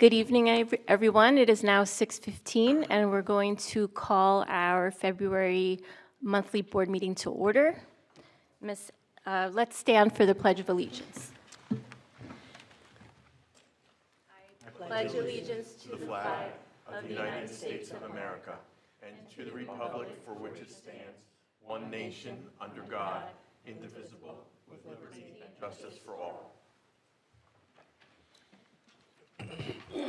Good evening, everyone. It is now 6:15, and we're going to call our February monthly board meeting to order. Let's stand for the Pledge of Allegiance. I pledge allegiance to the flag of the United States of America and to the republic for which it stands, one nation, under God, indivisible, with liberty and justice for all.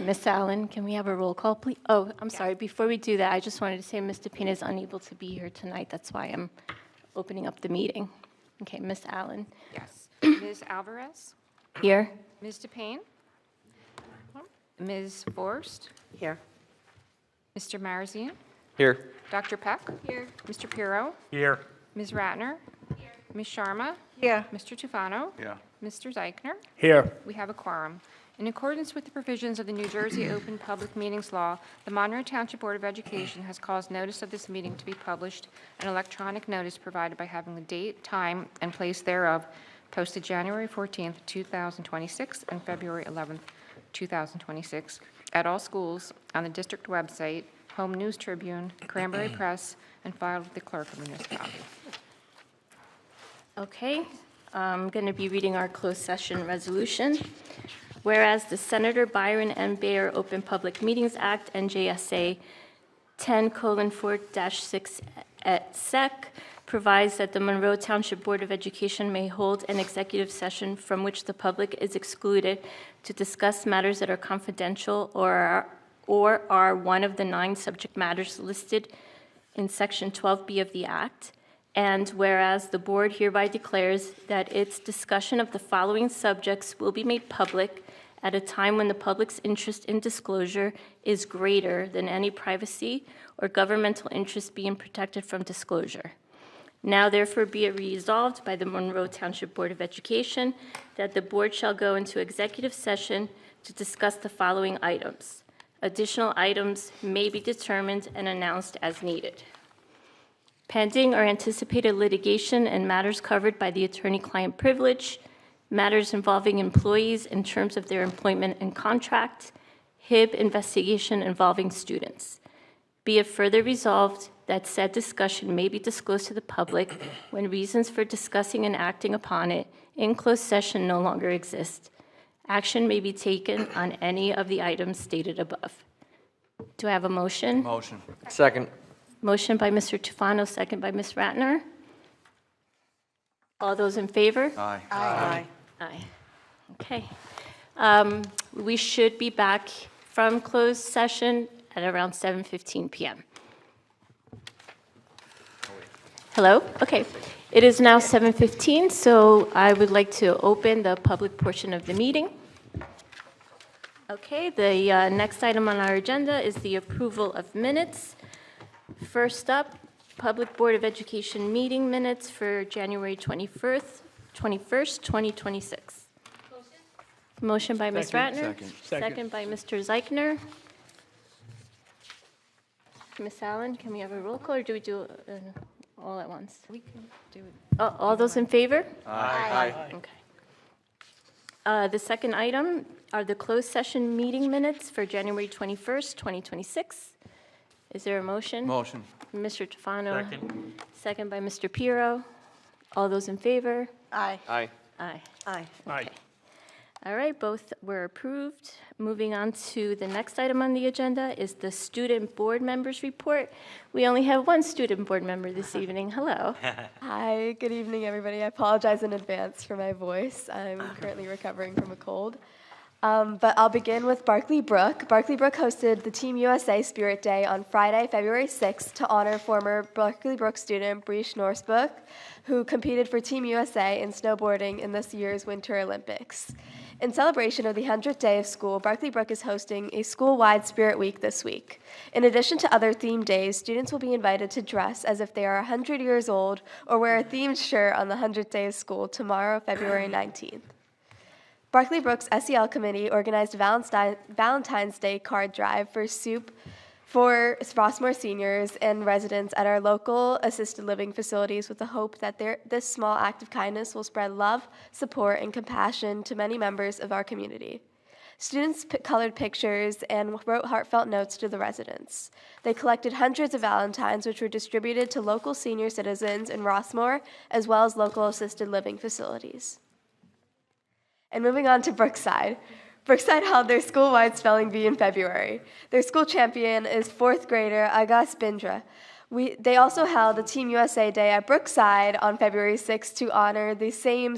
Ms. Allen, can we have a roll call, please? Oh, I'm sorry. Before we do that, I just wanted to say Ms. DePina is unable to be here tonight. That's why I'm opening up the meeting. Okay, Ms. Allen. Yes. Ms. Alvarez? Here. Ms. DePayne? Ms. Forrest? Here. Mr. Marazian? Here. Dr. Peck? Here. Mr. Pirro? Here. Ms. Ratner? Here. Ms. Sharma? Here. Mr. Tufano? Yeah. Mr. Zeichner? Here. We have a quorum. In accordance with the provisions of the New Jersey Open Public Meetings Law, the Monroe Township Board of Education has caused notice of this meeting to be published, an electronic notice provided by having the date, time, and place thereof posted January 14th, 2026 and February 11th, 2026 at all schools, on the district website, Home News Tribune, Cranberry Press, and filed with the clerk of the municipality. Okay, I'm going to be reading our closed session resolution. Whereas the Senator Byron M. Bayer Open Public Meetings Act, NJSA 10:4-6 et sec, provides that the Monroe Township Board of Education may hold an executive session from which the public is excluded to discuss matters that are confidential or are one of the 9 subject matters listed in Section 12B of the Act. And whereas the board hereby declares that its discussion of the following subjects will be made public at a time when the public's interest in disclosure is greater than any privacy or governmental interest being protected from disclosure. Now therefore be it resolved by the Monroe Township Board of Education that the board shall go into executive session to discuss the following items. Additional items may be determined and announced as needed. Pending or anticipated litigation and matters covered by the attorney-client privilege, matters involving employees in terms of their employment and contract, HIB investigation involving students. Be it further resolved that said discussion may be disclosed to the public when reasons for discussing and acting upon it in closed session no longer exist. Action may be taken on any of the items stated above. Do I have a motion? Motion. Second. Motion by Mr. Tufano, second by Ms. Ratner. All those in favor? Aye. Aye. Aye. Okay. We should be back from closed session at around 7:15 p.m. Hello? Okay. It is now 7:15, so I would like to open the public portion of the meeting. Okay, the next item on our agenda is the approval of minutes. First up, Public Board of Education meeting minutes for January 21st, 2026. Motion by Ms. Ratner. Second by Mr. Zeichner. Ms. Allen, can we have a roll call, or do we do all at once? We can do it. All those in favor? Aye. Okay. The second item are the closed session meeting minutes for January 21st, 2026. Is there a motion? Motion. Mr. Tufano. Second by Mr. Pirro. All those in favor? Aye. Aye. Aye. Aye. Aye. All right, both were approved. Moving on to the next item on the agenda is the student board members report. We only have one student board member this evening. Hello. Hi, good evening, everybody. I apologize in advance for my voice. I'm currently recovering from a cold. But I'll begin with Barclay Brook. Barclay Brook hosted the Team USA Spirit Day on Friday, February 6th to honor former Barclay Brook student Breesh Norsbook, who competed for Team USA in snowboarding in this year's Winter Olympics. In celebration of the 100th day of school, Barclay Brook is hosting a school-wide Spirit Week this week. In addition to other themed days, students will be invited to dress as if they are 100 years old or wear a themed shirt on the 100th day of school tomorrow, February 19th. Barclay Brook's SEL committee organized a Valentine's Day card drive for soup for Rossmore seniors and residents at our local assisted living facilities with the hope that this small act of kindness will spread love, support, and compassion to many members of our community. Students colored pictures and wrote heartfelt notes to the residents. They collected hundreds of Valentines, which were distributed to local senior citizens in Rossmore, as well as local assisted living facilities. And moving on to Brookside. Brookside held their school-wide spelling bee in February. Their school champion is fourth grader Agas Bindra. They also held a Team USA Day at Brookside on February 6th to honor the same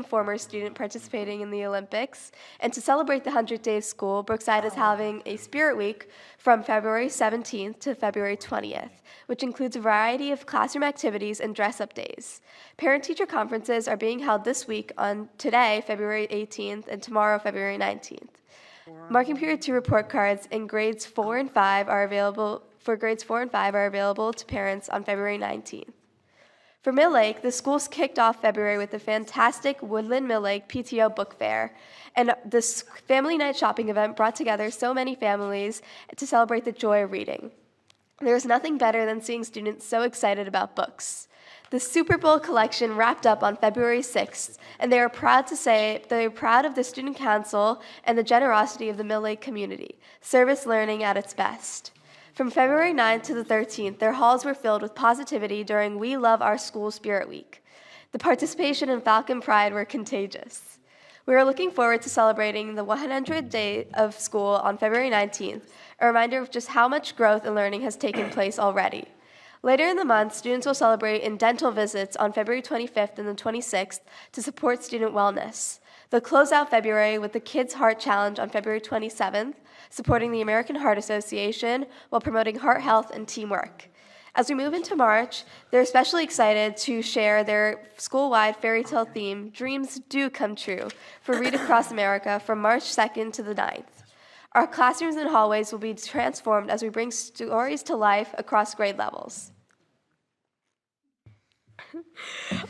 former student participating in the Olympics. And to celebrate the 100th day of school, Brookside is having a Spirit Week from February 17th to February 20th, which includes a variety of classroom activities and dress-up days. Parent-teacher conferences are being held this week on today, February 18th, and tomorrow, February 19th. Marking period 2 report cards in grades 4 and 5 are available to parents on February 19th. For Mill Lake, the schools kicked off February with the fantastic Woodland Mill Lake PTO Book Fair, and this family night shopping event brought together so many families to celebrate the joy of reading. There is nothing better than seeing students so excited about books. The Super Bowl collection wrapped up on February 6th, and they are proud to say they are proud of the student council and the generosity of the Mill Lake community, service learning at its best. From February 9th to the 13th, their halls were filled with positivity during We Love Our School Spirit Week. The participation in Falcon Pride were contagious. We are looking forward to celebrating the 100th day of school on February 19th, a reminder of just how much growth and learning has taken place already. Later in the month, students will celebrate in dental visits on February 25th and the 26th to support student wellness. They'll close out February with the Kids Heart Challenge on February 27th, supporting the American Heart Association while promoting heart health and teamwork. As we move into March, they're especially excited to share their school-wide fairy tale theme, Dreams Do Come True, for Read Across America from March 2nd to the 9th. Our classrooms and hallways will be transformed as we bring stories to life across grade levels.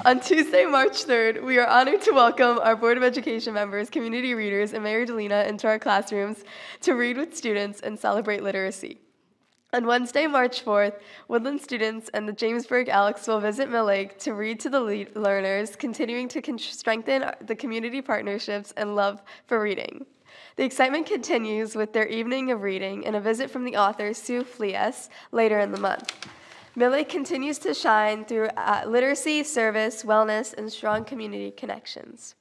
On Tuesday, March 3rd, we are honored to welcome our Board of Education members, community readers, and Mayor Delina into our classrooms to read with students and celebrate literacy. On Wednesday, March 4th, Woodland students and the Jamesburg Elks will visit Mill Lake to read to the learners, continuing to strengthen the community partnerships and love for reading. The excitement continues with their evening of reading and a visit from the author Sue Flies later in the month. Mill Lake continues to shine through literacy, service, wellness, and strong community connections.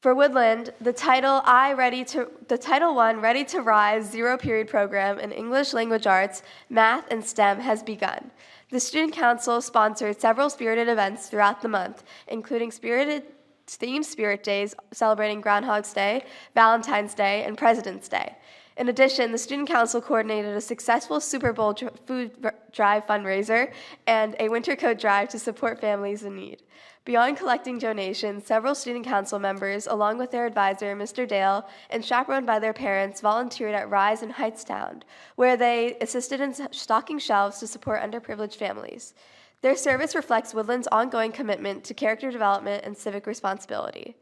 For Woodland, the Title I Ready to Rise zero-period program in English Language Arts, Math, and STEM has begun. The Student Council sponsored several spirited events throughout the month, including themed Spirit Days celebrating Groundhog's Day, Valentine's Day, and President's Day. In addition, the Student Council coordinated a successful Super Bowl food drive fundraiser and a winter coat drive to support families in need. Beyond collecting donations, several Student Council members, along with their advisor, Mr. Dale, and chaperoned by their parents, volunteered at Rise in Heightstown, where they assisted in stocking shelves to support underprivileged families. Their service reflects Woodland's ongoing commitment to character development and civic responsibility.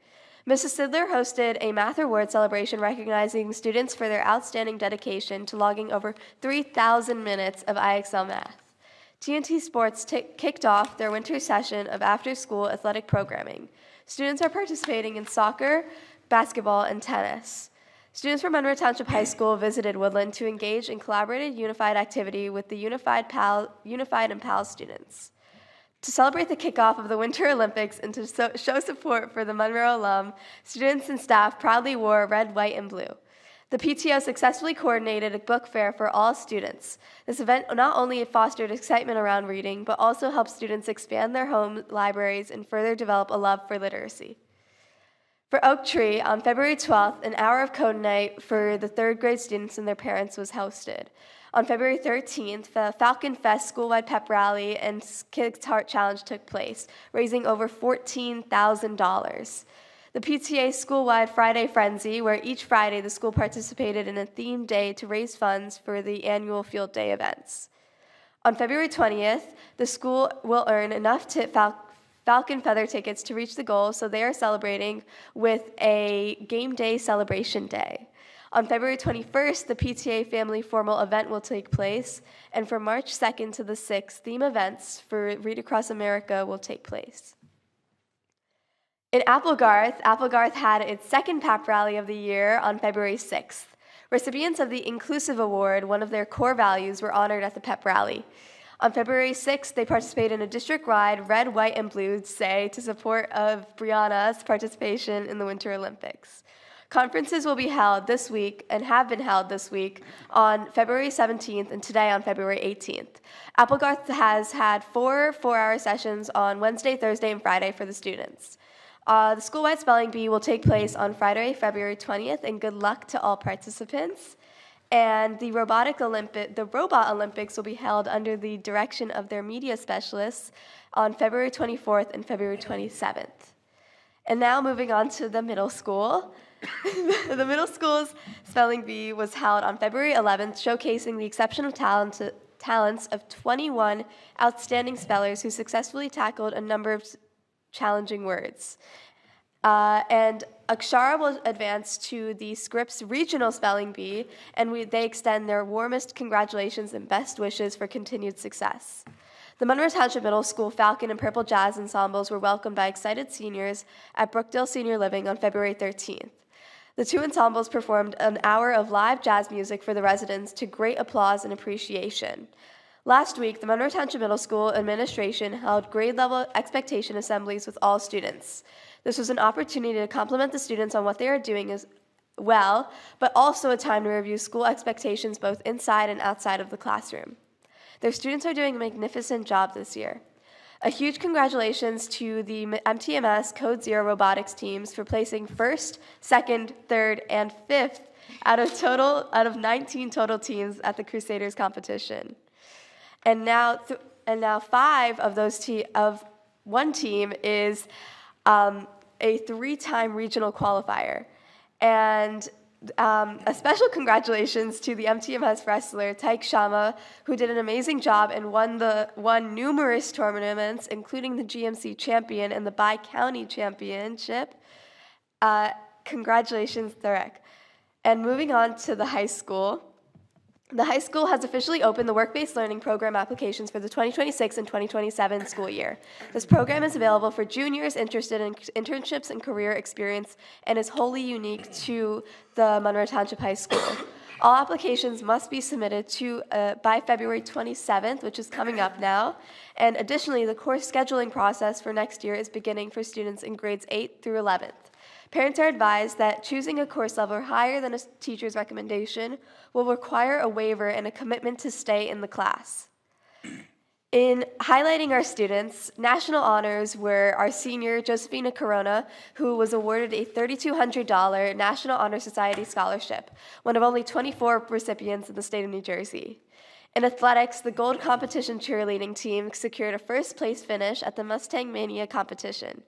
Mrs. Sidler hosted a math award celebration recognizing students for their outstanding dedication to logging over 3,000 minutes of IXL math. TNT Sports kicked off their winter session of after-school athletic programming. Students are participating in soccer, basketball, and tennis. Students from Monroe Township High School visited Woodland to engage in collaborative unified activity with the Unified and PAL students. To celebrate the kickoff of the Winter Olympics and to show support for the Monroe alum, students and staff proudly wore red, white, and blue. The PTO successfully coordinated a book fair for all students. This event not only fostered excitement around reading, but also helped students expand their home libraries and further develop a love for literacy. For Oak Tree, on February 12th, an hour of code night for the third grade students and their parents was hosted. On February 13th, the Falcon Fest school-wide pep rally and Kids Heart Challenge took place, raising over $14,000. The PTA school-wide Friday Frenzy, where each Friday the school participated in a themed day to raise funds for the annual field day events. On February 20th, the school will earn enough Falcon Feather tickets to reach the goal, so they are celebrating with a game day celebration day. On February 21st, the PTA Family Formal event will take place, and from March 2nd to the 6th, theme events for Read Across America will take place. In Applegarth had its second PAP rally of the year on February 6th. Recipients of the Inclusive Award, one of their core values, were honored at the PEP rally. On February 6th, they participated in a district-wide red, white, and blue say to support of Brianna's participation in the Winter Olympics. Conferences will be held this week and have been held this week on February 17th and today on February 18th. Applegarth has had 4 4-hour sessions on Wednesday, Thursday, and Friday for the students. The school-wide spelling bee will take place on Friday, February 20th, and good luck to all participants. And the Robot Olympics will be held under the direction of their media specialists on February 24th and February 27th. And now moving on to the middle school. The middle school's spelling bee was held on February 11th, showcasing the exceptional talents of 21 outstanding spellers who successfully tackled a number of challenging words. And Akshara will advance to the Scripps Regional Spelling Bee, and they extend their warmest congratulations and best wishes for continued success. The Monroe Township Middle School Falcon and Purple Jazz ensembles were welcomed by excited seniors at Brookdale Senior Living on February 13th. The two ensembles performed an hour of live jazz music for the residents to great applause and appreciation. Last week, the Monroe Township Middle School administration held grade-level expectation assemblies with all students. This was an opportunity to compliment the students on what they are doing as well, but also a time to review school expectations both inside and outside of the classroom. Their students are doing a magnificent job this year. A huge congratulations to the MTMS Code Zero robotics teams for placing first, second, third, and fifth out of 19 total teams at the Crusaders competition. And now 5 of those one team is a 3-time regional qualifier. And a special congratulations to the MTMS wrestler Taik Shama, who did an amazing job and won numerous tournaments, including the GMC champion and the Bi-County championship. Congratulations, Tarek. And moving on to the high school. The high school has officially opened the work-based learning program applications for the 2026 and 2027 school year. This program is available for juniors interested in internships and career experience and is wholly unique to the Monroe Township High School. All applications must be submitted by February 27th, which is coming up now. And additionally, the course scheduling process for next year is beginning for students in grades 8 through 11th. Parents are advised that choosing a course level higher than a teacher's recommendation will require a waiver and a commitment to stay in the class. In highlighting our students, national honors were our senior, Josephina Corona, who was awarded a $3,200 National Honor Society scholarship, one of only 24 recipients in the state of New Jersey. In athletics, the gold competition cheerleading team secured a first-place finish at the Mustang Mania competition.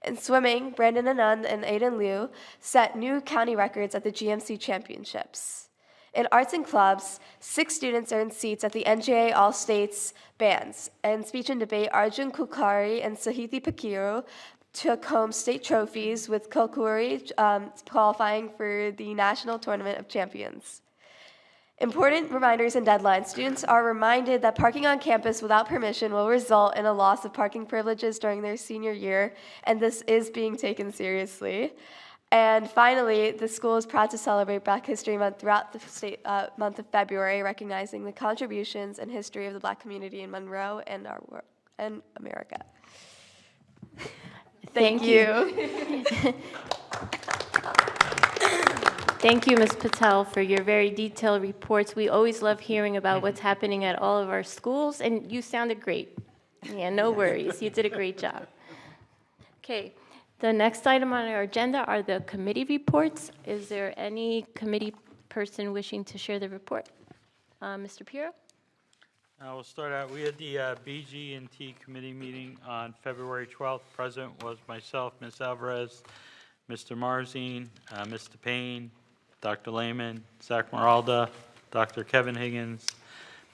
In swimming, Brandon Anand and Aiden Liu set new county records at the GMC championships. In arts and clubs, 6 students earned seats at the NJA All-States bands. In speech and debate, Arjun Kukari and Sahiti Pakiru took home state trophies, with Kukari qualifying for the National Tournament of Champions. Important reminders and deadlines. Students are reminded that parking on campus without permission will result in a loss of parking privileges during their senior year, and this is being taken seriously. And finally, the school is proud to celebrate Black History Month throughout the state month of February, recognizing the contributions and history of the Black community in Monroe and America. Thank you. Thank you, Ms. Patel, for your very detailed reports. We always love hearing about what's happening at all of our schools, and you sounded great. Yeah, no worries. You did a great job. Okay, the next item on our agenda are the committee reports. Is there any committee person wishing to share the report? Mr. Piro? We'll start out. We had the BG&T committee meeting on February 12th. Present was myself, Ms. Alvarez, Mr. Marzine, Mr. Payne, Dr. Lehman, Zach Maralda, Dr. Kevin Higgins,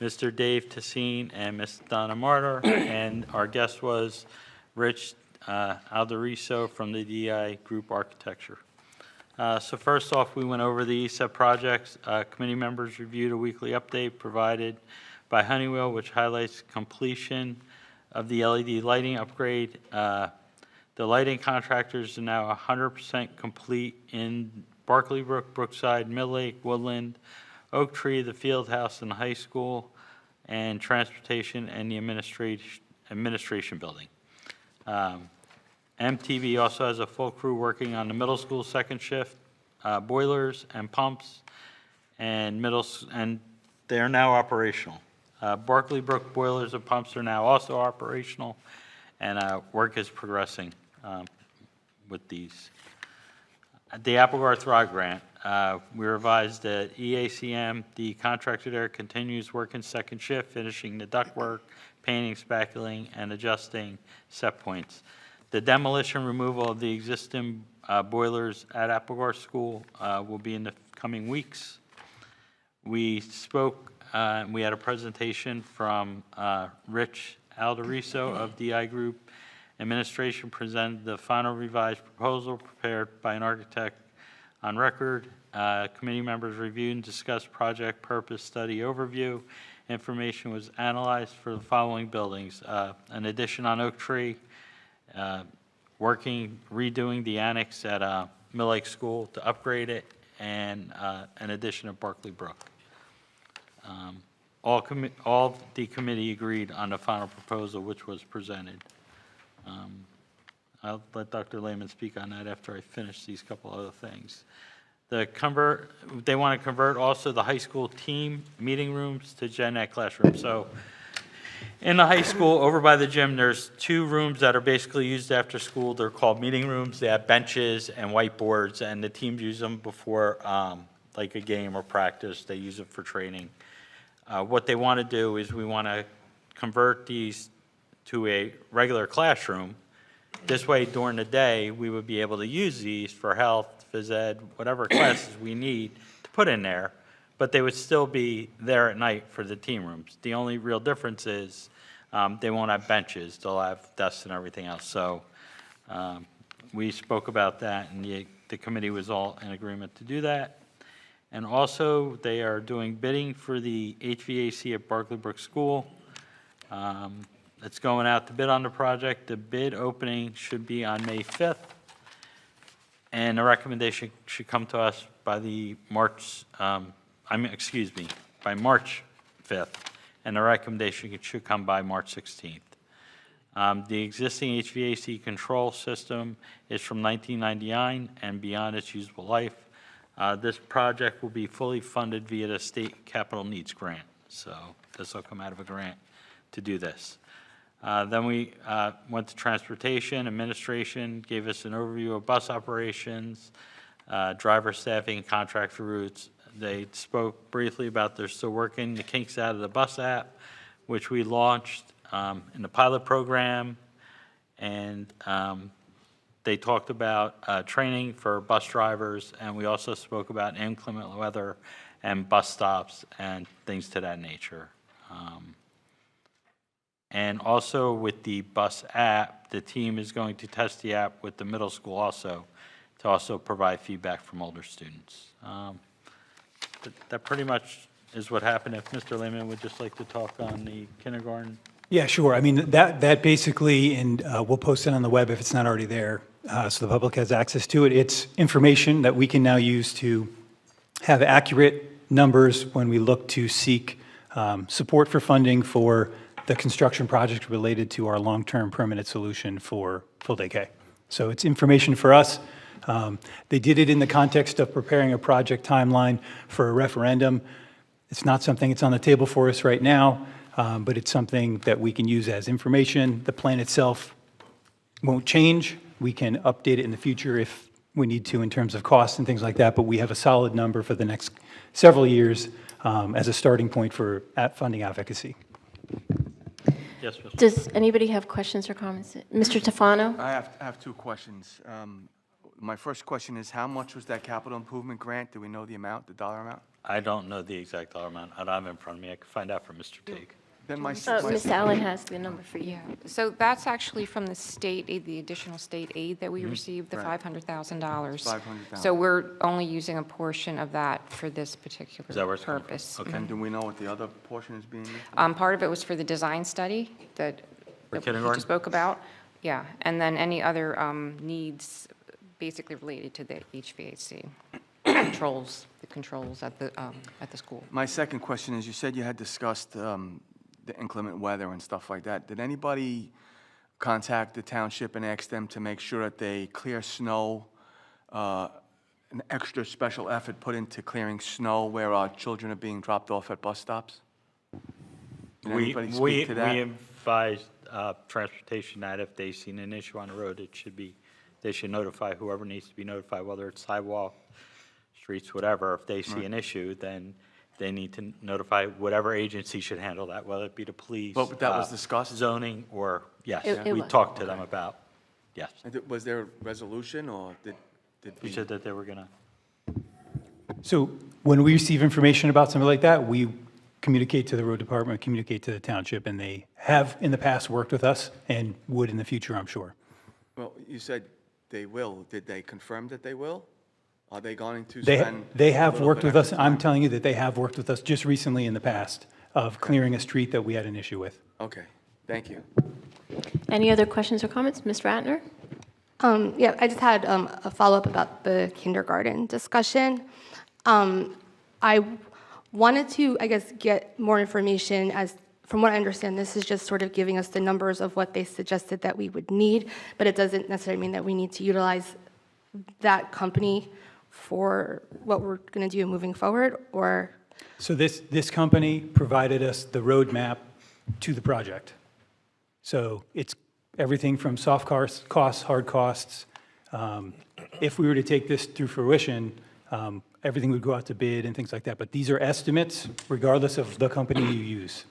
Mr. Dave Tassine, and Ms. Donna Martyr. And our guest was Rich Alderiso from the DI Group Architecture. So first off, we went over the ESEP projects. Committee members reviewed a weekly update provided by Honeywell, which highlights completion of the LED lighting upgrade. The lighting contractors are now 100% complete in Barclay Brook, Brookside, Mill Lake, Woodland, Oak Tree, the Field House, and the high school, and transportation and the administration building. MTV also has a full crew working on the middle school second shift, boilers and pumps, and they are now operational. Barclay Brook boilers and pumps are now also operational, and work is progressing with these. The Applegarth Rod Grant, we revised the EACM. The contractor there continues working second shift, finishing the ductwork, painting, spackling, and adjusting set points. The demolition removal of the existing boilers at Applegarth School will be in the coming weeks. We spoke, we had a presentation from Rich Alderiso of DI Group. Administration presented the final revised proposal prepared by an architect on record. Committee members reviewed and discussed project purpose study overview. Information was analyzed for the following buildings. An addition on Oak Tree, redoing the annex at Mill Lake School to upgrade it, and an addition at Barclay Brook. All the committee agreed on the final proposal, which was presented. I'll let Dr. Lehman speak on that after I finish these couple other things. They want to convert also the high school team meeting rooms to Gen Ed classrooms. So in the high school, over by the gym, there's 2 rooms that are basically used after school. They're called meeting rooms. They have benches and whiteboards, and the teams use them before like a game or practice. They use it for training. What they want to do is we want to convert these to a regular classroom. This way, during the day, we would be able to use these for health, phys ed, whatever classes we need to put in there, but they would still be there at night for the team rooms. The only real difference is they won't have benches. They'll have desks and everything else. So we spoke about that, and the committee was all in agreement to do that. And also, they are doing bidding for the HVAC at Barclay Brook School. It's going out to bid on the project. The bid opening should be on May 5th, and the recommendation should come to us by March 5th, and the recommendation should come by March 16th. The existing HVAC control system is from 1999 and beyond its usable life. This project will be fully funded via the state capital needs grant, so this will come out of a grant to do this. Then we went to transportation. Administration gave us an overview of bus operations, driver staffing, contractor routes. They spoke briefly about they're still working the kinks out of the bus app, which we launched in the pilot program, and they talked about training for bus drivers, and we also spoke about inclement weather and bus stops and things to that nature. And also with the bus app, the team is going to test the app with the middle school also, to also provide feedback from older students. That pretty much is what happened. If Mr. Lehman would just like to talk on the kindergarten. Yeah, sure. I mean, that basically, and we'll post it on the web if it's not already there, so the public has access to it. It's information that we can now use to have accurate numbers when we look to seek support for funding for the construction project related to our long-term permanent solution for full-day K. So it's information for us. They did it in the context of preparing a project timeline for a referendum. It's not something that's on the table for us right now, but it's something that we can use as information. The plan itself won't change. We can update it in the future if we need to in terms of costs and things like that, but we have a solid number for the next several years as a starting point for funding advocacy. Yes, Mr. Does anybody have questions or comments? Mr. Tefano? I have 2 questions. My first question is, how much was that capital improvement grant? Do we know the amount, the dollar amount? I don't know the exact dollar amount. I don't have it in front of me. I can find out from Mr. Teague. Then my Ms. Allen has the number for you. Yeah, so that's actually from the state aid, the additional state aid that we received, the Right. $500,000. $500,000. So we're only using a portion of that for this Is that particular where it's coming from? purpose. Okay. And do we know what the other portion is being used? Part of it was for the design study that For that he kindergarten? just spoke about. Yeah, and then any other needs basically related to the HVAC controls, the controls at the school. My second question is, you said you had discussed the inclement weather and stuff like that. Did anybody contact the township and ask them to make sure that they clear snow, an extra special effort put into clearing snow where our children are being dropped off at bus stops? Did anybody speak to that? We advised transportation that if they've seen an issue on the road, they should notify whoever needs to be notified, whether it's sidewalk, streets, whatever. If they see an issue, then they need to notify whatever agency should handle that, whether it be the police. But that was discussed? Zoning, or, yes, It we was. talked to them about, yes. And was there a resolution, or did We we? said that they were going to. So when we receive information about something like that, we communicate to the road department, communicate to the township, and they have in the past worked with us and would in the future, I'm sure. Well, you said they will. Did they confirm that they will? Are they going to They, spend? they a have little worked bit with us, extra I'm time? telling you that they have worked with us just recently in the past of clearing a street that we had an issue with. Okay, thank you. Any other questions or comments? Ms. Ratner? Yeah, I just had a follow-up about the kindergarten discussion. I wanted to, I guess, get more information as, from what I understand, this is just sort of giving us the numbers of what they suggested that we would need, but it doesn't necessarily mean that we need to utilize that company for what we're going to do moving forward, or? So this company provided us the roadmap to the project. So it's everything from soft costs, hard costs. If we were to take this through fruition, everything would go out to bid and things like that. But these are estimates regardless of the company you use.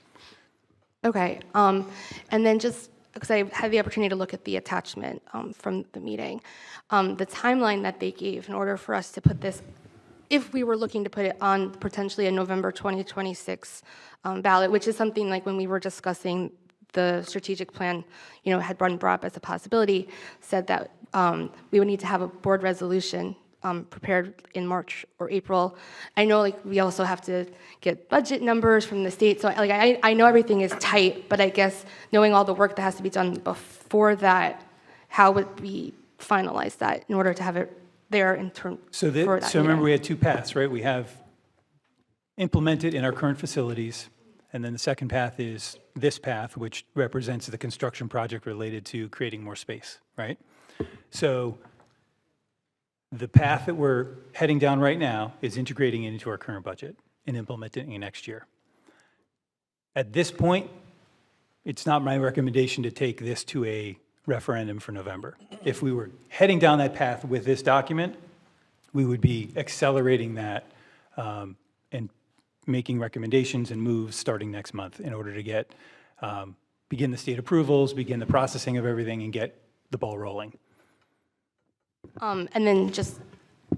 Okay, and then just, because I had the opportunity to look at the attachment from the meeting, the timeline that they gave in order for us to put this, if we were looking to put it on potentially a November 2026 ballot, which is something like when we were discussing the strategic plan, had been brought up as a possibility, said that we would need to have a board resolution prepared in March or April. I know, we also have to get budget numbers from the state, so I know everything is tight, but I guess knowing all the work that has to be done before that, how would we finalize that in order to have it there in turn So for that so remember, meeting? we had two paths, right? We have implemented in our current facilities, and then the second path is this path, which represents the construction project related to creating more space, right? So the path that we're heading down right now is integrating it into our current budget and implementing it next year. At this point, it's not my recommendation to take this to a referendum for November. If we were heading down that path with this document, we would be accelerating that and making recommendations and moves starting next month in order to get, begin the state approvals, begin the processing of everything, and get the ball rolling. And then just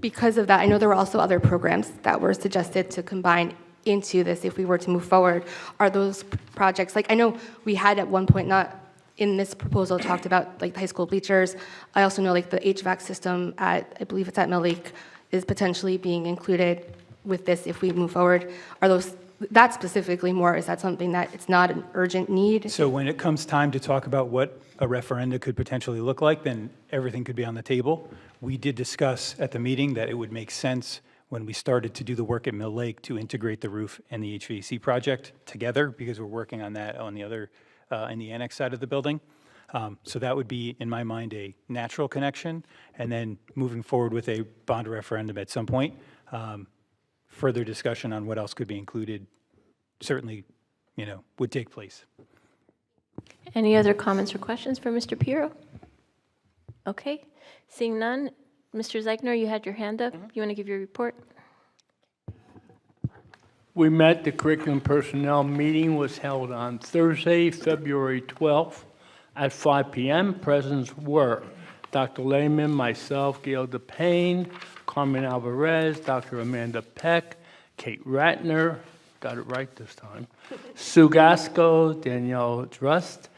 because of that, I know there were also other programs that were suggested to combine into this if we were to move forward. Are those projects, I know we had at one point, not in this proposal, talked about the high school bleachers. I also know the HVAC system at, I believe it's at Mill Lake, is potentially being included with this if we move forward. Are those, that specifically more, is that something that it's not an urgent need? So when it comes time to talk about what a referenda could potentially look like, then everything could be on the table. We did discuss at the meeting that it would make sense when we started to do the work at Mill Lake to integrate the roof and the HVAC project together, because we're working on that on the other, in the annex side of the building. So that would be, in my mind, a natural connection. And then moving forward with a bond referendum at some point, further discussion on what else could be included certainly, would take place. Any other comments or questions for Mr. Piero? Okay, seeing none. Mr. Zeichner, you had your hand up. You want to give your report? We met, the curriculum personnel meeting was held on Thursday, February 12th at 5 p.m. Presents were Dr. Lehman, myself, Gail DePayne, Carmen Alvarez, Dr. Amanda Peck, Kate Ratner, got it right this time, Sue Gasco, Danielle Drust,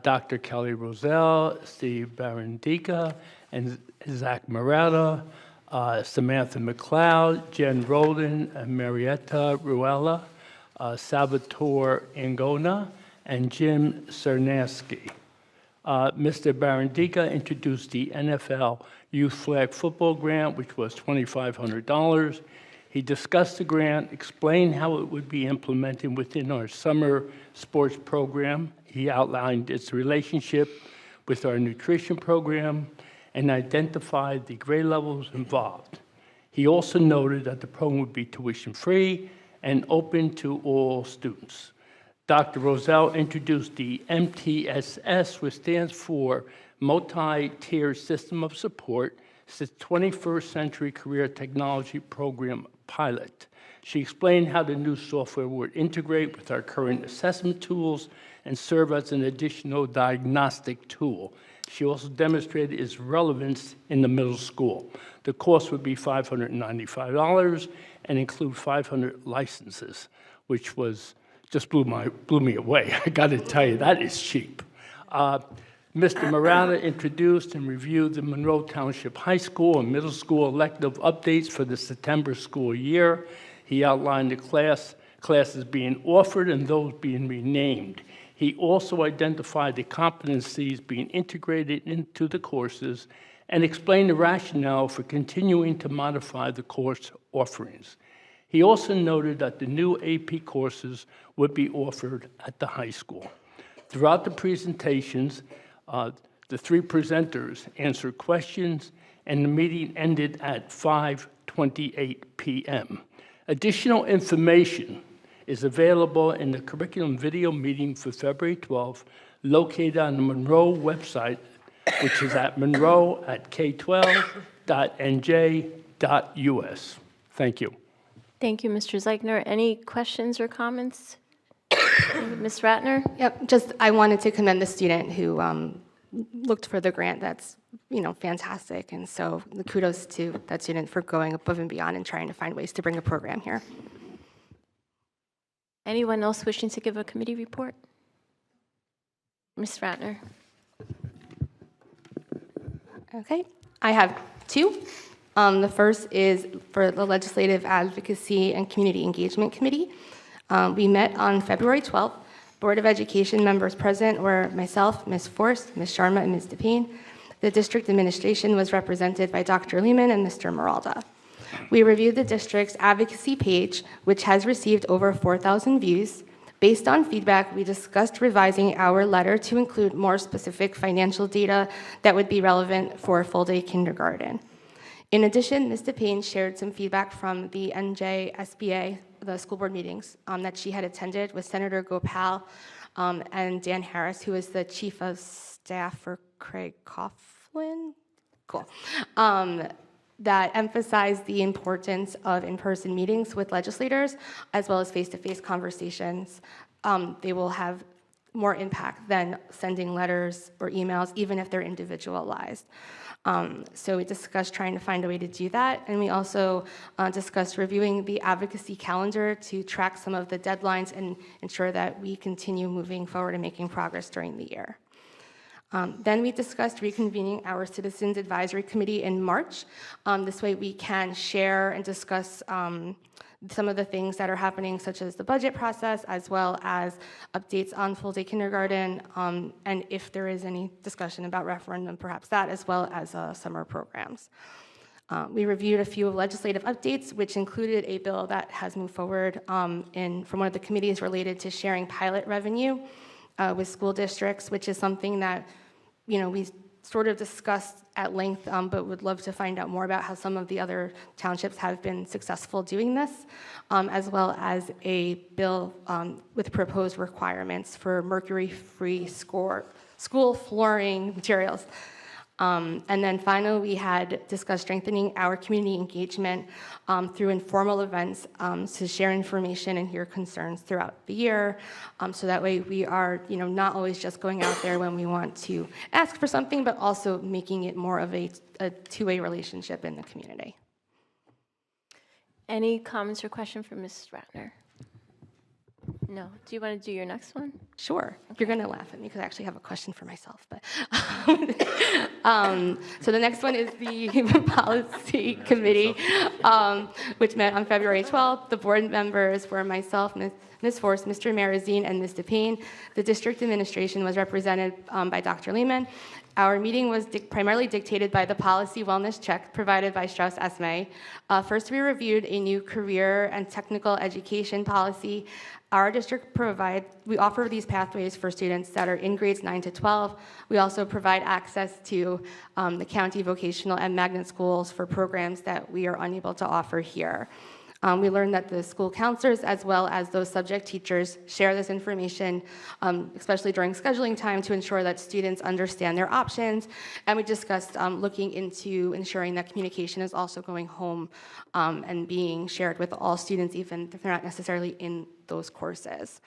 Dr. Kelly Roselle, Steve Barandica, and Zach Moretta, Samantha McLeod, Jen Roden, Marietta Ruella, Salvatore Angona, and Jim Cernaski. Mr. Barandica introduced the NFL Youth Flag Football Grant, which was $2,500. He discussed the grant, explained how it would be implemented within our summer sports program. He outlined its relationship with our nutrition program and identified the grade levels involved. He also noted that the program would be tuition-free and open to all students. Dr. Roselle introduced the MTSS, which stands for Multi-Tier System of Support, it's the 21st Century Career Technology Program pilot. She explained how the new software would integrate with our current assessment tools and serve as an additional diagnostic tool. She also demonstrated its relevance in the middle school. The cost would be $595 and include 500 licenses, which was just blew me away. I got to tell you, that is cheap. Mr. Morata introduced and reviewed the Monroe Township High School and Middle School elective updates for the September school year. He outlined the classes being offered and those being renamed. He also identified the competencies being integrated into the courses and explained the rationale for continuing to modify the course offerings. He also noted that the new AP courses would be offered at the high school. Throughout the presentations, the three presenters answered questions, and the meeting ended at 5:28 p.m. Additional information is available in the curriculum video meeting for February 12th, located on the Monroe website, which is at monroe.k12.nj.us. Thank you. Thank you, Mr. Zeichner. Any questions or comments? Ms. Ratner? Yep, just I wanted to commend the student who looked for the grant. That's, fantastic. And so the kudos to that student for going above and beyond and trying to find ways to bring a program here. Anyone else wishing to give a committee report? Ms. Ratner? Okay, I have two. The first is for the Legislative Advocacy and Community Engagement Committee. We met on February 12th. Board of Education members present were myself, Ms. Forst, Ms. Sharma, and Ms. DePayne. The district administration was represented by Dr. Lehman and Mr. Meralda. We reviewed the district's advocacy page, which has received over 4,000 views. Based on feedback, we discussed revising our letter to include more specific financial data that would be relevant for full-day kindergarten. In addition, Ms. DePayne shared some feedback from the NJSBA, the school board meetings, that she had attended with Senator Gopal and Dan Harris, who is the chief of staff for Craig Coughlin. Cool. That emphasized the importance of in-person meetings with legislators, as well as face-to-face conversations. They will have more impact than sending letters or emails, even if they're individualized. So we discussed trying to find a way to do that, and we also discussed reviewing the advocacy calendar to track some of the deadlines and ensure that we continue moving forward and making progress during the year. Then we discussed reconvening our Citizens Advisory Committee in March. This way we can share and discuss some of the things that are happening, such as the budget process, as well as updates on full-day kindergarten, and if there is any discussion about referendum, perhaps that, as well as summer programs. We reviewed a few legislative updates, which included a bill that has moved forward from one of the committees related to sharing pilot revenue with school districts, which is something that we sort of discussed at length, but would love to find out more about how some of the other townships have been successful doing this, as well as a bill with proposed requirements for mercury-free school flooring materials. And then finally, we had discussed strengthening our community engagement through informal events to share information and hear concerns throughout the year. So that way we are, not always just going out there when we want to ask for something, but also making it more of a two-way relationship in the community. Any comments or questions for Ms. Ratner? No. Do you want to do your next one? Sure. You're going to laugh at me because I actually have a question for myself. But so the next one is the policy committee, which met on February 12th. The board members were myself, Ms. Force, Mr. Marazine, and Ms. DePayne. The district administration was represented by Dr. Lehman. Our meeting was primarily dictated by the policy wellness check provided by Strauss Esme. First, we reviewed a new career and technical education policy. Our district we offer these pathways for students that are in grades 9 to 12. We also provide access to the county vocational and magnet schools for programs that we are unable to offer here. We learned that the school counselors, as well as those subject teachers, share this information, especially during scheduling time, to ensure that students understand their options. And we discussed looking into ensuring that communication is also going home and being shared with all students, even if they're not necessarily in those courses.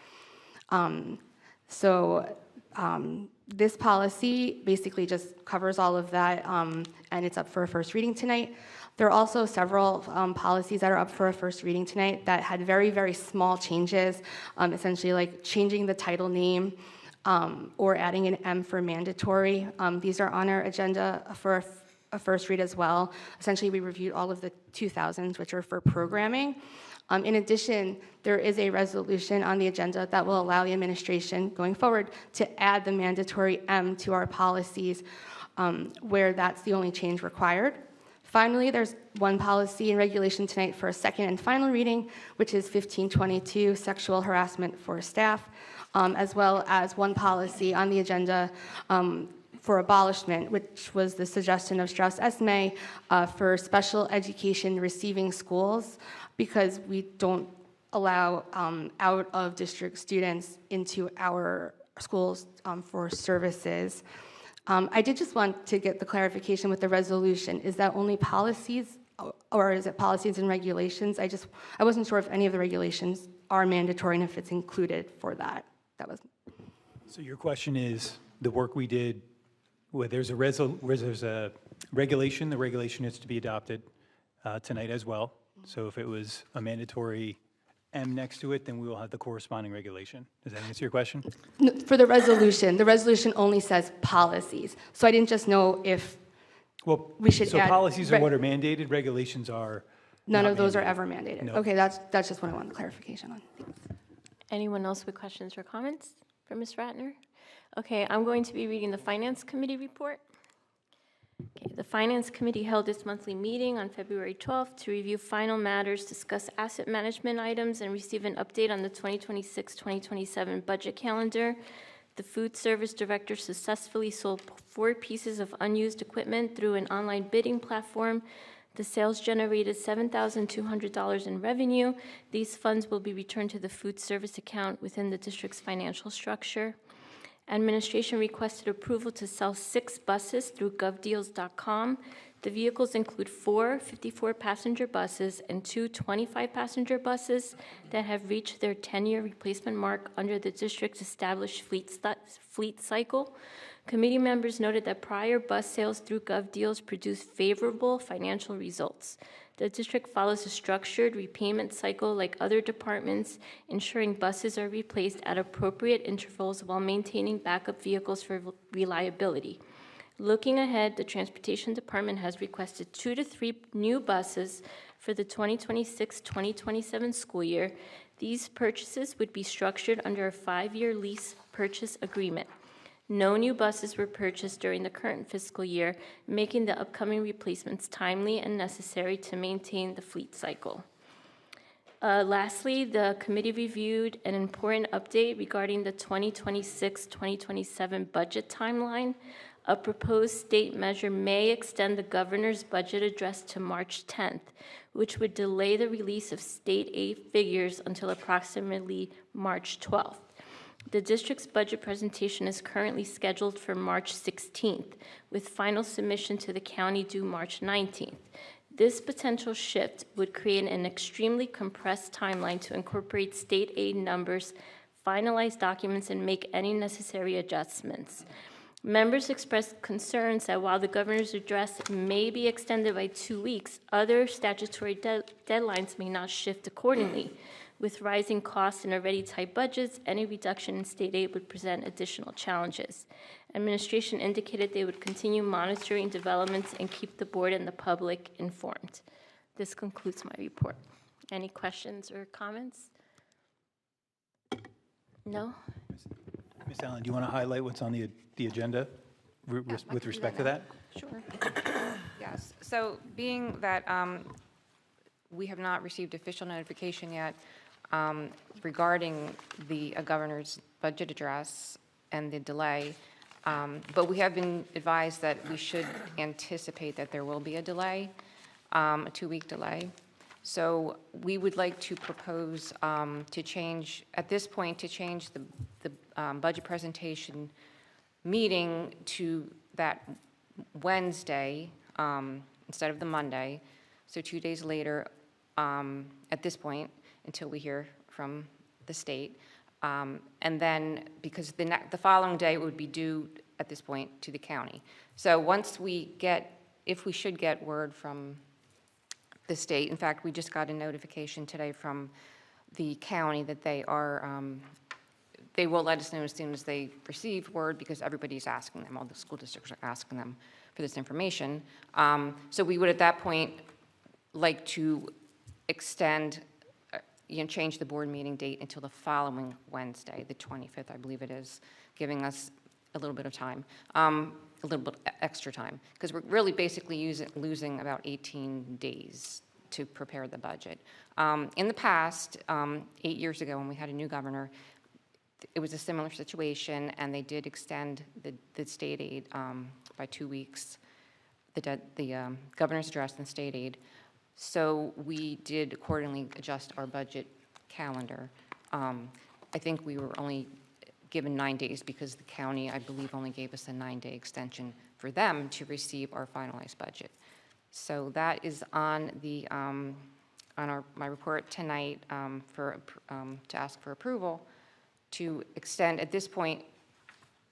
This policy basically just covers all of that, and it's up for a first reading tonight. There are also several policies that are up for a first reading tonight that had very, very small changes, essentially like changing the title name or adding an M for mandatory. These are on our agenda for a first read as well. Essentially, we reviewed all of the 2000s, which are for programming. In addition, there is a resolution on the agenda that will allow the administration going forward to add the mandatory M to our policies where that's the only change required. Finally, there's one policy and regulation tonight for a second and final reading, which is 1522, sexual harassment for staff, as well as one policy on the agenda for abolishment, which was the suggestion of Strauss Esme for special education receiving schools, because we don't allow out-of-district students into our schools for services. I did just want to get the clarification with the resolution. Is that only policies, or is it policies and regulations? I wasn't sure if any of the regulations are mandatory and if it's included for that. So your question is the work we did, where there's a regulation, the regulation is to be adopted tonight as well. So if it was a mandatory M next to it, then we will have the corresponding regulation. Does that answer your question? No, for the resolution only says policies. So I didn't just know if we should so add... policies are what are mandated, regulations are None not of those are mandated. ever mandated. No. Okay, that's just what I wanted clarification on. Thanks. Anyone else with questions or comments for Ms. Ratner? Okay, I'm going to be reading the Finance Committee report. Okay, the Finance Committee held its monthly meeting on February 12th to review final matters, discuss asset management items, and receive an update on the 2026-2027 budget calendar. The food service director successfully sold 4 pieces of unused equipment through an online bidding platform. The sales generated $7,200 in revenue. These funds will be returned to the food service account within the district's financial structure. Administration requested approval to sell 6 buses through govdeals.com. The vehicles include 4 54-passenger buses and 2 25-passenger buses that have reached their 10-year replacement mark under the district's established fleet cycle. Committee members noted that prior bus sales through GovDeals produced favorable financial results. The district follows a structured repayment cycle like other departments, ensuring buses are replaced at appropriate intervals while maintaining backup vehicles for reliability. Looking ahead, the Transportation Department has requested 2 to 3 new buses for the 2026-2027 school year. These purchases would be structured under a 5-year lease purchase agreement. No new buses were purchased during the current fiscal year, making the upcoming replacements timely and necessary to maintain the fleet cycle. Lastly, the committee reviewed an important update regarding the 2026-2027 budget timeline. A proposed state measure may extend the governor's budget address to March 10th, which would delay the release of state aid figures until approximately March 12th. The district's budget presentation is currently scheduled for March 16th, with final submission to the county due March 19th. This potential shift would create an extremely compressed timeline to incorporate state aid numbers, finalize documents, and make any necessary adjustments. Members expressed concerns that while the governor's address may be extended by 2 weeks, other statutory deadlines may not shift accordingly. With rising costs and already tight budgets, any reduction in state aid would present additional challenges. Administration indicated they would continue monitoring developments and keep the board and the public informed. This concludes my report. Any questions or comments? No? Ms. Allen, do you want to highlight what's on the agenda with respect to that? Sure. Yes. So being that we have not received official notification yet regarding the governor's budget address and the delay, but we have been advised that we should anticipate that there will be a delay, a 2-week delay. So we would like to propose to change, at this point, to change the budget presentation meeting to that Wednesday instead of the Monday. So 2 days later, at this point, until we hear from the state. And then, because the following day would be due, at this point, to the county. So once we get, if we should get word from the state, in fact, we just got a notification today from the county that they are, they will let us know as soon as they receive word, because everybody's asking them, all the school districts are asking them for this information. So we would, at that point, like to extend, change the board meeting date until the following Wednesday, the 25th, I believe it is, giving us a little bit of time, a little bit extra time, because we're really basically losing about 18 days to prepare the budget. In the past, 8 years ago, when we had a new governor, it was a similar situation, and they did extend the state aid by 2 weeks, the governor's address and state aid. So we did accordingly adjust our budget calendar. I think we were only given 9 days because the county, I believe, only gave us a 9-day extension for them to receive our finalized budget. So that is on the my report tonight to ask for approval to extend, at this point,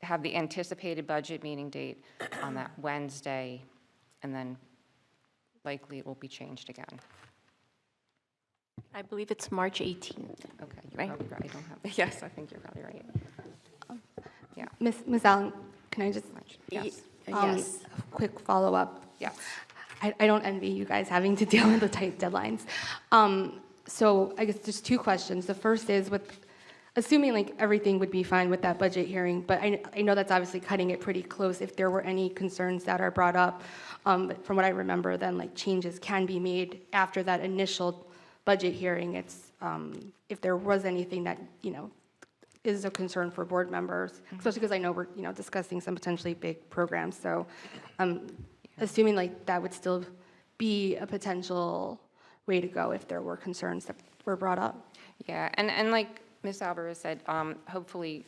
have the anticipated budget meeting date on that Wednesday, and then likely it will be changed again. I believe it's March 18th. Okay, you're Right. probably right. I don't have, yes, I think you're probably right. Yeah, Ms. Allen, can I just, yes, Yes. a quick follow-up? yes. I don't envy you guys having to deal with the tight deadlines. So I guess there's 2 questions. The first is, with assuming like everything would be fine with that budget hearing, but I know that's obviously cutting it pretty close. If there were any concerns that are brought up, but from what I remember, then like changes can be made after that initial budget hearing. It's if there was anything that is a concern for board members, especially because I know we're discussing some potentially big programs. So assuming like that would still be a potential way to go if there were concerns that were brought up. Yeah, and like Ms. Alvarez said, hopefully,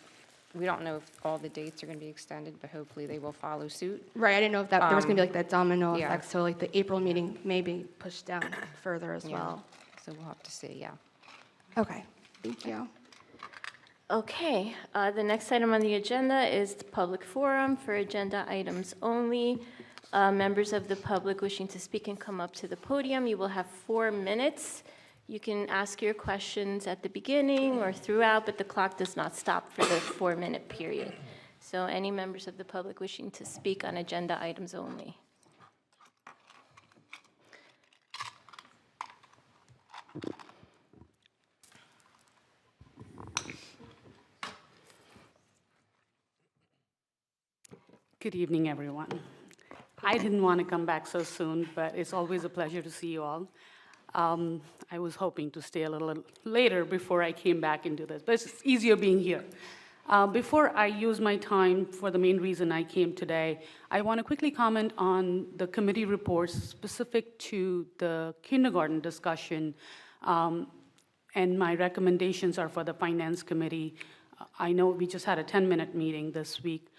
we don't know if all the dates are going to be extended, but hopefully they will follow suit. Right, I didn't know if that there was going to be like that domino yeah. effect, so like the April meeting may be pushed down further as Yeah. well. So we'll have to see, yeah. Okay, thank you. Okay, the next item on the agenda is the public forum for agenda items only. Members of the public wishing to speak can come up to the podium. You will have 4 minutes. You can ask your questions at the beginning or throughout, but the clock does not stop for the 4-minute period. So any members of the public wishing to speak on agenda items only. Good evening, everyone. I didn't want to come back so soon, but it's always a pleasure to see you all. I was hoping to stay a little later before I came back into this, but it's easier being here. Before I use my time for the main reason I came today, I want to quickly comment on the committee reports specific to the kindergarten discussion, and my recommendations are for the Finance Committee. I know we just had a 10-minute meeting this week.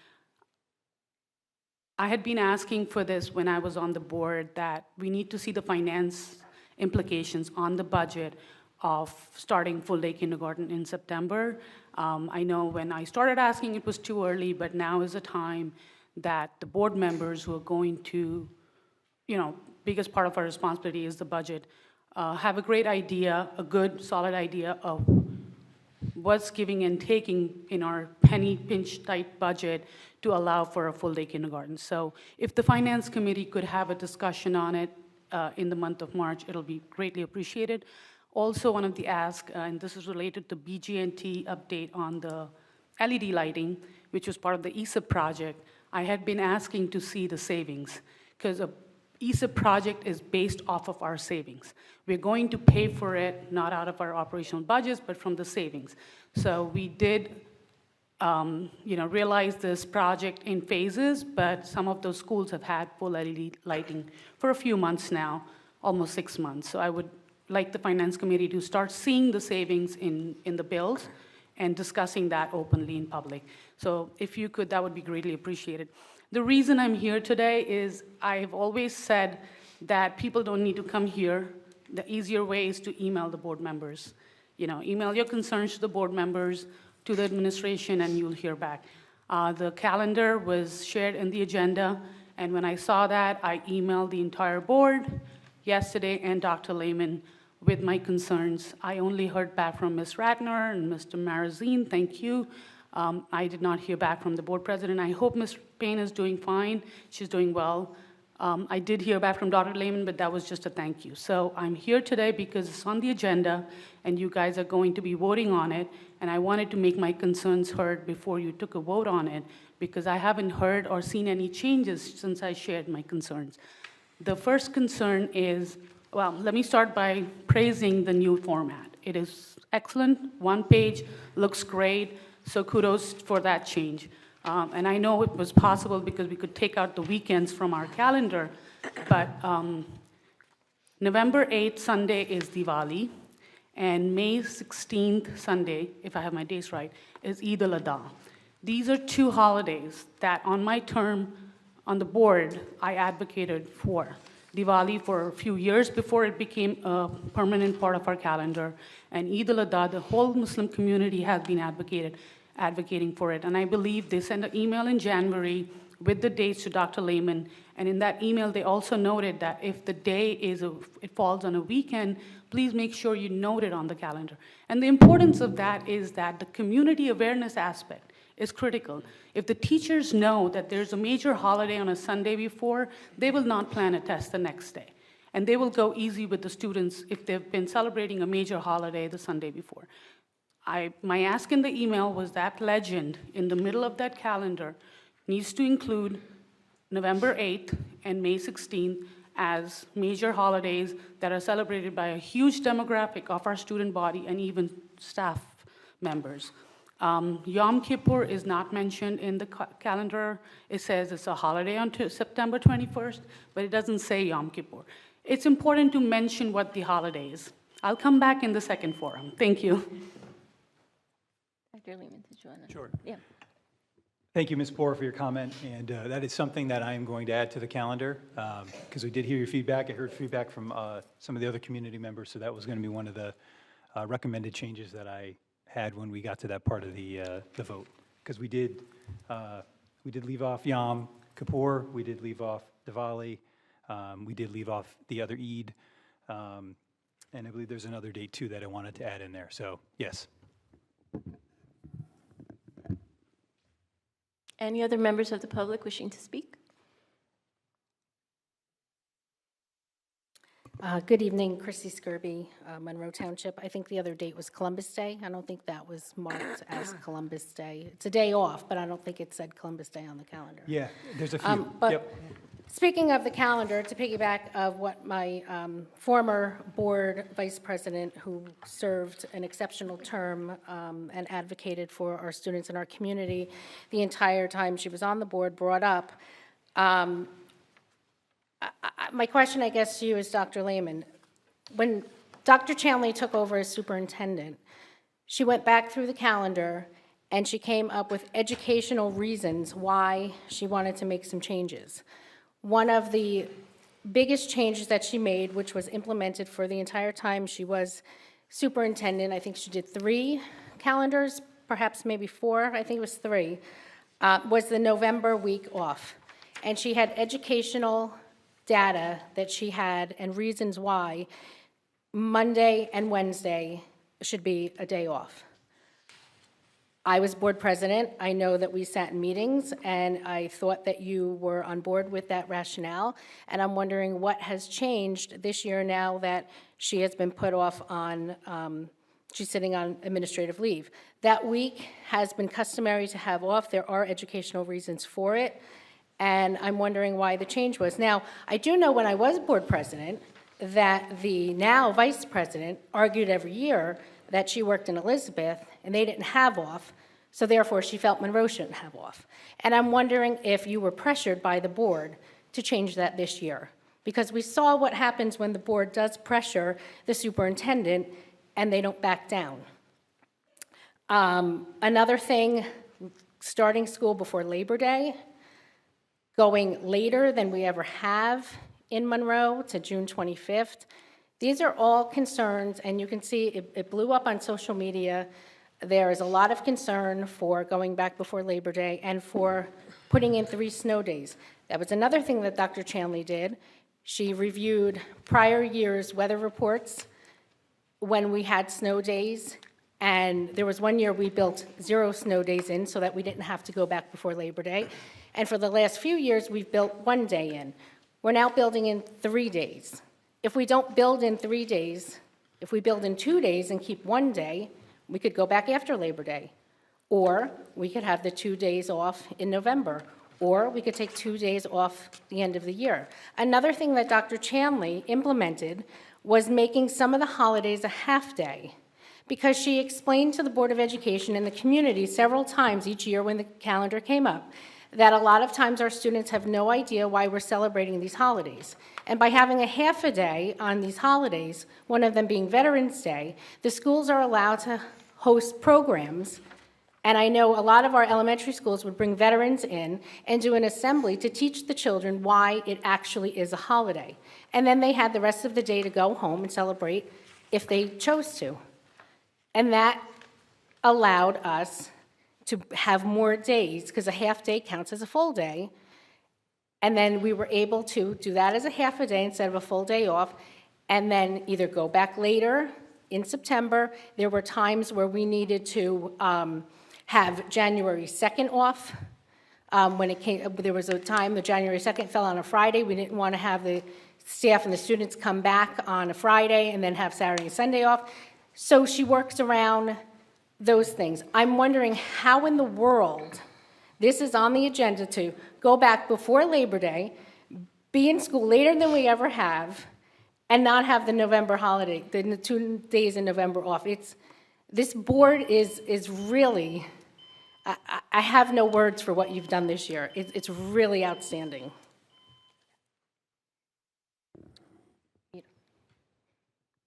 I had been asking for this when I was on the board, that we need to see the finance implications on the budget of starting full-day kindergarten in September. I know when I started asking, it was too early, but now is a time that the board members who are going to, biggest part of our responsibility is the budget, have a great idea, a good, solid idea of what's giving and taking in our penny pinch tight budget to allow for a full day kindergarten. So if the Finance Committee could have a discussion on it in the month of March, it'll be greatly appreciated. Also, one of the asks, and this is related to BG&T update on the LED lighting, which was part of the ESIP project. I had been asking to see the savings, because a ESIP project is based off of our savings. We're going to pay for it, not out of our operational budgets, but from the savings. So we did realize this project in phases, but some of those schools have had full LED lighting for a few months now, almost 6 months. So I would like the Finance Committee to start seeing the savings in the bills and discussing that openly in public. So if you could, that would be greatly appreciated. The reason I'm here today is I've always said that people don't need to come here. The easier way is to email the board members. Email your concerns to the board members, to the administration, and you'll hear back. The calendar was shared in the agenda, and when I saw that, I emailed the entire board yesterday and Dr. Lehman with my concerns. I only heard back from Ms. Ratner and Mr. Marazine, thank you. I did not hear back from the board president. I hope Ms. Payne is doing fine. She's doing well. I did hear back from Dr. Lehman, but that was just a thank you. So I'm here today because it's on the agenda, and you guys are going to be voting on it, and I wanted to make my concerns heard before you took a vote on it, because I haven't heard or seen any changes since I shared my concerns. The first concern is, well, let me start by praising the new format. It is excellent, one page, looks great, so kudos for that change. And I know it was possible because we could take out the weekends from our calendar, but November 8th, Sunday, is Diwali, and May 16th, Sunday, if I have my days right, is Eid al-Adha. These are two holidays that on my term on the board, I advocated for. Diwali for a few years before it became a permanent part of our calendar, and Eid al-Adha, the whole Muslim community has been advocating for it. And I believe they sent an email in January with the dates to Dr. Lehman, and in that email they also noted that if the day it falls on a weekend, please make sure you note it on the calendar. And the importance of that is that the community awareness aspect is critical. If the teachers know that there's a major holiday on a Sunday before, they will not plan a test the next day. And they will go easy with the students if they've been celebrating a major holiday the Sunday before. My ask in the email was that legend in the middle of that calendar needs to include November 8th and May 16th as major holidays that are celebrated by a huge demographic of our student body and even staff members. Yom Kippur is not mentioned in the calendar. It says it's a holiday on September 21st, but it doesn't say Yom Kippur. It's important to mention what the holiday is. I'll come back in the second forum. Thank you. Dr. Lehman, did you want to? Sure. Yeah. Thank you, Ms. Poor, for your comment, and that is something that I am going to add to the calendar, because we did hear your feedback. I heard feedback from some of the other community members, so that was going to be one of the recommended changes that I had when we got to that part of the vote, because we did leave off Yom Kippur, we did leave off Diwali, we did leave off the other Eid, and I believe there's another date too that I wanted to add in there. So yes. Any other members of the public wishing to speak? Good evening, Chrissy Skirby, Monroe Township. I think the other date was Columbus Day. I don't think that was marked as Columbus Day. It's a day off, but I don't think it said Columbus Day on the calendar. Yeah, there's a few. But Yep. speaking of the calendar, to piggyback of what my former board vice president, who served an exceptional term and advocated for our students in our community the entire time she was on the board, brought up, my question, I guess, to you is, Dr. Lehman, when Dr. Chanley took over as superintendent, she went back through the calendar and she came up with educational reasons why she wanted to make some changes. One of the biggest changes that she made, which was implemented for the entire time she was superintendent, I think she did 3 calendars, perhaps maybe 4, I think it was 3, was the November week off. And she had educational data that she had and reasons why Monday and Wednesday should be a day off. I was board president. I know that we sat in meetings, and I thought that you were on board with that rationale. And I'm wondering what has changed this year now that she has been put off on, she's sitting on administrative leave. That week has been customary to have off. There are educational reasons for it. And I'm wondering why the change was. Now, I do know when I was board president that the now vice president argued every year that she worked in Elizabeth and they didn't have off, so therefore she felt Monroe shouldn't have off. And I'm wondering if you were pressured by the board to change that this year, because we saw what happens when the board does pressure the superintendent and they don't back down. Another thing, starting school before Labor Day, going later than we ever have in Monroe to June 25th. These are all concerns, and you can see it blew up on social media. There is a lot of concern for going back before Labor Day and for putting in 3 snow days. That was another thing that Dr. Chanley did. She reviewed prior years' weather reports when we had snow days, and there was one year we built 0 snow days in so that we didn't have to go back before Labor Day. And for the last few years, we've built 1 day in. We're now building in 3 days. If we don't build in 3 days, if we build in 2 days and keep 1 day, we could go back after Labor Day. Or we could have the 2 days off in November. Or we could take 2 days off the end of the year. Another thing that Dr. Chanley implemented was making some of the holidays a half day, because she explained to the Board of Education and the community several times each year when the calendar came up that a lot of times our students have no idea why we're celebrating these holidays. And by having a half a day on these holidays, one of them being Veterans Day, the schools are allowed to host programs. And I know a lot of our elementary schools would bring veterans in and do an assembly to teach the children why it actually is a holiday. And then they had the rest of the day to go home and celebrate if they chose to. And that allowed us to have more days, because a half day counts as a full day. And then we were able to do that as a half a day instead of a full day off, and then either go back later in September. There were times where we needed to have January 2nd off. When it came, there was a time the January 2nd fell on a Friday. We didn't want to have the staff and the students come back on a Friday and then have Saturday and Sunday off. So she works around those things. I'm wondering how in the world this is on the agenda to go back before Labor Day, be in school later than we ever have, and not have the November holiday, the 2 days in November off. This board is really, I have no words for what you've done this year. It's really outstanding.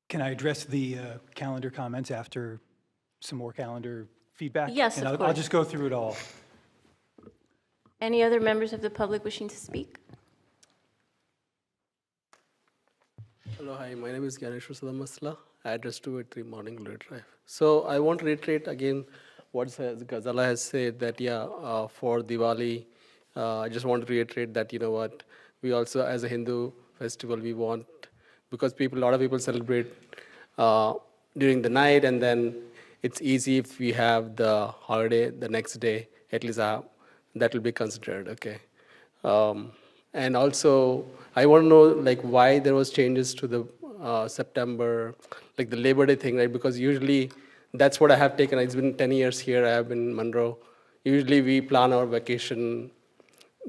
Can I address the calendar comments after some more calendar feedback? Yes, and of I'll course. just go through it all. Any other members of the public wishing to speak? Hello, hi, my name is Ganesh Masla, address 283 Morning Glory Drive. So I want to reiterate again what Ghazala has said, that for Diwali, I just want to reiterate that, you know what, we also as a Hindu festival, we want, because a lot of people celebrate during the night, and then it's easy if we have the holiday the next day, at least that will be considered, okay. And also, I want to know like why there was changes to the September, like the Labor Day thing, right? Because usually that's what I have taken. It's been 10 years here. I have been in Monroe. Usually we plan our vacation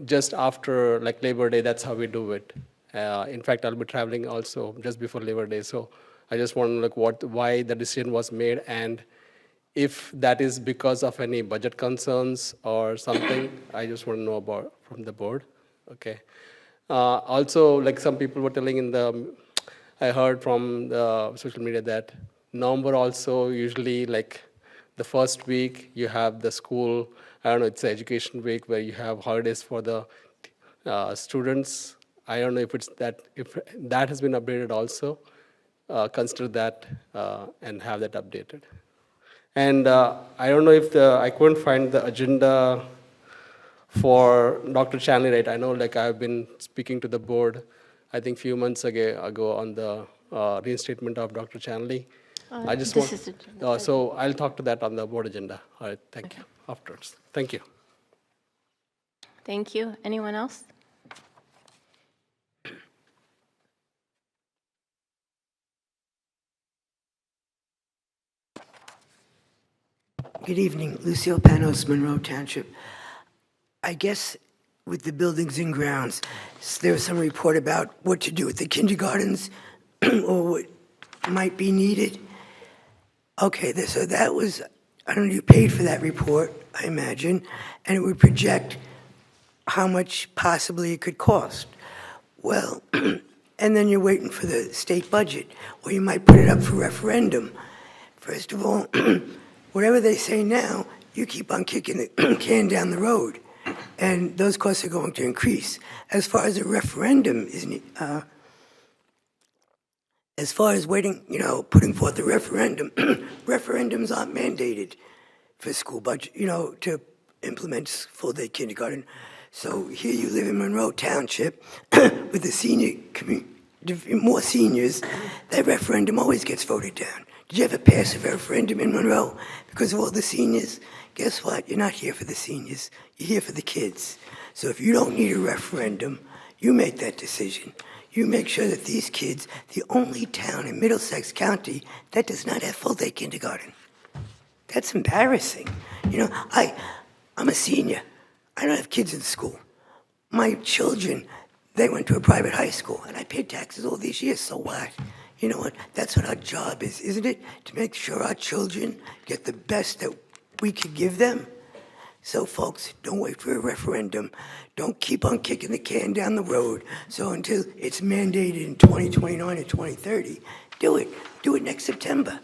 just after like Labor Day. That's how we do it. In fact, I'll be traveling also just before Labor Day. So I just want to look why the decision was made, and if that is because of any budget concerns or something. I just want to know about from the board. Okay. Also, like some people were telling I heard from the social media that November also usually like the first week you have the school, I don't know, it's the education week where you have holidays for the students. I don't know if that has been updated also. Consider that and have that updated. And I don't know if I couldn't find the agenda for Dr. Chanley, right? I know like I've been speaking to the board, I think few months ago on the reinstatement of Dr. Chanley. I just this want, is so I'll talk to that on the board agenda. All right, thank you, afterwards. Thank you. Thank you. Anyone else? Good evening, Lucio Panos, Monroe Township. I guess with the buildings and grounds, there was some report about what to do with the kindergartens or what might be needed. Okay, so that was, I don't know, you paid for that report, I imagine, and it would project how much possibly it could cost. Well, and then you're waiting for the state budget, or you might put it up for referendum. First of all, whatever they say now, you keep on kicking the can down the road, and those costs are going to increase. As far as a referendum as far as waiting, putting forth a referendum, referendums aren't mandated for school budget, to implement full-day kindergarten. So here you live in Monroe Township with the senior community, more seniors, that referendum always gets voted down. Did you ever pass a referendum in Monroe because of all the seniors? Guess what? You're not here for the seniors. You're here for the kids. So if you don't need a referendum, you make that decision. You make sure that these kids, the only town in Middlesex County that does not have full-day kindergarten. That's embarrassing. I'm a senior. I don't have kids in school. My children, they went to a private high school, and I paid taxes all these years, so what? You know what? That's what our job is, isn't it? To make sure our children get the best that we could give them. So, folks, don't wait for a referendum. Don't keep on kicking the can down the road. So until it's mandated in 2029 or 2030, do it. Do it next September.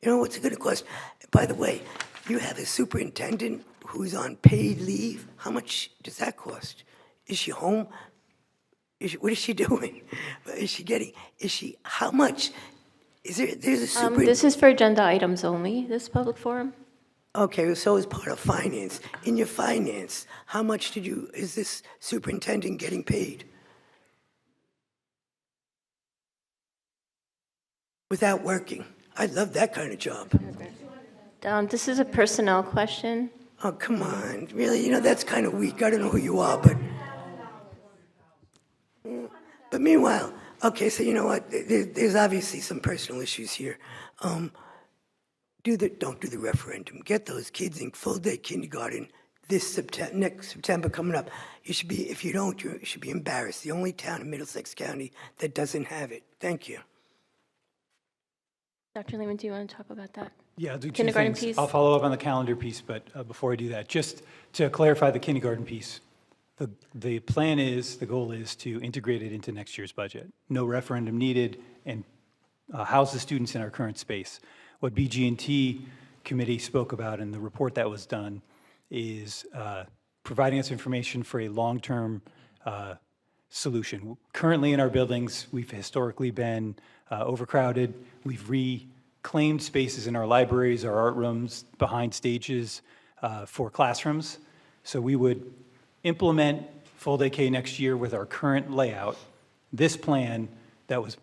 You know, what's it going to cost? By the way, you have a superintendent who's on paid leave. How much does that cost? Is she home? What is she doing? How much? There's a superintendent. This is for agenda items only, this public forum. Okay, so as part of finance, in your finance, how much is this superintendent getting paid? Without working. I love that kind of job. This is a personnel question. Oh, come on, really? That's kind of weak. I don't know who you are, but meanwhile, okay, so you know what? There's obviously some personal issues here. Don't do the referendum. Get those kids in full-day kindergarten next September coming up. If you don't, you should be embarrassed. The only town in Middlesex County that doesn't have it. Thank you. Dr. Lehman, do you want to talk about that? Yeah, I'll do two Kindergarten things. piece? I'll follow up on the calendar piece, but before I do that, just to clarify the kindergarten piece, the goal is to integrate it into next year's budget. No referendum needed, and house the students in our current space. What BG&T committee spoke about in the report that was done is providing us information for a long-term solution. Currently in our buildings, we've historically been overcrowded. We've reclaimed spaces in our libraries, our art rooms, behind stages for classrooms. So we would implement full-day K next year with our current layout. This plan that was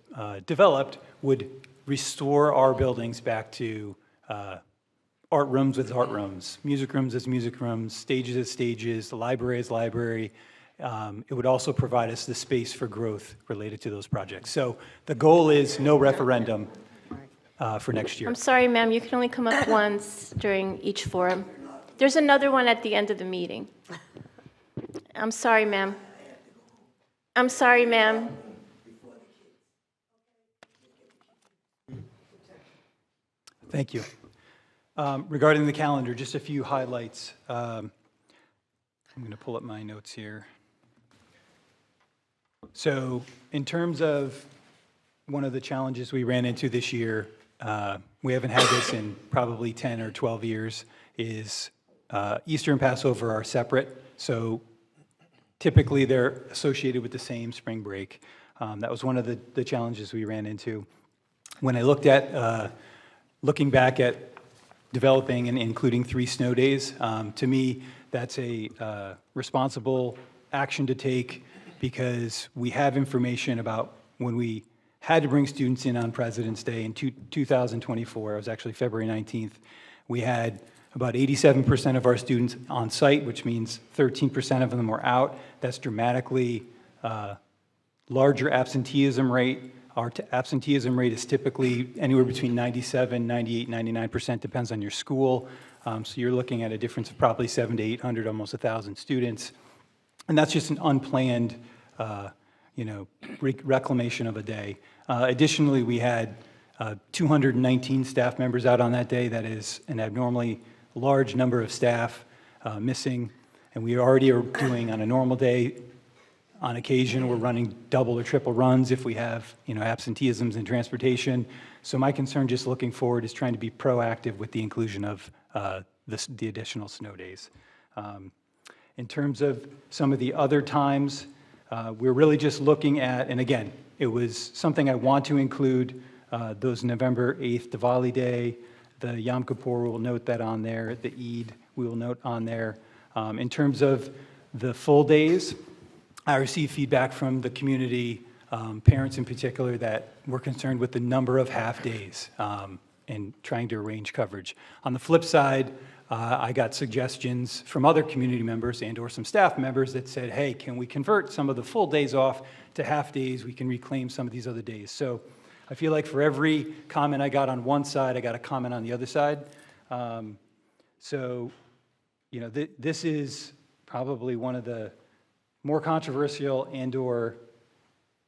developed would restore our buildings back to art rooms as art rooms, music rooms as music rooms, stages as stages, the library as library. It would also provide us the space for growth related to those projects. So the goal is no referendum for next year. I'm sorry, ma'am, you can only come up once during each forum. There's another one at the end of the meeting. I'm sorry, ma'am. I'm sorry, ma'am. Thank you. Regarding the calendar, just a few highlights. I'm going to pull up my notes here. So in terms of one of the challenges we ran into this year, we haven't had this in probably 10 or 12 years, is Easter and Passover are separate. So typically they're associated with the same spring break. That was one of the challenges we ran into. When I looked at looking back at developing and including 3 snow days, to me, that's a responsible action to take because we have information about when we had to bring students in on President's Day in 2024. It was actually February 19th. We had about 87% of our students on site, which means 13% of them were out. That's dramatically larger absenteeism rate. Our absenteeism rate is typically anywhere between 97, 98, 99%, depends on your school. So you're looking at a difference of probably 700 to 800, almost 1,000 students. And that's just an unplanned, reclamation of a day. Additionally, we had 219 staff members out on that day. That is an abnormally large number of staff missing. And we already are doing, on a normal day, on occasion, we're running double or triple runs if we have, absenteeisms in transportation. So my concern, just looking forward, is trying to be proactive with the inclusion of the additional snow days. In terms of some of the other times, we're really just looking at, and again, it was something I want to include, those November 8th Diwali Day, the Yom Kippur, we'll note that on there, the Eid, we will note on there. In terms of the full days, I received feedback from the community, parents in particular, that were concerned with the number of half days and trying to arrange coverage. On the flip side, I got suggestions from other community members and or some staff members that said, hey, can we convert some of the full days off to half days? We can reclaim some of these other days. So I feel like for every comment I got on one side, I got a comment on the other side. This is probably one of the more controversial and or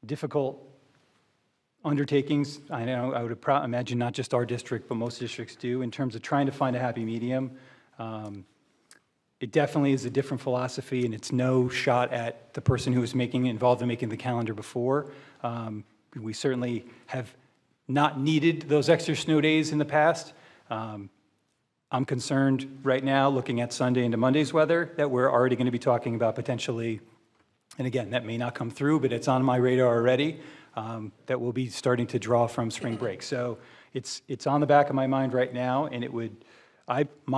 difficult undertakings. I know I would imagine not just our district, but most districts do, in terms of trying to find a happy medium. It definitely is a different philosophy, and it's no shot at the person who was involved in making the calendar before. We certainly have not needed those extra snow days in the past. I'm concerned right now, looking at Sunday into Monday's weather, that we're already going to be talking about potentially, and again, that may not come through, but it's on my radar already, that we'll be starting to draw from spring break. So it's on the back of my mind right now, and it would,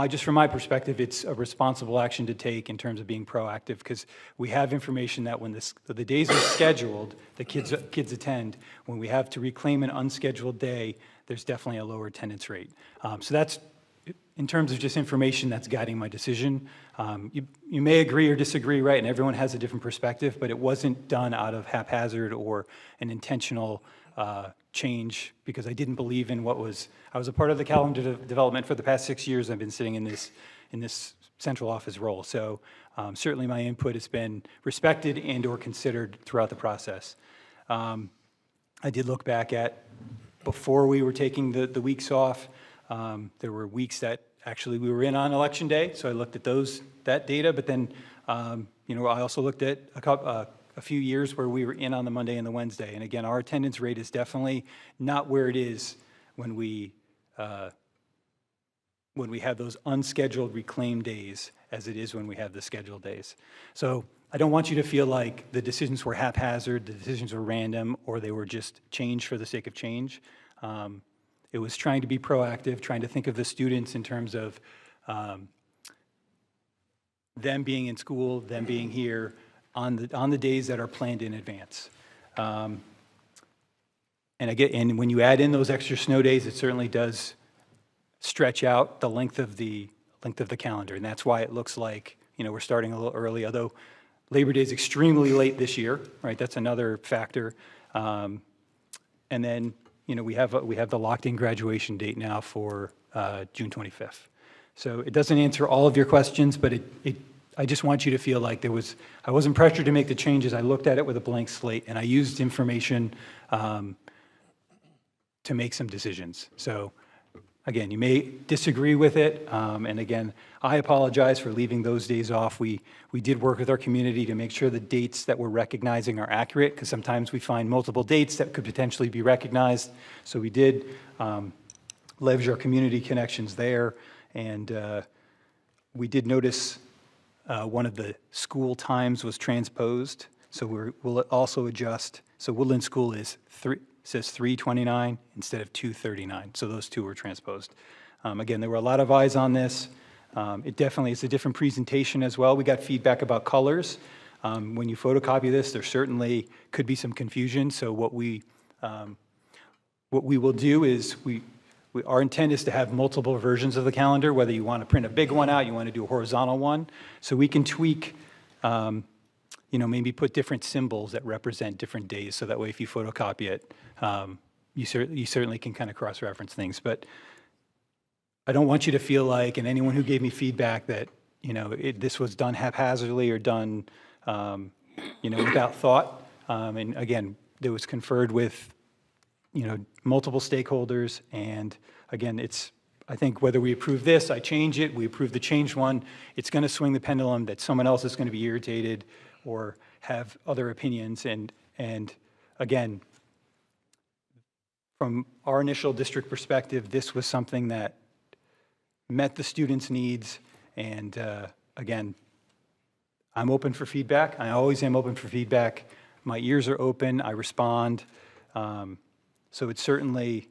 just from my perspective, it's a responsible action to take in terms of being proactive, because we have information that when the days are scheduled, the kids attend. When we have to reclaim an unscheduled day, there's definitely a lower attendance rate. So that's, in terms of just information, that's guiding my decision. You may agree or disagree, right? And everyone has a different perspective, but it wasn't done out of haphazard or an intentional change, because I didn't believe in I was a part of the calendar development for the past 6 years. I've been sitting in this central office role. So certainly my input has been respected and or considered throughout the process. I did look back at, before we were taking the weeks off, there were weeks that actually we were in on Election Day, so I looked at that data, but then I also looked at a few years where we were in on the Monday and the Wednesday. And again, our attendance rate is definitely not where it is when we have those unscheduled reclaimed days as it is when we have the scheduled days. So I don't want you to feel like the decisions were haphazard, the decisions were random, or they were just change for the sake of change. It was trying to be proactive, trying to think of the students in terms of them being in school, them being here on the days that are planned in advance. And when you add in those extra snow days, it certainly does stretch out the length of the calendar, and that's why it looks like we're starting a little early. Although Labor Day is extremely late this year, right? That's another factor. And then we have the locked-in graduation date now for June 25th. So it doesn't answer all of your questions, but I just want you to feel like I wasn't pressured to make the changes. I looked at it with a blank slate, and I used information to make some decisions. So again, you may disagree with it, and again, I apologize for leaving those days off. We did work with our community to make sure the dates that we're recognizing are accurate, because sometimes we find multiple dates that could potentially be recognized. So we did leverage our community connections there, and we did notice one of the school times was transposed, so we'll also adjust. So Woodland School says 3:29 instead of 2:39, so those two were transposed. Again, there were a lot of eyes on this. It definitely is a different presentation as well. We got feedback about colors. When you photocopy this, there certainly could be some confusion, so what we what we will do is our intent is to have multiple versions of the calendar, whether you want to print a big one out, you want to do a horizontal one, so we can tweak, maybe put different symbols that represent different days, so that way if you photocopy it, you certainly can kind of cross-reference things. But I don't want you to feel like, and anyone who gave me feedback that, this was done haphazardly or done, without thought. And again, it was conferred with, multiple stakeholders. And again, I think whether we approve this, I change it, we approve the changed one, it's going to swing the pendulum that someone else is going to be irritated or have other opinions. And again, from our initial district perspective, this was something that met the students' needs. And again, I'm open for feedback. I always am open for feedback. My ears are open. I respond. So it's certainly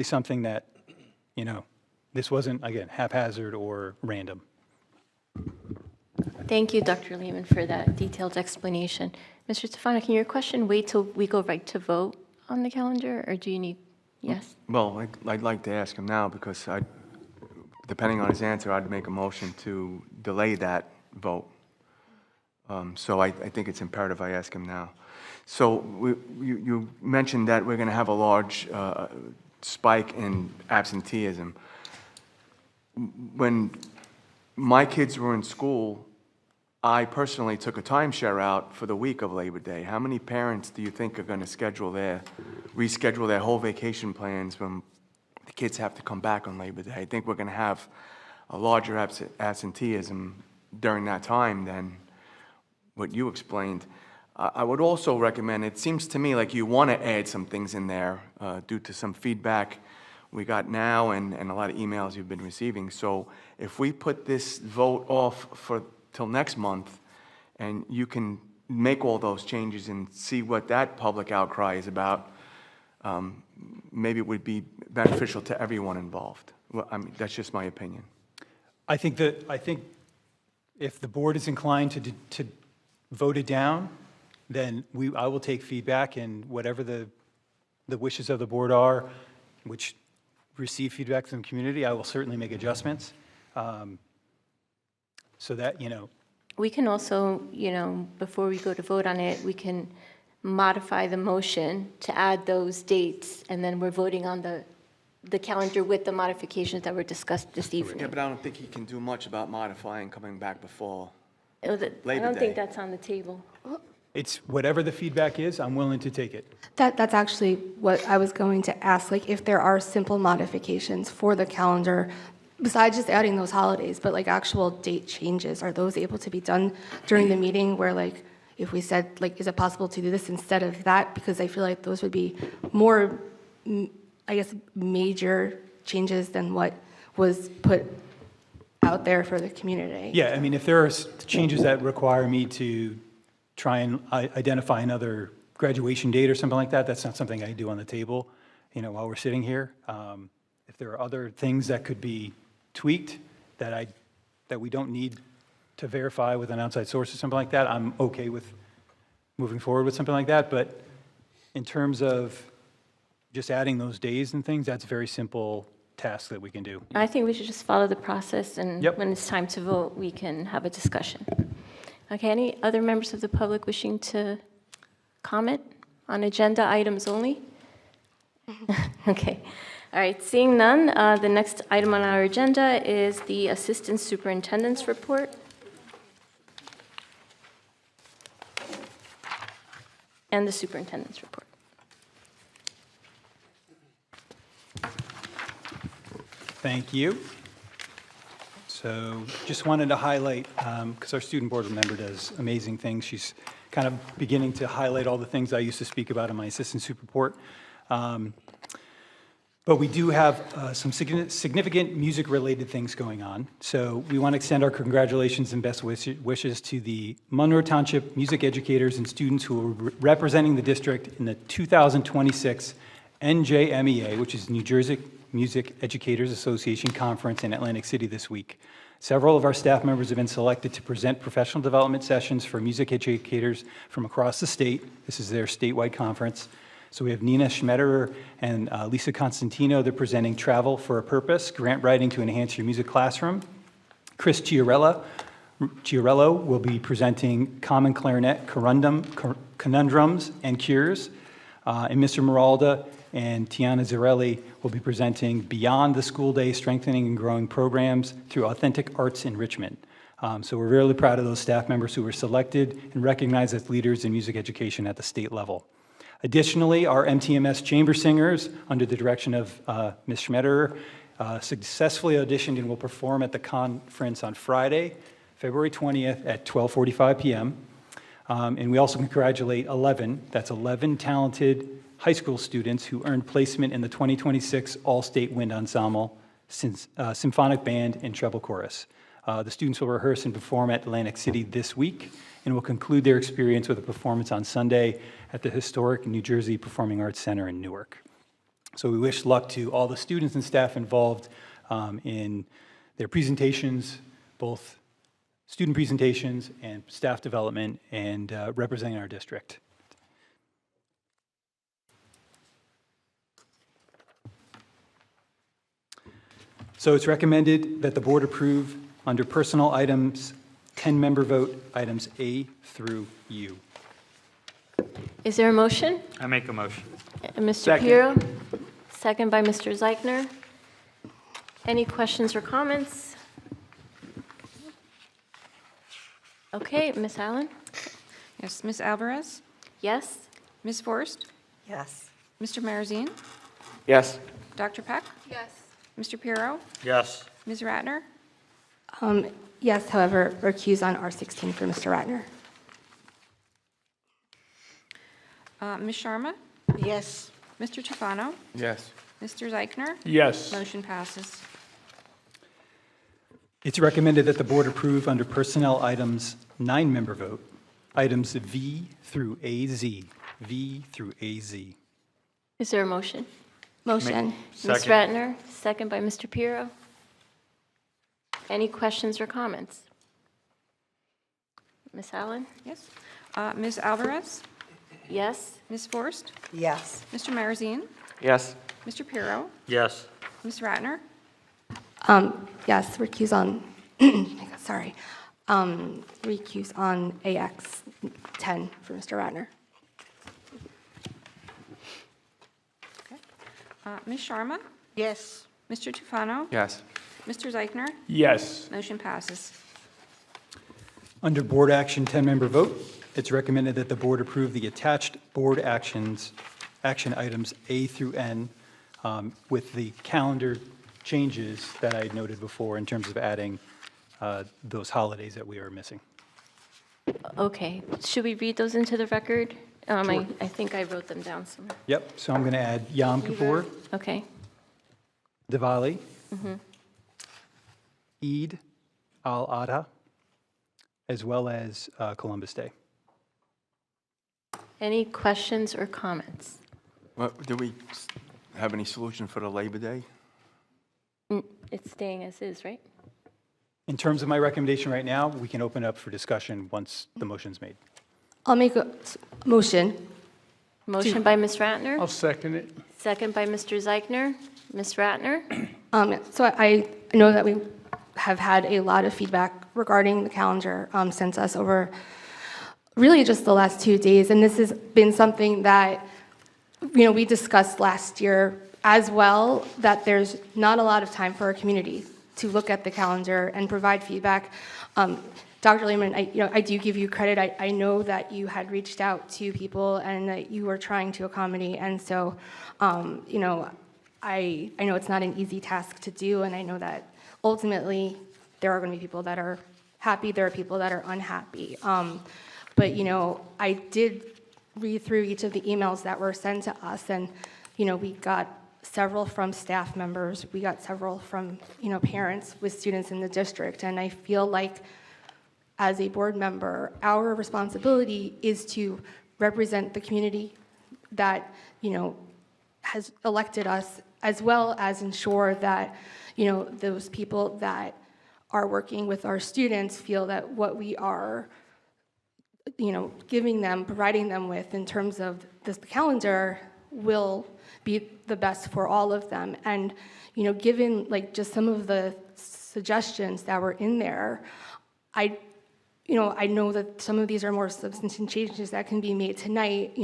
something that, this wasn't, again, haphazard or random. Thank you, Dr. Lehman, for that detailed explanation. Mr. Stefano, can your question wait till we go right to vote on the calendar, or do you need, yes? Well, I'd like to ask him now, because depending on his answer, I'd make a motion to delay that vote. So I think it's imperative I ask him now. So you mentioned that we're going to have a large spike in absenteeism. When my kids were in school, I personally took a timeshare out for the week of Labor Day. How many parents do you think are going to reschedule their whole vacation plans when the kids have to come back on Labor Day? I think we're going to have a larger absenteeism during that time than what you explained. I would also recommend, it seems to me like you want to add some things in there due to some feedback we got now and a lot of emails you've been receiving. So if we put this vote off till next month, and you can make all those changes and see what that public outcry is about, maybe it would be beneficial to everyone involved. Well, I mean, that's just my opinion. I think if the board is inclined to vote it down, then I will take feedback, and whatever the wishes of the board are, which receive feedback from the community, I will certainly make adjustments. So that, We can also, before we go to vote on it, we can modify the motion to add those dates, and then we're voting on the calendar with the modifications that were discussed this evening. Yeah, but I don't think he can do much about modifying coming back before I Labor don't Day. think that's on the table. it's whatever the feedback is, I'm willing to take it. That's actually what I was going to ask, like if there are simple modifications for the calendar, besides just adding those holidays, but like actual date changes, are those able to be done during the meeting where like, if we said, like, is it possible to do this instead of that? Because I feel like those would be more, I guess, major changes than what was put out there for the community. Yeah, I mean, if there are changes that require me to try and identify another graduation date or something like that, that's not something I do on the table, while we're sitting here. If there are other things that could be tweaked that we don't need to verify with an outside source or something like that, I'm okay with moving forward with something like that. But in terms of just adding those days and things, that's a very simple task that we can do. I think we should just follow the process, and Yep. when it's time to vote, we can have a discussion. Okay, any other members of the public wishing to comment on agenda items only? Okay. All right, seeing none, the next item on our agenda is the Assistant Superintendent's report. And the Superintendent's report. Thank you. So just wanted to highlight, because our student board member does amazing things. She's kind of beginning to highlight all the things I used to speak about in my assistant super report. But we do have some significant music-related things going on. So we want to extend our congratulations and best wishes to the Monroe Township music educators and students who are representing the district in the 2026 NJMEA, which is New Jersey Music Educators Association Conference in Atlantic City this week. Several of our staff members have been selected to present professional development sessions for music educators from across the state. This is their statewide conference. So we have Nina Schmetterer and Lisa Constantino. They're presenting Travel for a Purpose, Grant Writing to Enhance Your Music Classroom. Chris Chiarello will be presenting Common Clarinet, Conundrums, and Cures. And Mr. Miralda and Tiana Zarelli will be presenting Beyond the School Day, Strengthening and Growing Programs Through Authentic Arts Enrichment. So we're really proud of those staff members who were selected and recognized as leaders in music education at the state level. Additionally, our MTMS Chamber Singers, under the direction of Ms. Schmetterer, successfully auditioned and will perform at the conference on Friday, February 20th at 12:45 p.m. And we also congratulate 11 talented high school students who earned placement in the 2026 All-State Wind Ensemble, Symphonic Band, and Treble Chorus. The students will rehearse and perform at Atlantic City this week and will conclude their experience with a performance on Sunday at the historic New Jersey Performing Arts Center in Newark. So we wish luck to all the students and staff involved in their presentations, both student presentations and staff development, and representing our district. So it's recommended that the board approve under personal items, 10-member vote, items A through U. Is there a motion? I make a motion. Mr. Second. Piero, second by Mr. Zeichner. Any questions or comments? Okay, Ms. Allen? Yes, Ms. Alvarez? Yes? Ms. Forrest? Yes. Mr. Marazine? Yes. Dr. Peck? Yes. Mr. Piero? Yes. Ms. Ratner? Yes, however, recuse on R16 for Mr. Ratner. Ms. Sharma? Yes. Mr. Tufano? Yes. Mr. Zeichner? Yes. Motion passes. It's recommended that the board approve under personnel items, 9-member vote, items V through AZ. V through AZ. Is there a motion? Motion. Ms. Second. Ratner, second by Mr. Piero. Any questions or comments? Ms. Allen? Yes. Ms. Alvarez? Yes? Ms. Forrest? Yes. Mr. Marazine? Yes. Mr. Piero? Yes. Ms. Ratner? Yes, recuse on, sorry, recuse on AX 10 for Mr. Ratner. Ms. Sharma? Yes. Mr. Tufano? Yes. Mr. Zeichner? Yes. Motion passes. Under board action, 10-member vote, it's recommended that the board approve the attached board action items A through N with the calendar changes that I had noted before in terms of adding those holidays that we are missing. Okay. Should we read those into the record? I think I wrote them down somewhere. Yep, so I'm going to add Yom Kippur, Okay. Diwali, Eid al-Adha, as well as Columbus Day. Any questions or comments? Do we have any solution for the Labor Day? It's staying as is, right? In terms of my recommendation right now, we can open up for discussion once the motion's made. I'll make a motion. Motion by Ms. Ratner, I'll second it. second by Mr. Zeichner. Ms. Ratner? So I know that we have had a lot of feedback regarding the calendar sent us over really just the last 2 days, and this has been something that we discussed last year as well, that there's not a lot of time for our community to look at the calendar and provide feedback. Dr. Lehman, I do give you credit. I know that you had reached out to people and that you were trying to accommodate, and so I know it's not an easy task to do, and I know that ultimately there are going to be people that are happy, there are people that are unhappy. But I did read through each of the emails that were sent to us, and we got several from staff members, we got several from parents with students in the district, and I feel like as a board member, our responsibility is to represent the community that has elected us, as well as ensure that those people that are working with our students feel that what we are giving them, providing them with in terms of this calendar will be the best for all of them. And, given like just some of the suggestions that were in there, I know that some of these are more substantive changes that can be made tonight.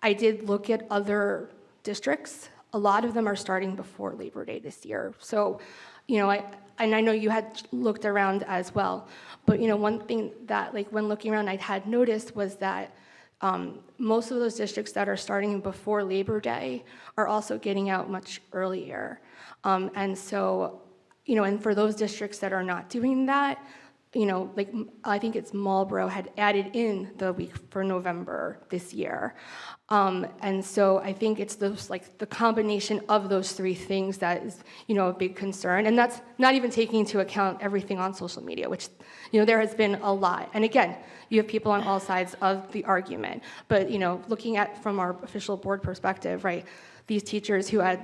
I did look at other districts. A lot of them are starting before Labor Day this year. So, I know you had looked around as well. But, one thing that, like, when looking around, I had noticed was that most of those districts that are starting before Labor Day are also getting out much earlier. And so, and for those districts that are not doing that, like I think it's Marlboro had added in the week for November this year. And so I think it's those, like the combination of those three things that is, a big concern. And that's not even taking into account everything on social media, which, there has been a lot. And again, you have people on all sides of the argument. But, looking at from our official board perspective, right, these teachers who had,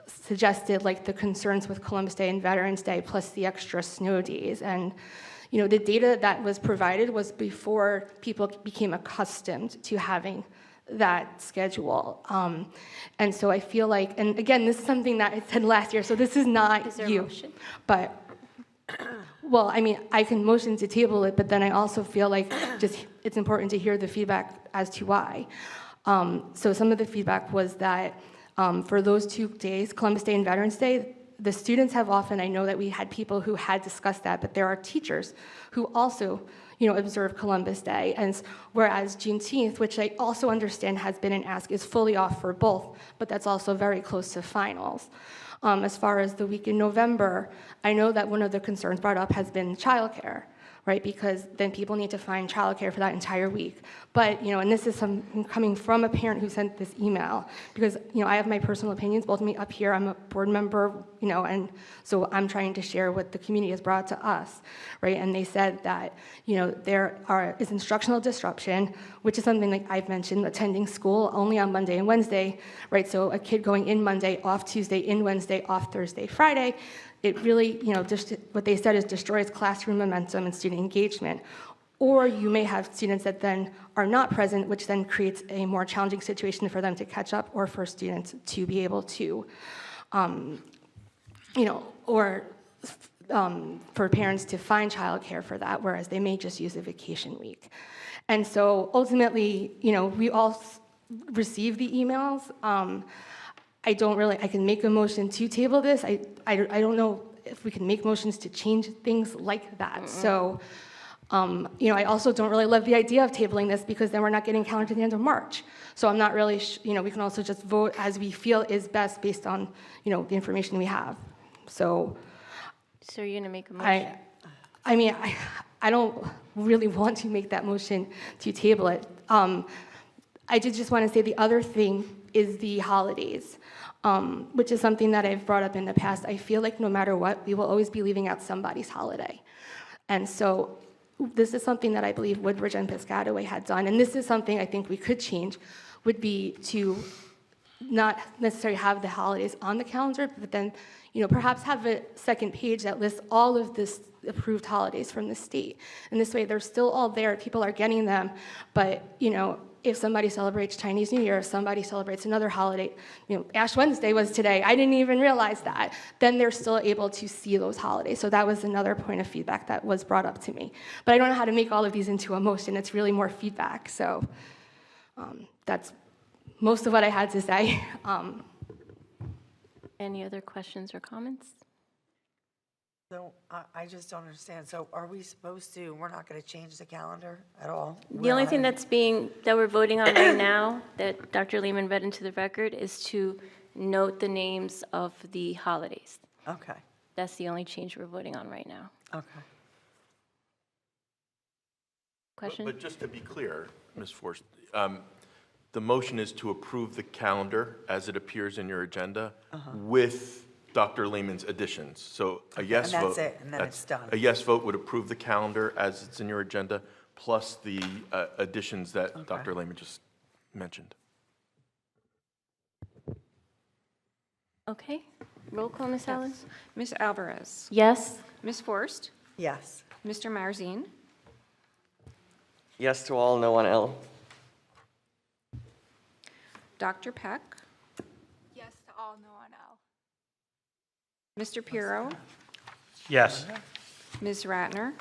suggested like the concerns with Columbus Day and Veterans Day plus the extra snow days. And, the data that was provided was before people became accustomed to having that schedule. And so I feel like, and again, this is something that I said last year, so this is not Is there you. a motion? But, well, I mean, I can motion to table it, but then I also feel like just it's important to hear the feedback as to why. So some of the feedback was that for those 2 days, Columbus Day and Veterans Day, the students have often, I know that we had people who had discussed that, but there are teachers who also, observe Columbus Day. And whereas Juneteenth, which I also understand has been an ask, is fully off for both, but that's also very close to finals. As far as the week in November, I know that one of the concerns brought up has been childcare, right? Because then people need to find childcare for that entire week. But, and this is coming from a parent who sent this email, because, I have my personal opinions, both of me up here, I'm a board member, and so I'm trying to share what the community has brought to us, right? And they said that, there is instructional disruption, which is something like I've mentioned, attending school only on Monday and Wednesday, right? So a kid going in Monday, off Tuesday, in Wednesday, off Thursday, Friday, it really, just what they said is destroys classroom momentum and student engagement. Or you may have students that then are not present, which then creates a more challenging situation for them to catch up or for students to be able to, or for parents to find childcare for that, whereas they may just use a vacation week. And so ultimately, we all receive the emails. I can make a motion to table this. I don't know if we can make motions to change things like that. So, I also don't really love the idea of tabling this because then we're not getting calendar to the end of March. So I'm not really, we can also just vote as we feel is best based on, the information we have. So you're going to make a motion? I don't really want to make that motion to table it. I did just want to say the other thing is the holidays, which is something that I've brought up in the past. I feel like no matter what, we will always be leaving out somebody's holiday. And so this is something that I believe Woodbridge and Piscataway had done, and this is something I think we could change, would be to not necessarily have the holidays on the calendar, but then, perhaps have a second page that lists all of this approved holidays from the state. And this way, they're still all there, people are getting them, but, if somebody celebrates Chinese New Year, if somebody celebrates another holiday, Ash Wednesday was today, I didn't even realize that, then they're still able to see those holidays. So that was another point of feedback that was brought up to me. But I don't know how to make all of these into a motion, it's really more feedback. So that's most of what I had to say. Any other questions or comments? So I just don't understand. So are we supposed to, we're not going to change the calendar at all? The only thing that we're voting on right now, that Dr. Lehman read into the record, is to note the names of the holidays. Okay, That's the only change we're voting on right now. okay. Question? But just to be clear, Ms. Forst, the motion is to approve the calendar as it appears in your agenda with Dr. Lehman's additions. So a yes vote. And that's it, and then it's done. A yes vote would approve the calendar as it's in your agenda, plus the additions that Dr. Lehman just mentioned. Okay. Roll call, Ms. Allen? Ms. Alvarez? Yes. Ms. Forst? Yes. Mr. Marzine? Yes to all, no on L. Dr. Peck, Yes to all, no on L. Mr. Pirro, Yes. Ms. Ratner,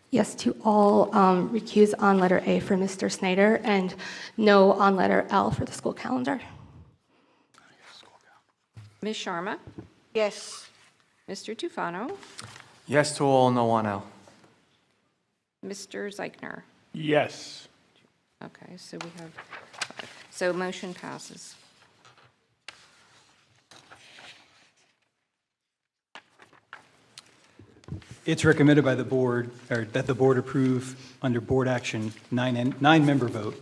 Yes to all, recuse on letter A for Mr. Snyder, and no on letter L for the school calendar. Ms. Sharma, Yes. Mr. Tufano, Yes to all, no on L. Mr. Zeichner. Yes. Okay, so we have, so motion passes. It's recommended by the board, or that the board approve under board action, nine-member vote,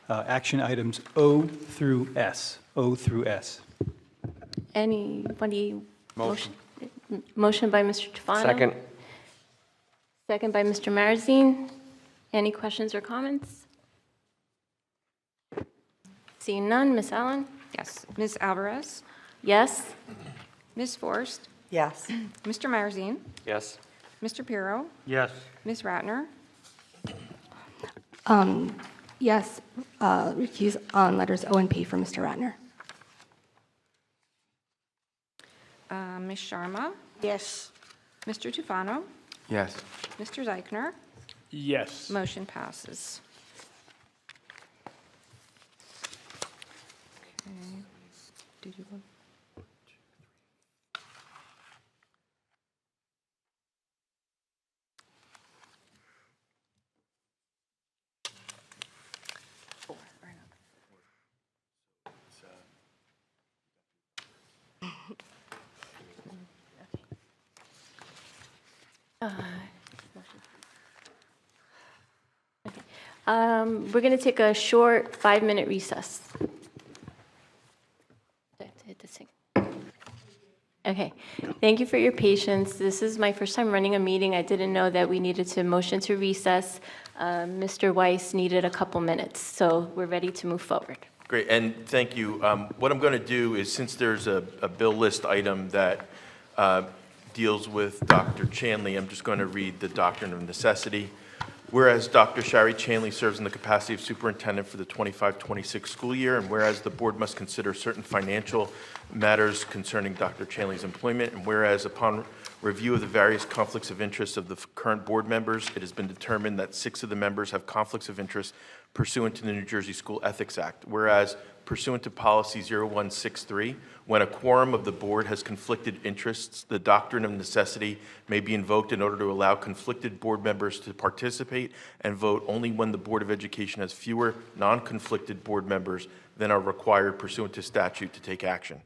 action items O through S, O through S. Anybody? Motion by Mr. Tufano. Second. Second by Mr. Marazine. Any questions or comments? Seeing none, Ms. Allen? Yes. Ms. Alvarez, Yes? Ms. Forrest, Yes. Mr. Marazine, Yes. Mr. Pirro, Yes. Ms. Ratner, Yes, recuse on letters O and P for Mr. Ratner. Ms. Sharma, Yes. Mr. Tufano, Yes. Mr. Zeichner. Yes. Motion passes. Okay. Did you vote? We're going to take a short 5-minute recess. Okay, thank you for your patience. This is my first time running a meeting. I didn't know that we needed to motion to recess. Mr. Weiss needed a couple minutes, so we're ready to move forward. Great, and thank you. What I'm going to do is, since there's a bill list item that deals with Dr. Chanley, I'm just going to read the doctrine of necessity. Whereas Dr. Shari Chanley serves in the capacity of superintendent for the 25-26 school year, and whereas the board must consider certain financial matters concerning Dr. Chanley's employment, and whereas upon review of the various conflicts of interest of the current board members, it has been determined that 6 of the members have conflicts of interest pursuant to the New Jersey School Ethics Act. Whereas pursuant to policy 0163, when a quorum of the board has conflicted interests, the doctrine of necessity may be invoked in order to allow conflicted board members to participate and vote only when the Board of Education has fewer non-conflicted board members than are required pursuant to statute to take action.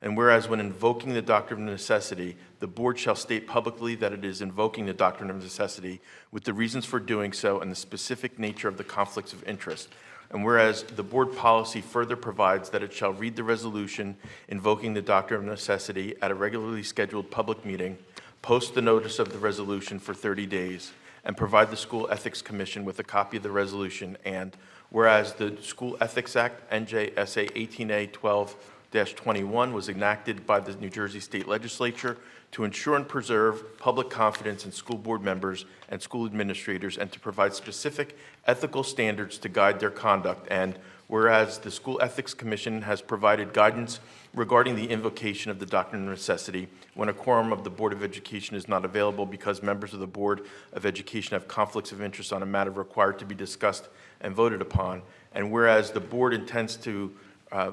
And whereas when invoking the doctrine of necessity, the board shall state publicly that it is invoking the doctrine of necessity with the reasons for doing so and the specific nature of the conflicts of interest. And whereas the board policy further provides that it shall read the resolution invoking the doctrine of necessity at a regularly scheduled public meeting, post the notice of the resolution for 30 days, and provide the School Ethics Commission with a copy of the resolution. And whereas the School Ethics Act, NJSA 18A 12-21, was enacted by the New Jersey State Legislature to ensure and preserve public confidence in school board members and school administrators, and to provide specific ethical standards to guide their conduct. And whereas the School Ethics Commission has provided guidance regarding the invocation of the doctrine of necessity when a quorum of the Board of Education is not available because members of the Board of Education have conflicts of interest on a matter required to be discussed and voted upon. And whereas the board intends to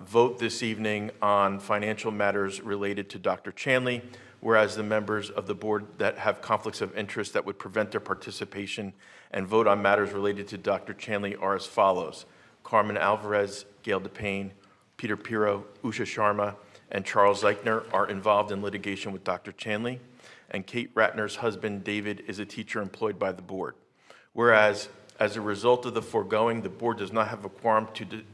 vote this evening on financial matters related to Dr. Chanley, whereas the members of the board that have conflicts of interest that would prevent their participation and vote on matters related to Dr. Chanley are as follows: Carmen Alvarez, Gail DePayne, Peter Pirro, Usha Sharma, and Charles Zeichner are involved in litigation with Dr. Chanley, and Kate Ratner's husband, David, is a teacher employed by the board. Whereas, as a result of the foregoing, the board does not have a quorum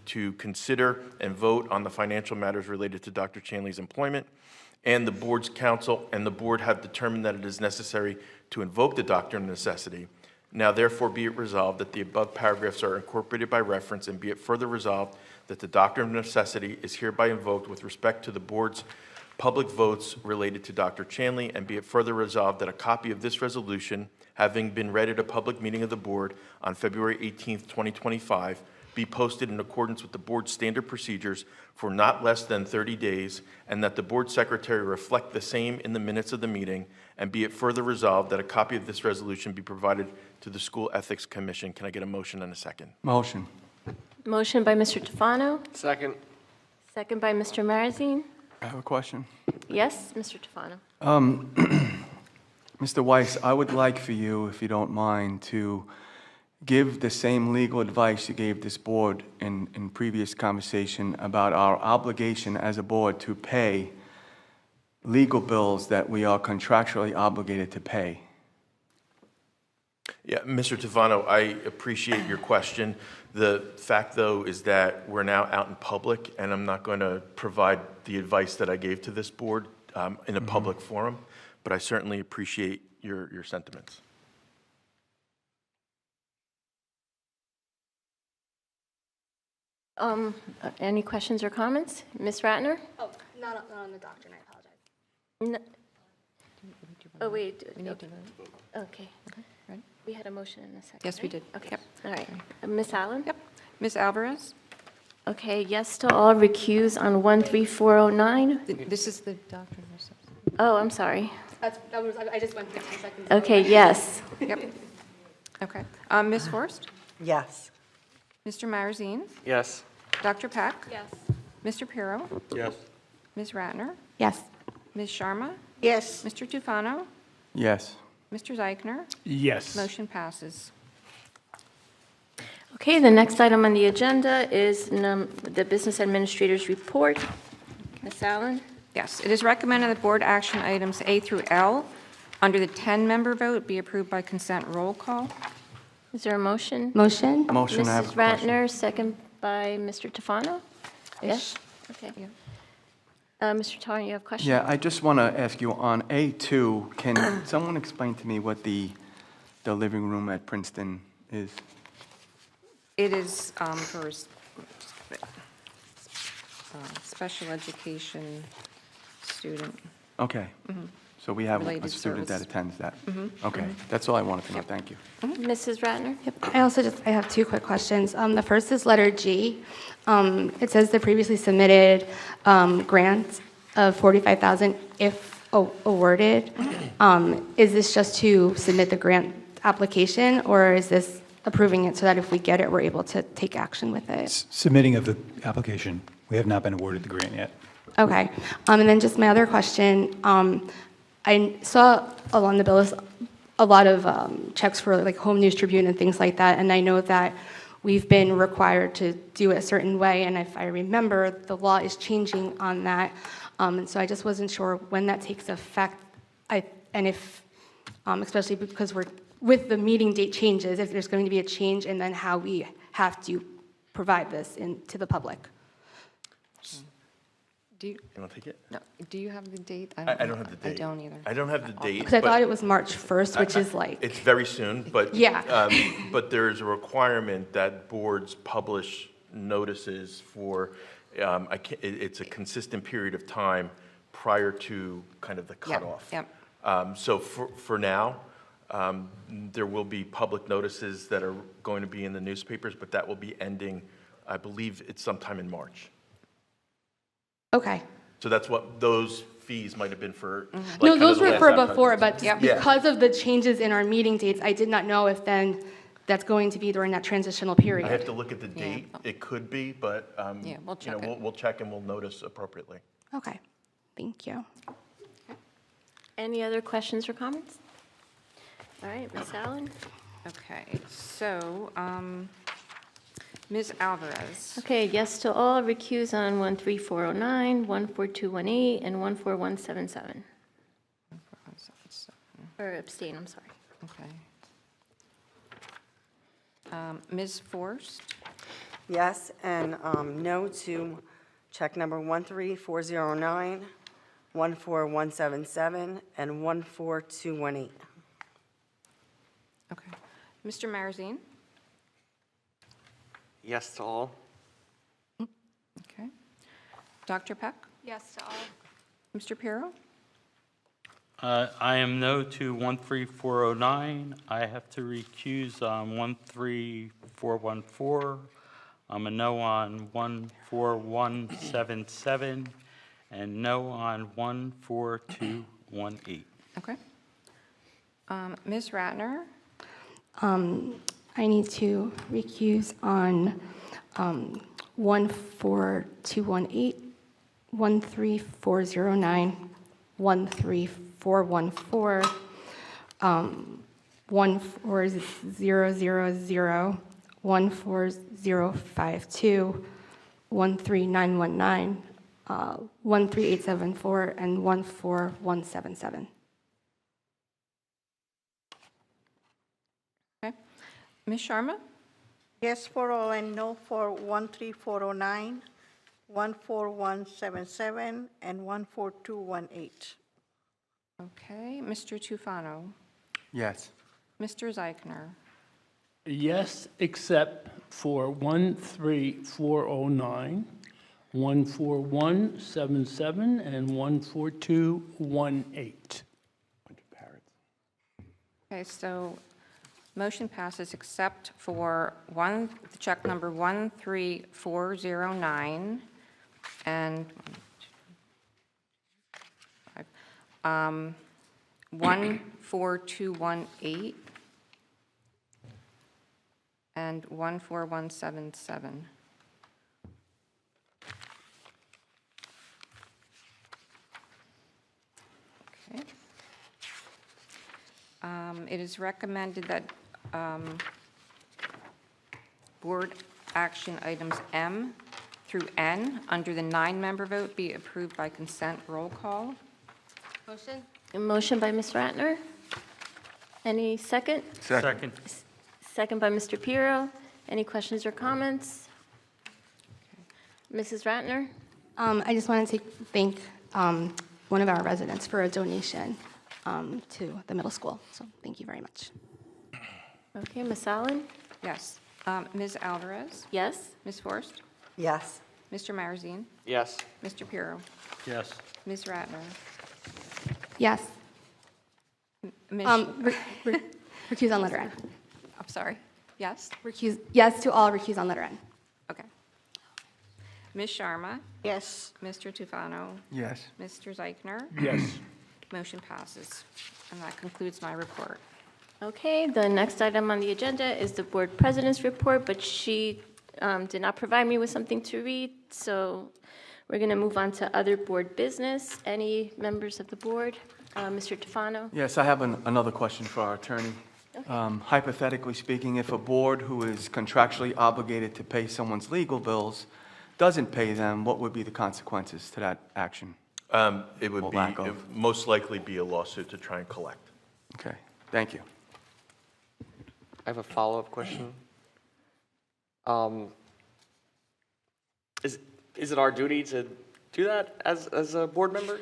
to consider and vote on the financial matters related to Dr. Chanley's employment, and the board's counsel and the board have determined that it is necessary to invoke the doctrine of necessity. Now therefore be it resolved that the above paragraphs are incorporated by reference, and be it further resolved that the doctrine of necessity is hereby invoked with respect to the board's public votes related to Dr. Chanley, and be it further resolved that a copy of this resolution, having been read at a public meeting of the board on February 18th, 2025, be posted in accordance with the board's standard procedures for not less than 30 days, and that the board secretary reflect the same in the minutes of the meeting, and be it further resolved that a copy of this resolution be provided to the School Ethics Commission. Can I get a motion and a second? Motion. Motion by Mr. Tufano, Second. second by Mr. Marazine. I have a question. Yes, Mr. Tufano. Mr. Weiss, I would like for you, if you don't mind, to give the same legal advice you gave this board in previous conversation about our obligation as a board to pay legal bills that we are contractually obligated to pay. Yeah, Mr. Tufano, I appreciate your question. The fact, though, is that we're now out in public, and I'm not going to provide the advice that I gave to this board in a public forum, but I certainly appreciate your sentiments. Any questions or comments? Ms. Ratner? Oh, not on the doctrine, I apologize. No. Oh, wait. We need to vote. Okay. Ready? We had a motion in a second. Yes, we right? did. Okay. Yep. All right. Ms. Allen? Yep. Ms. Alvarez? Okay, yes to all, recuse on 13409. This is the doctrine. Oh, I'm sorry. I just went 15 seconds. Okay, yes. Yep. Okay. Ms. Forrest? Yes. Mr. Marazine? Yes. Dr. Peck? Yes. Mr. Pirro? Yes. Ms. Ratner? Yes. Ms. Sharma? Yes. Mr. Tufano? Yes. Mr. Zeichner? Yes. Motion passes. Okay, the next item on the agenda is the Business Administrator's Report. Ms. Allen? Yes, it is recommended that board action items A through L, under the 10-member vote, be approved by consent roll call. Is there a motion? Motion? Motion, I have a Mrs. question. Ratner, second by Mr. Tufano? Yes? Okay. Mr. Tufano, you have a question? Yeah, I just want to ask you, on A2, can someone explain to me what the living room at Princeton is? It is for special education student. Okay. So we have a Related student that service. attends that? Okay, that's all I wanted to know. Thank you. Mrs. Ratner? I have two quick questions. The first is letter G. It says the previously submitted grant of $45,000 if awarded. Is this just to submit the grant application, or is this approving it so that if we get it, we're able to take action with it? Submitting of the application. We have not been awarded the grant yet. Okay. And then just my other question, I saw along the bill list a lot of checks for like Home News Tribune and things like that, and I know that we've been required to do it a certain way, and if I remember, the law is changing on that, and so I just wasn't sure when that takes effect, and if, especially because we're, with the meeting date changes, if there's going to be a change in then how we have to provide this to the public. Do you, You want to take it? no, do you have the date? I don't have the date. I don't either. I don't have the date. Because I but- thought it was March 1st, which is like, It's very soon, but. Yeah. But there's a requirement that boards publish notices for, it's a consistent period of time prior to kind of the cutoff. Yep. So for now, there will be public notices that are going to be in the newspapers, but that will be ending, I believe it's sometime in March. okay. So that's what those fees might have been for. like, No, kind of those the were last for advertisement. before, but Yep. Yeah. because of the changes in our meeting dates, I did not know if then that's going to be during that transitional I have period. to look at the date. It could be, but, Yeah, we'll you know, check it. we'll check and we'll notice appropriately. Okay, thank you. Any other questions or comments? All right, Ms. Allen? Okay, so, Ms. Alvarez? Okay, yes to all, recuse on 13409, 14218, and 14177. Or abstain, I'm sorry. Okay. Ms. Forrest? Yes, and no to check number 13409, 14177, and 14218. Okay. Mr. Marazine? Yes to all. Okay. Dr. Peck? Yes to all. Mr. Pirro? I am no to 13409. I have to recuse on 13414, I'm a no on 14177, and no on 14218. Okay. Ms. Ratner? I need to recuse on 14218, 13409, 13414, 14000, 14052, 13919, 13874, and 14177. Okay. Ms. Sharma? Yes for all and no for 13409, 14177, and 14218. Okay. Mr. Tufano? Yes. Mr. Zeichner? Yes, except for 13409, 14177, and 14218. Okay, so motion passes except for check number 13409 and 14218 and 14177. Okay. It is recommended that board action items M through N under the 9-member vote be approved by consent roll call. Motion? A motion by Ms. Ratner. Any second? Second. Second by Mr. Pirro. Any questions or comments? Mrs. Ratner? I just wanted to thank one of our residents for a donation to the middle school. So thank you very much. Okay, Ms. Allen? Yes. Ms. Alvarez? Yes? Ms. Forrest? Yes. Mr. Marzine? Yes. Mr. Pirro? Yes. Ms. Ratner? Yes. Ms. Recuse on letter N. I'm sorry. Yes? Recuse, yes to all, recuse on letter N. Okay. Ms. Sharma? Yes. Mr. Tufano? Yes. Mr. Zeichner? Yes. Motion passes. And that concludes my report. Okay, the next item on the agenda is the board president's report, but she did not provide me with something to read, so we're going to move on to other board business. Any members of the board? Mr. Tufano? Yes, I have another question for our attorney. Hypothetically speaking, if a board who is contractually obligated to pay someone's legal bills doesn't pay them, what would be the consequences to that action? It would Or be, lack of. it would most likely be a lawsuit to try and collect. Okay, thank you. I have a follow-up question. Is it our duty to do that as a board member?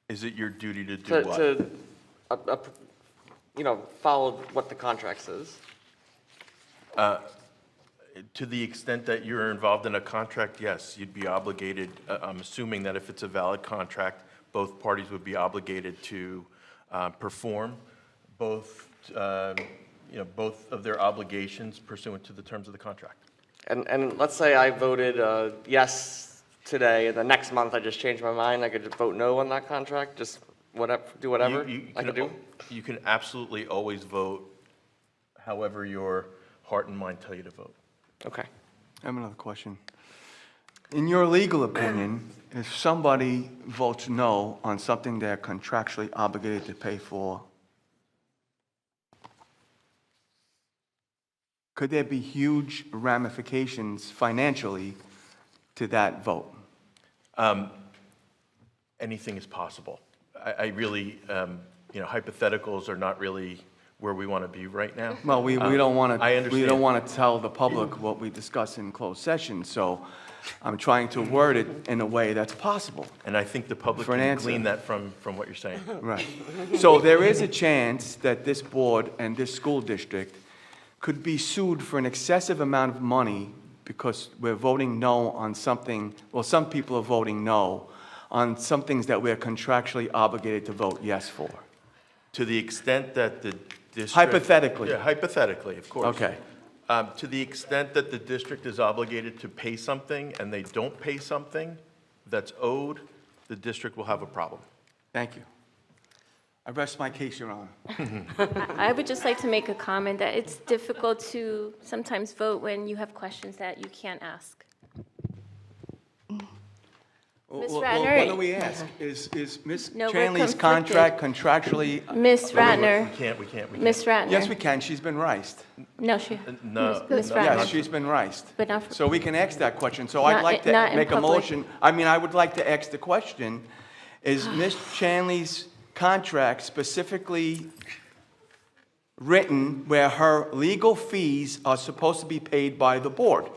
Is it your duty to do what? Follow what the contract says? To the extent that you're involved in a contract, yes, you'd be obligated. I'm assuming that if it's a valid contract, both parties would be obligated to perform both of their obligations pursuant to the terms of the contract. And let's say I voted yes today, and the next month I just changed my mind, I could just vote no on that contract, just do whatever I could do? You can absolutely always vote however your heart and mind tell you to vote. Okay. I have another question. In your legal opinion, if somebody votes no on something they're contractually obligated to pay for, could there be huge ramifications financially to that vote? Anything is possible. I really, hypotheticals are not really where we want to be right now. Well, we don't want I to, understand. we don't want to tell the public what we discuss in closed session, so I'm trying to word it in a way that's possible. And I think the public For an can answer. glean that from what you're saying. Right. So there is a chance that this board and this school district could be sued for an excessive amount of money because we're voting no on something, well, some people are voting no on some things that we're contractually obligated to vote yes for. To the extent that the district... Hypothetically. Yeah, hypothetically, of course. Okay. To the extent that the district is obligated to pay something and they don't pay something that's owed, the district will have a problem. Thank you. I rest my case, Your Honor. I would just like to make a comment that it's difficult to sometimes vote when you have questions that you can't ask. Ms. Ratner? What do we ask? Is Ms. No, we're Chanley's conflicted. contract contractually? Ms. Ratner? We can't. Ms. Ratner? Yes, we can. She's been riced. No, she. No. Ms. no, Ratner? Yes, she's been riced. But not for- So we can ask that question. So Not I'd like in- not to in make a public. motion. I would like to ask the question, is Ms. Chanley's contract specifically written where her legal fees are supposed to be paid by the board?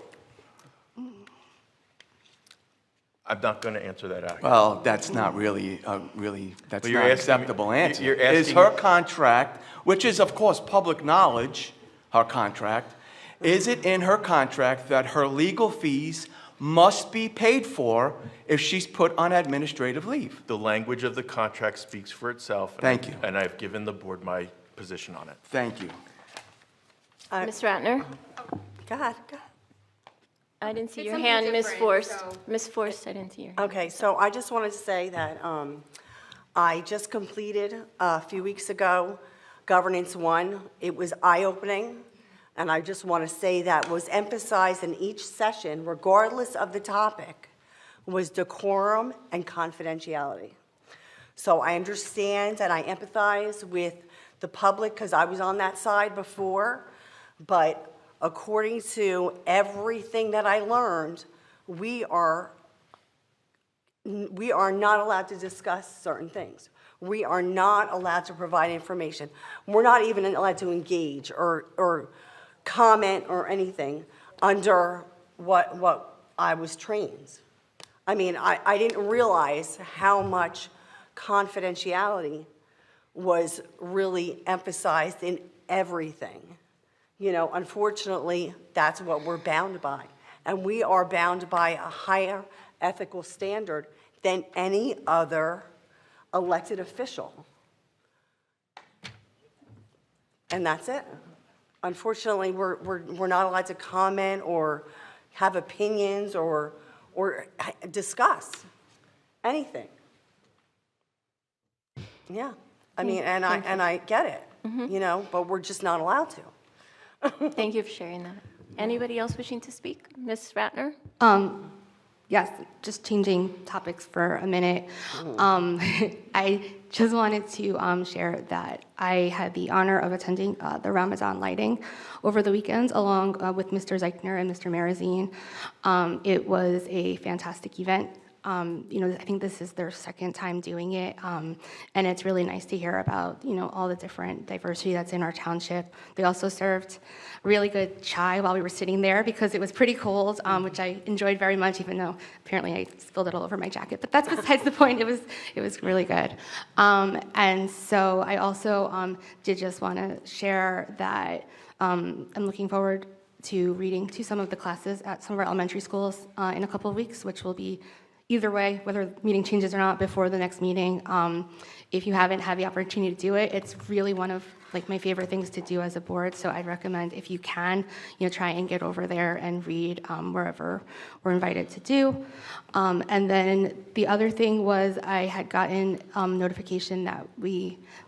I'm not going to answer that out here. Well, that's not really, that's But you're not an asking me- acceptable answer. you're Is asking- her contract, which is of course public knowledge, her contract, is it in her contract that her legal fees must be paid for if she's put on administrative leave? The language of the contract speaks for itself. Thank you. And I've given the board my position on it. Thank you. Ms. Ratner? Go ahead, go ahead. I didn't see It's your something hand, Ms. different, Forrest. so- Ms. Forrest, I didn't see your hand. Okay, so I just wanted to say that I just completed a few weeks ago Governance 1. It was eye-opening, and I just want to say that was emphasized in each session, regardless of the topic, was decorum and confidentiality. So I understand and I empathize with the public because I was on that side before, but according to everything that I learned, we are not allowed to discuss certain things. We are not allowed to provide information. We're not even allowed to engage or comment or anything under what I was trained. I mean, I didn't realize how much confidentiality was really emphasized in everything. You know, unfortunately, that's what we're bound by. And we are bound by a higher ethical standard than any other elected official. And that's it. Unfortunately, we're not allowed to comment or have opinions or discuss anything. Yeah, I mean, and I get it, you know, but we're just not allowed to. Thank you for sharing that. Anybody else wishing to speak? Ms. Ratner? Yes, just changing topics for a minute. I just wanted to share that I had the honor of attending the Ramadan lighting over the weekend along with Mr. Zeichner and Mr. Marazine. It was a fantastic event. You know, I think this is their second time doing it, and it's really nice to hear about, you know, all the different diversity that's in our township. They also served really good chai while we were sitting there because it was pretty cold, which I enjoyed very much, even though apparently I spilled it all over my jacket. But that's besides the point. It was really good. And so I also did just want to share that I'm looking forward to reading to some of the classes at some of our elementary schools in a couple of weeks, which will be either way, whether the meeting changes or not, before the next meeting. If you haven't had the opportunity to do it, it's really one of like my favorite things to do as a board. So I'd recommend, if you can, you know, try and get over there and read wherever we're invited to do. And then the other thing was I had gotten notification that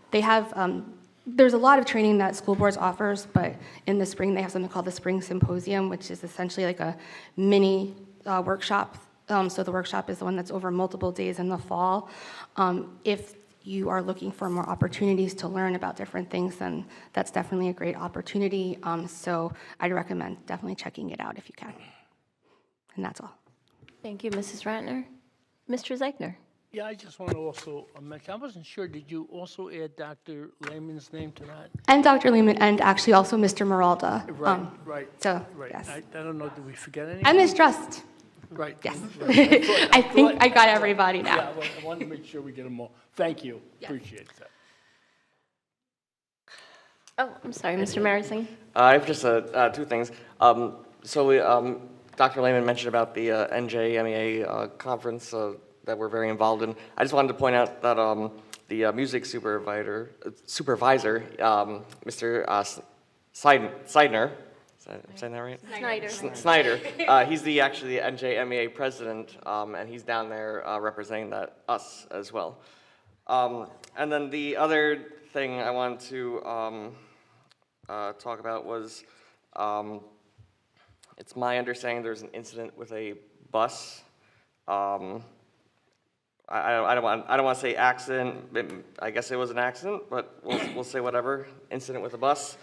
they have. There's a lot of training that school boards offers, but in the spring they have something called the Spring Symposium, which is essentially like a mini workshop. So the workshop is the one that's over multiple days in the fall. If you are looking for more opportunities to learn about different things, then that's definitely a great opportunity. So I'd recommend definitely checking it out if you can. And that's all. Thank you, Mrs. Ratner. Mr. Zeichner? Yeah, I just want to also mention, I wasn't sure, did you also add Dr. Lehman's name to that? And Dr. Lehman, and actually also Mr. Maralda. Right. So, Right. yes. I don't know, did we forget anything? And Ms. Trust. Right. Yes. Right. I think I got everybody now. Yeah, I wanted to make sure we get them all. Thank you. Yes. Appreciate that. Oh, I'm sorry, Mr. Marazine? I have just two things. Dr. Lehman mentioned about the NJMEA conference that we're very involved in. I just wanted to point out that the music supervisor, Mr. Seidner, I'm saying that right? Snyder. Snyder. He's actually the NJMEA president, and he's down there representing us as well. And then the other thing I wanted to talk about was, it's my understanding there's an incident with a bus. I don't want to say accident. I guess it was an accident, but we'll say whatever. Incident with a bus.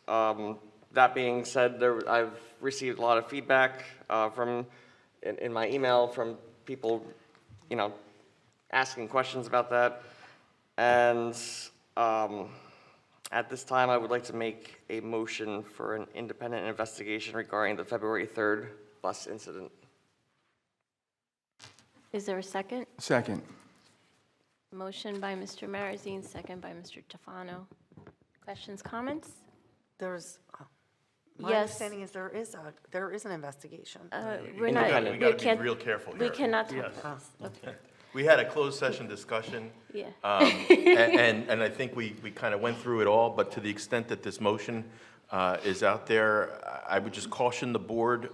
That being said, I've received a lot of feedback in my email from people, asking questions about that. And at this time, I would like to make a motion for an independent investigation regarding the February 3rd bus incident. Is there a second? Second. Motion by Mr. Marazine, second by Mr. Tufano. Questions, comments? My Yes. understanding is there is an investigation. We're not, We gotta be real careful we here. cannot talk Yes. about this. Okay. We had a closed session discussion. Yeah. And I think we kind of went through it all, but to the extent that this motion is out there, I would just caution the board,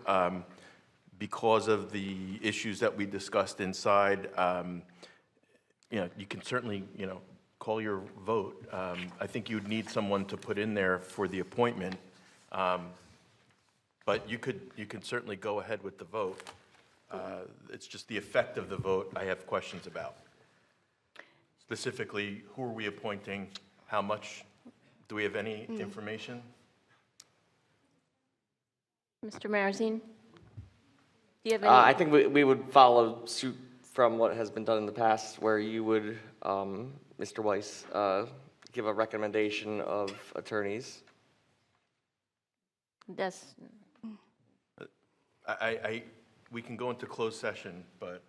because of the issues that we discussed inside, you can certainly, call your vote. I think you would need someone to put in there for the appointment. But you could certainly go ahead with the vote. It's just the effect of the vote I have questions about. Specifically, who are we appointing? How much? Do we have any information? Mr. Marazine? Do you have any? I think we would follow suit from what has been done in the past, where you would, Mr. Weiss, give a recommendation of attorneys. That's, We can go into closed session, but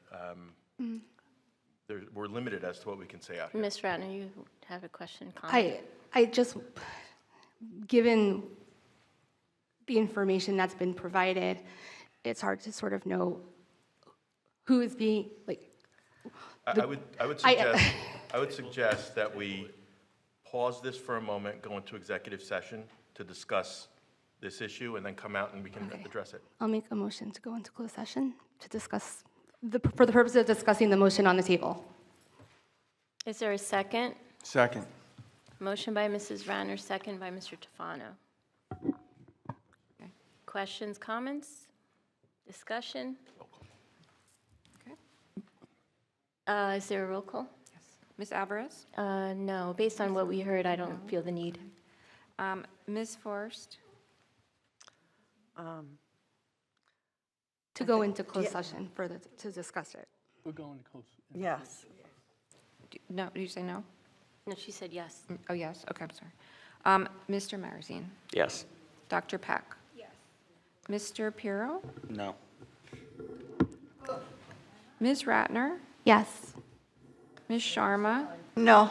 we're limited as to what we can say out here. Ms. Ratner, you have a question, comment? I just, given the information that's been provided, it's hard to sort of know who is being, I would suggest that we pause this for a moment, go into executive session to discuss this issue, and then come out and we can address it. I'll make a motion to go into closed session to discuss, for the purpose of discussing the motion on the table. Is there a second? Second. Motion by Mrs. Ratner, second by Mr. Tufano. Questions, comments, discussion? Is there a roll call? Ms. Alvarez? No, based on what we heard, I don't feel the need. Ms. Forrest? To go into closed session further to discuss it. We're going to close. Yes. No, did you say no? No, she said yes. Oh, yes, okay, I'm sorry. Mr. Marazine? Yes. Dr. Peck? Yes. Mr. Pirro? No. Ms. Ratner? Yes. Ms. Sharma? No.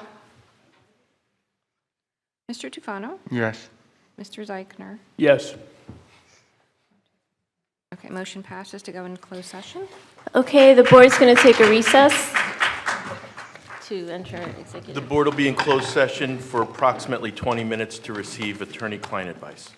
Mr. Tufano? Yes. Mr. Zeichner? Yes. Okay, motion passes to go into closed session. Okay, the board's going to take a recess to enter The executive. board will be in closed session for approximately 20 minutes to receive attorney-client advice.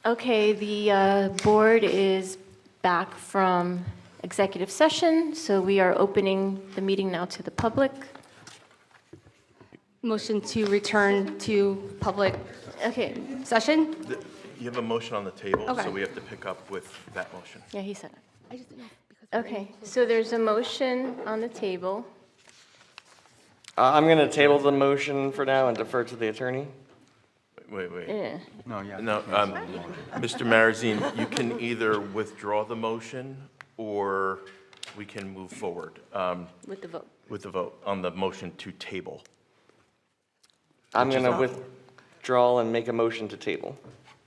Okay, the board is back from executive session, so we are opening the meeting now to the public. Motion to return to public Okay, session? You have a motion on the table, so Okay. we have to pick up with that motion. yeah, he said it. I just didn't know because we're Okay, in- so there's a motion on the table. I'm going to table the motion for now and defer to the attorney. Wait. Yeah. No, yeah. No, Mr. Marazine, you can either withdraw the motion, or we can move forward With the vote. with the vote on the motion to table. I'm going to withdraw and make a motion to table.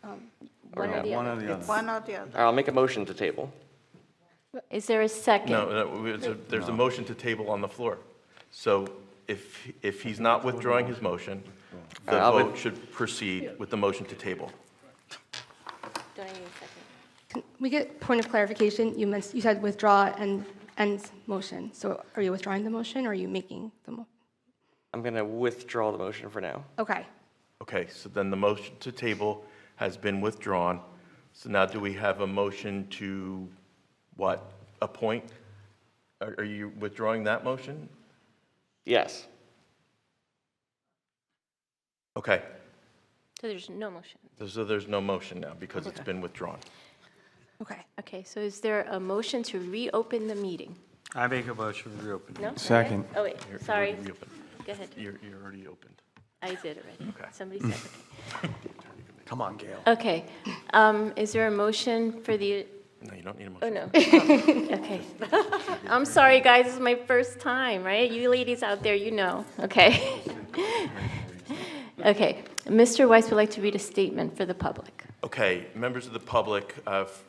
One or the One other. or the other. One or the other. I'll make a motion to table. Is there a second? No, there's a motion to table on the floor. So if he's not withdrawing his motion, the I'll vote should proceed with the motion to table. Do I need a second? Can we get point of clarification? You said withdraw and end motion. So are you withdrawing the motion or are you making the motion? I'm going to withdraw the motion for now. Okay. Okay, so then the motion to table has been withdrawn. So now do we have a motion to, what, appoint? Are you withdrawing that motion? Yes. Okay, So there's no motion. so there's no motion now because it's been withdrawn. Okay. Okay, so is there a motion to reopen the meeting? I make a motion to reopen. No? Not yet? Second. Oh, wait, You're sorry. already reopened. Go ahead. You're already opened. I did already. Okay. Somebody said, okay. Come on, Gail. Okay, is there a motion for the, No, you don't need a oh, motion. no. Okay. I'm sorry, guys, this is my first time, right? You ladies out there, you know, okay? Okay, Mr. Weiss would like to read a statement for the public. Okay, members of the public,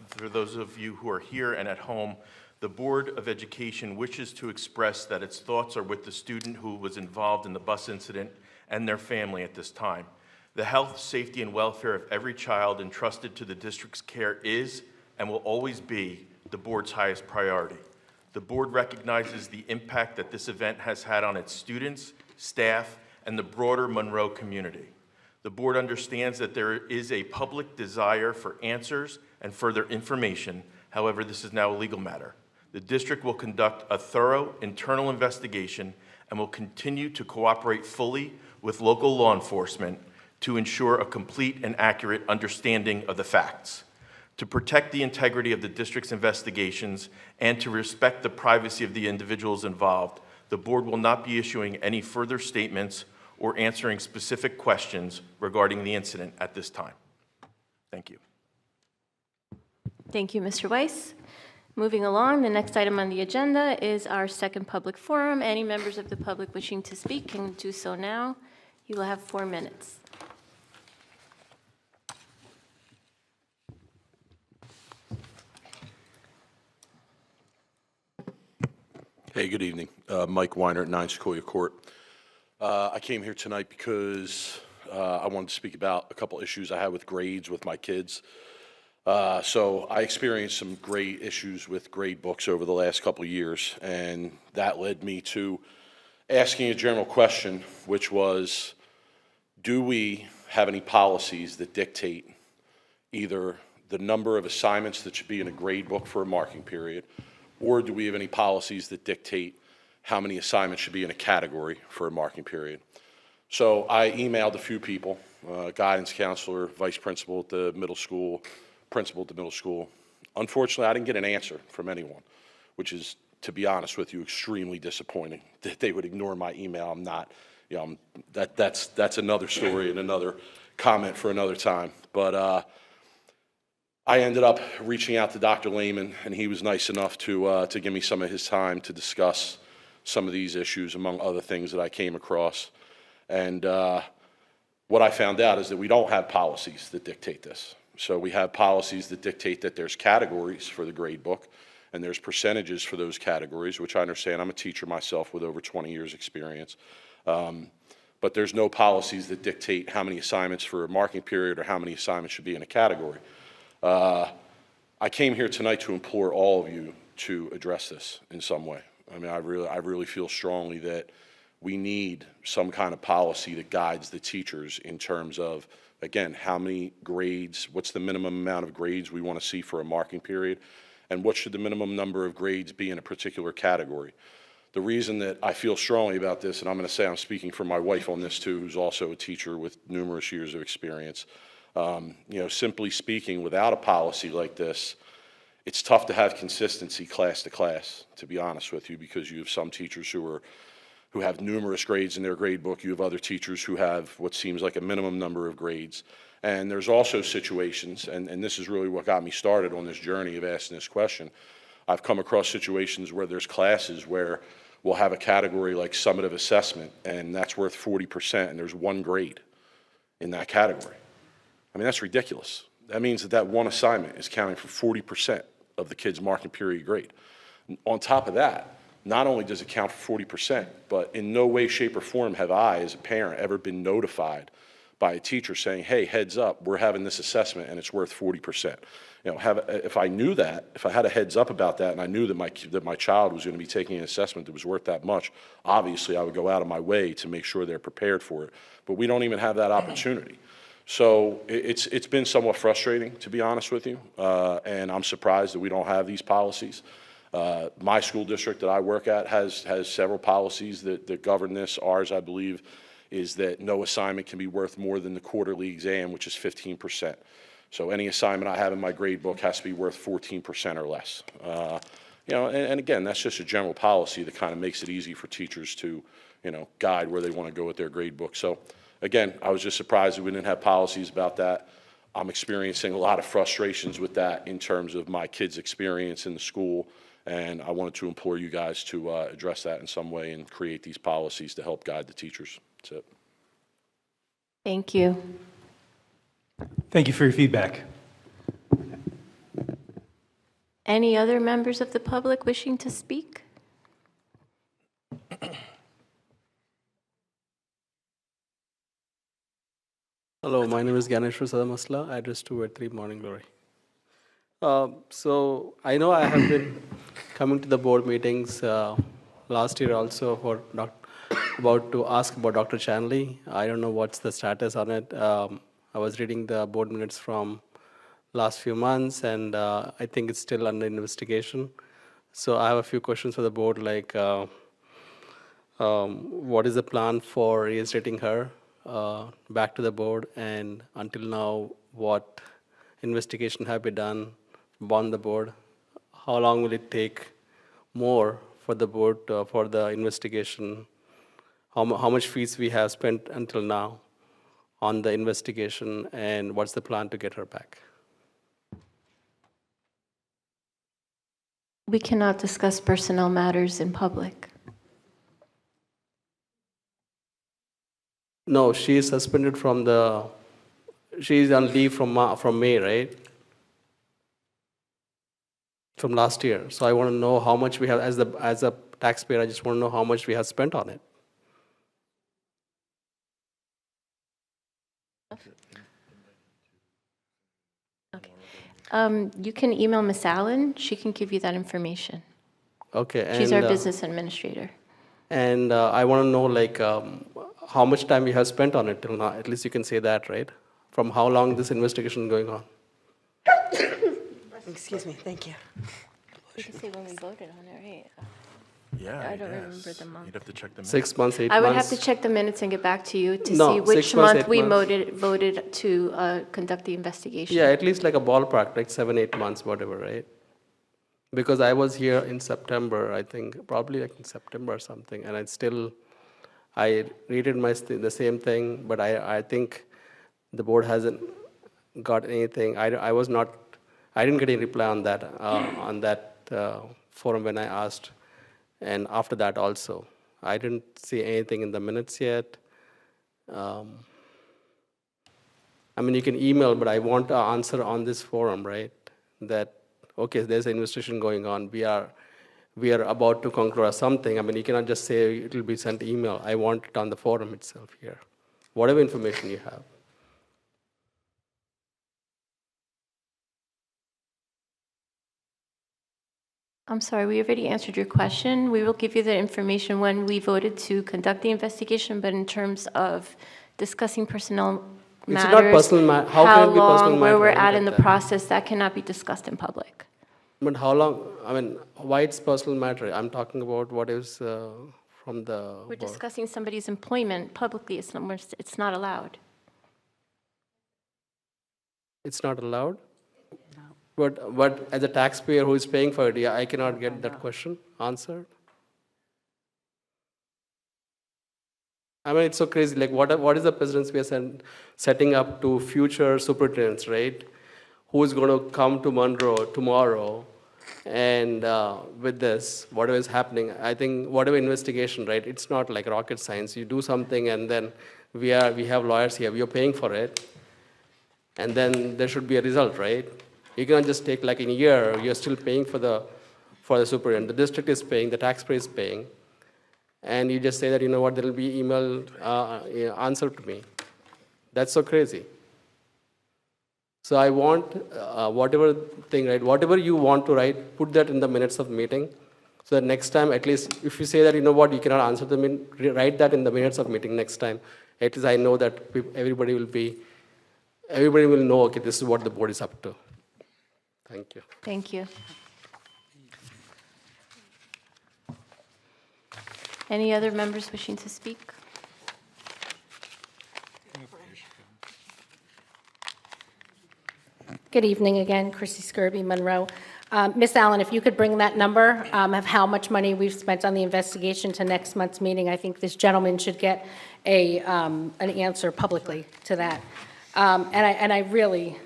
for those of you who are here and at home, the Board of Education wishes to express that its thoughts are with the student who was involved in the bus incident and their family at this time. The health, safety, and welfare of every child entrusted to the district's care is and will always be the board's highest priority. The board recognizes the impact that this event has had on its students, staff, and the broader Monroe community. The board understands that there is a public desire for answers and further information. However, this is now a legal matter. The district will conduct a thorough internal investigation and will continue to cooperate fully with local law enforcement to ensure a complete and accurate understanding of the facts. To protect the integrity of the district's investigations and to respect the privacy of the individuals involved, the board will not be issuing any further statements or answering specific questions regarding the incident at this time. Thank you. Thank you, Mr. Weiss. Moving along, the next item on the agenda is our second public forum. Any members of the public wishing to speak can do so now. You will have 4 minutes. Hey, good evening. Mike Weiner at 9 Sequoia Court. I came here tonight because I wanted to speak about a couple issues I had with grades with my kids. So I experienced some grade issues with grade books over the last couple of years, and that led me to asking a general question, which was, do we have any policies that dictate either the number of assignments that should be in a grade book for a marking period, or do we have any policies that dictate how many assignments should be in a category for a marking period? So I emailed a few people, guidance counselor, vice principal at the middle school, principal at the middle school. Unfortunately, I didn't get an answer from anyone, which is, to be honest with you, extremely disappointing that they would ignore my email. I'm not, you know, that's another story and another comment for another time. But I ended up reaching out to Dr. Lehman, and he was nice enough to give me some of his time to discuss some of these issues, among other things that I came across. And what I found out is that we don't have policies that dictate this. So we have policies that dictate that there's categories for the grade book, and there's percentages for those categories, which I understand. I'm a teacher myself with over 20 years experience. But there's no policies that dictate how many assignments for a marking period or how many assignments should be in a category. I came here tonight to implore all of you to address this in some way. I mean, I really feel strongly that we need some kind of policy that guides the teachers in terms of, again, how many grades, what's the minimum amount of grades we want to see for a marking period, and what should the minimum number of grades be in a particular category. The reason that I feel strongly about this, and I'm going to say I'm speaking for my wife on this too, who's also a teacher with numerous years of experience, you know, simply speaking, without a policy like this, it's tough to have consistency class to class, to be honest with you, because you have some teachers who have numerous grades in their grade book. You have other teachers who have what seems like a minimum number of grades. And there's also situations, and this is really what got me started on this journey of asking this question. I've come across situations where there's classes where we'll have a category like summative assessment, and that's worth 40%, and there's 1 grade in that category. I mean, that's ridiculous. That means that one assignment is counting for 40% of the kid's marking period grade. On top of that, not only does it count for 40%, but in no way, shape, or form have I, as a parent, ever been notified by a teacher saying, hey, heads up, we're having this assessment and it's worth 40%. You know, if I knew that, if I had a heads up about that and I knew that my child was going to be taking an assessment that was worth that much, obviously I would go out of my way to make sure they're prepared for it. But we don't even have that opportunity. So it's been somewhat frustrating, to be honest with you, and I'm surprised that we don't have these policies. My school district that I work at has several policies that govern this. Ours, I believe, is that no assignment can be worth more than the quarterly exam, which is 15%. So any assignment I have in my grade book has to be worth 14% or less. You know, and again, that's just a general policy that kind of makes it easy for teachers to, you know, guide where they want to go with their grade book. So again, I was just surprised that we didn't have policies about that. I'm experiencing a lot of frustrations with that in terms of my kids' experience in the school, and I wanted to implore you guys to address that in some way and create these policies to help guide the teachers. That's it. Thank you. Thank you for your feedback. Any other members of the public wishing to speak? Hello, my name is Ganesh Masla, address 283 Morning Glory. So I know I have been coming to the board meetings last year also for about to ask about Dr. Chanley. I don't know what's the status on it. I was reading the board minutes from last few months, and I think it's still under investigation. So I have a few questions for the board, like what is the plan for reinstating her back to the board, and until now, what investigation have been done on the board? How long will it take more for the board for the investigation? How much fees we have spent until now on the investigation, and what's the plan to get her back? We cannot discuss personnel matters in public. No, she is suspended from the, she is on leave from May, right? From last year. So I want to know how much we have, as a taxpayer, I just want to know how much we have spent on it. You can email Ms. Allen. She can give you that information. Okay. She's our business administrator. And I want to know, like, how much time you have spent on it till now. At least you can say that, right? From how long this investigation is going on? Excuse me, thank you. You can say when we voted on it, right? Yeah, I don't remember the month. You'd have to check the minutes. 6 months, 8 months? I would have to check the minutes and get back to you to No, see which 6 months, month 8 we months. voted to conduct the investigation. Yeah, at least like a ballpark, like 7, 8 months, whatever, right? Because I was here in September, I think, probably like in September or something, and I read the same thing, but I think the board hasn't got anything. I didn't get any reply on that forum when I asked, and after that also, I didn't see anything in the minutes yet. I mean, you can email, but I want an answer on this forum, right? That, okay, there's an investigation going on. We are about to conclude something. I mean, you cannot just say it will be sent email. I want it on the forum itself here, whatever information you have. I'm sorry, we already answered your question. We will give you the information when we voted to conduct the investigation, but in terms of discussing personnel matters, It's not personal matter. How can it be personal matter? where we're at in the process, that cannot be discussed in public. But how long, I mean, why it's personal matter? I'm talking about what is from the We're board. discussing somebody's employment publicly. It's not allowed. It's not allowed? But as a taxpayer who is paying for it, yeah, I cannot get that question answered. I mean, it's so crazy. Like, what is the precedence we are setting up to future superintendents, right? Who is going to come to Monroe tomorrow, and with this, whatever is happening, I think whatever investigation, right? It's not like rocket science. You do something, and then we have lawyers here. We are paying for it, and then there should be a result, right? You cannot just take like in a year, you're still paying for the superintendent. The district is paying, the taxpayer is paying, and you just say that, you know what, there will be email answer to me. That's so crazy. So I want whatever thing, right, whatever you want to write, put that in the minutes of meeting. So that next time, at least if you say that, you know what, you cannot answer them, write that in the minutes of meeting next time. At least I know that everybody will know, okay, this is what the board is up to. Thank you. Thank you. Any other members wishing to speak? Good evening again, Chrissy Skirby, Monroe. Ms. Allen, if you could bring that number of how much money we've spent on the investigation to next month's meeting, I think this gentleman should get an answer publicly to that. And I really,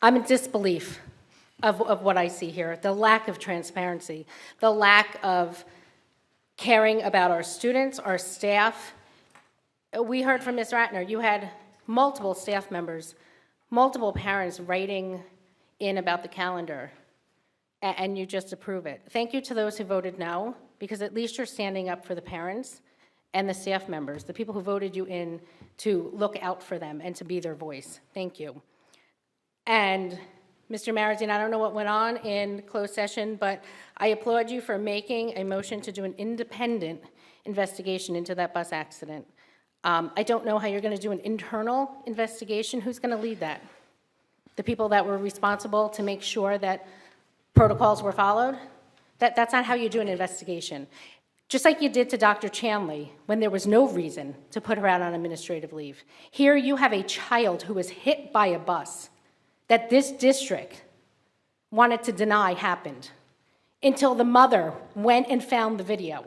I'm in disbelief of what I see here. The lack of transparency, the lack of caring about our students, our staff. We heard from Ms. Ratner, you had multiple staff members, multiple parents writing in about the calendar, and you just approve it. Thank you to those who voted no, because at least you're standing up for the parents and the staff members, the people who voted you in to look out for them and to be their voice. Thank you. And Mr. Marazine, I don't know what went on in closed session, but I applaud you for making a motion to do an independent investigation into that bus accident. I don't know how you're going to do an internal investigation. Who's going to lead that? The people that were responsible to make sure that protocols were followed? That's not how you do an investigation. Just like you did to Dr. Chanley when there was no reason to put her out on administrative leave. Here you have a child who was hit by a bus that this district wanted to deny happened until the mother went and found the video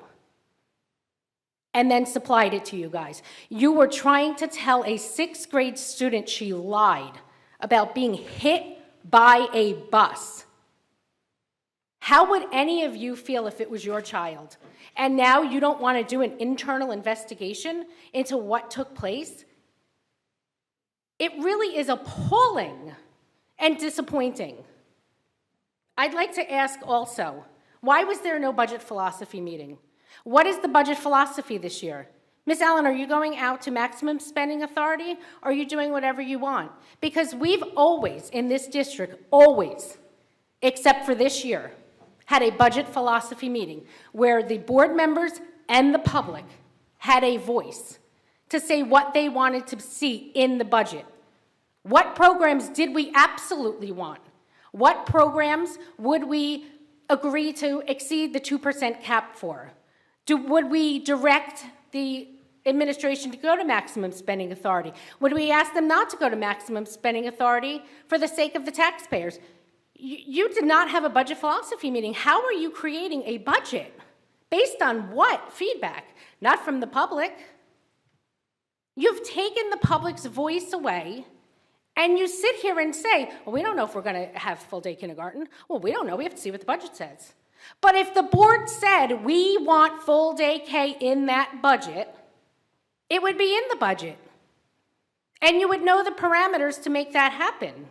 and then supplied it to you guys. You were trying to tell a 6th grade student she lied about being hit by a bus. How would any of you feel if it was your child? And now you don't want to do an internal investigation into what took place? It really is appalling and disappointing. I'd like to ask also, why was there no budget philosophy meeting? What is the budget philosophy this year? Ms. Allen, are you going out to maximum spending authority, or are you doing whatever you want? Because we've always, in this district, always, except for this year, had a budget philosophy meeting where the board members and the public had a voice to say what they wanted to see in the budget. What programs did we absolutely want? What programs would we agree to exceed the 2% cap for? Would we direct the administration to go to maximum spending authority? Would we ask them not to go to maximum spending authority for the sake of the taxpayers? You did not have a budget philosophy meeting. How are you creating a budget? Based on what feedback? Not from the public. You've taken the public's voice away, and you sit here and say, well, we don't know if we're going to have full-day kindergarten. Well, we don't know. We have to see what the budget says. But if the board said we want full-day K in that budget, it would be in the budget. And you would know the parameters to make that happen.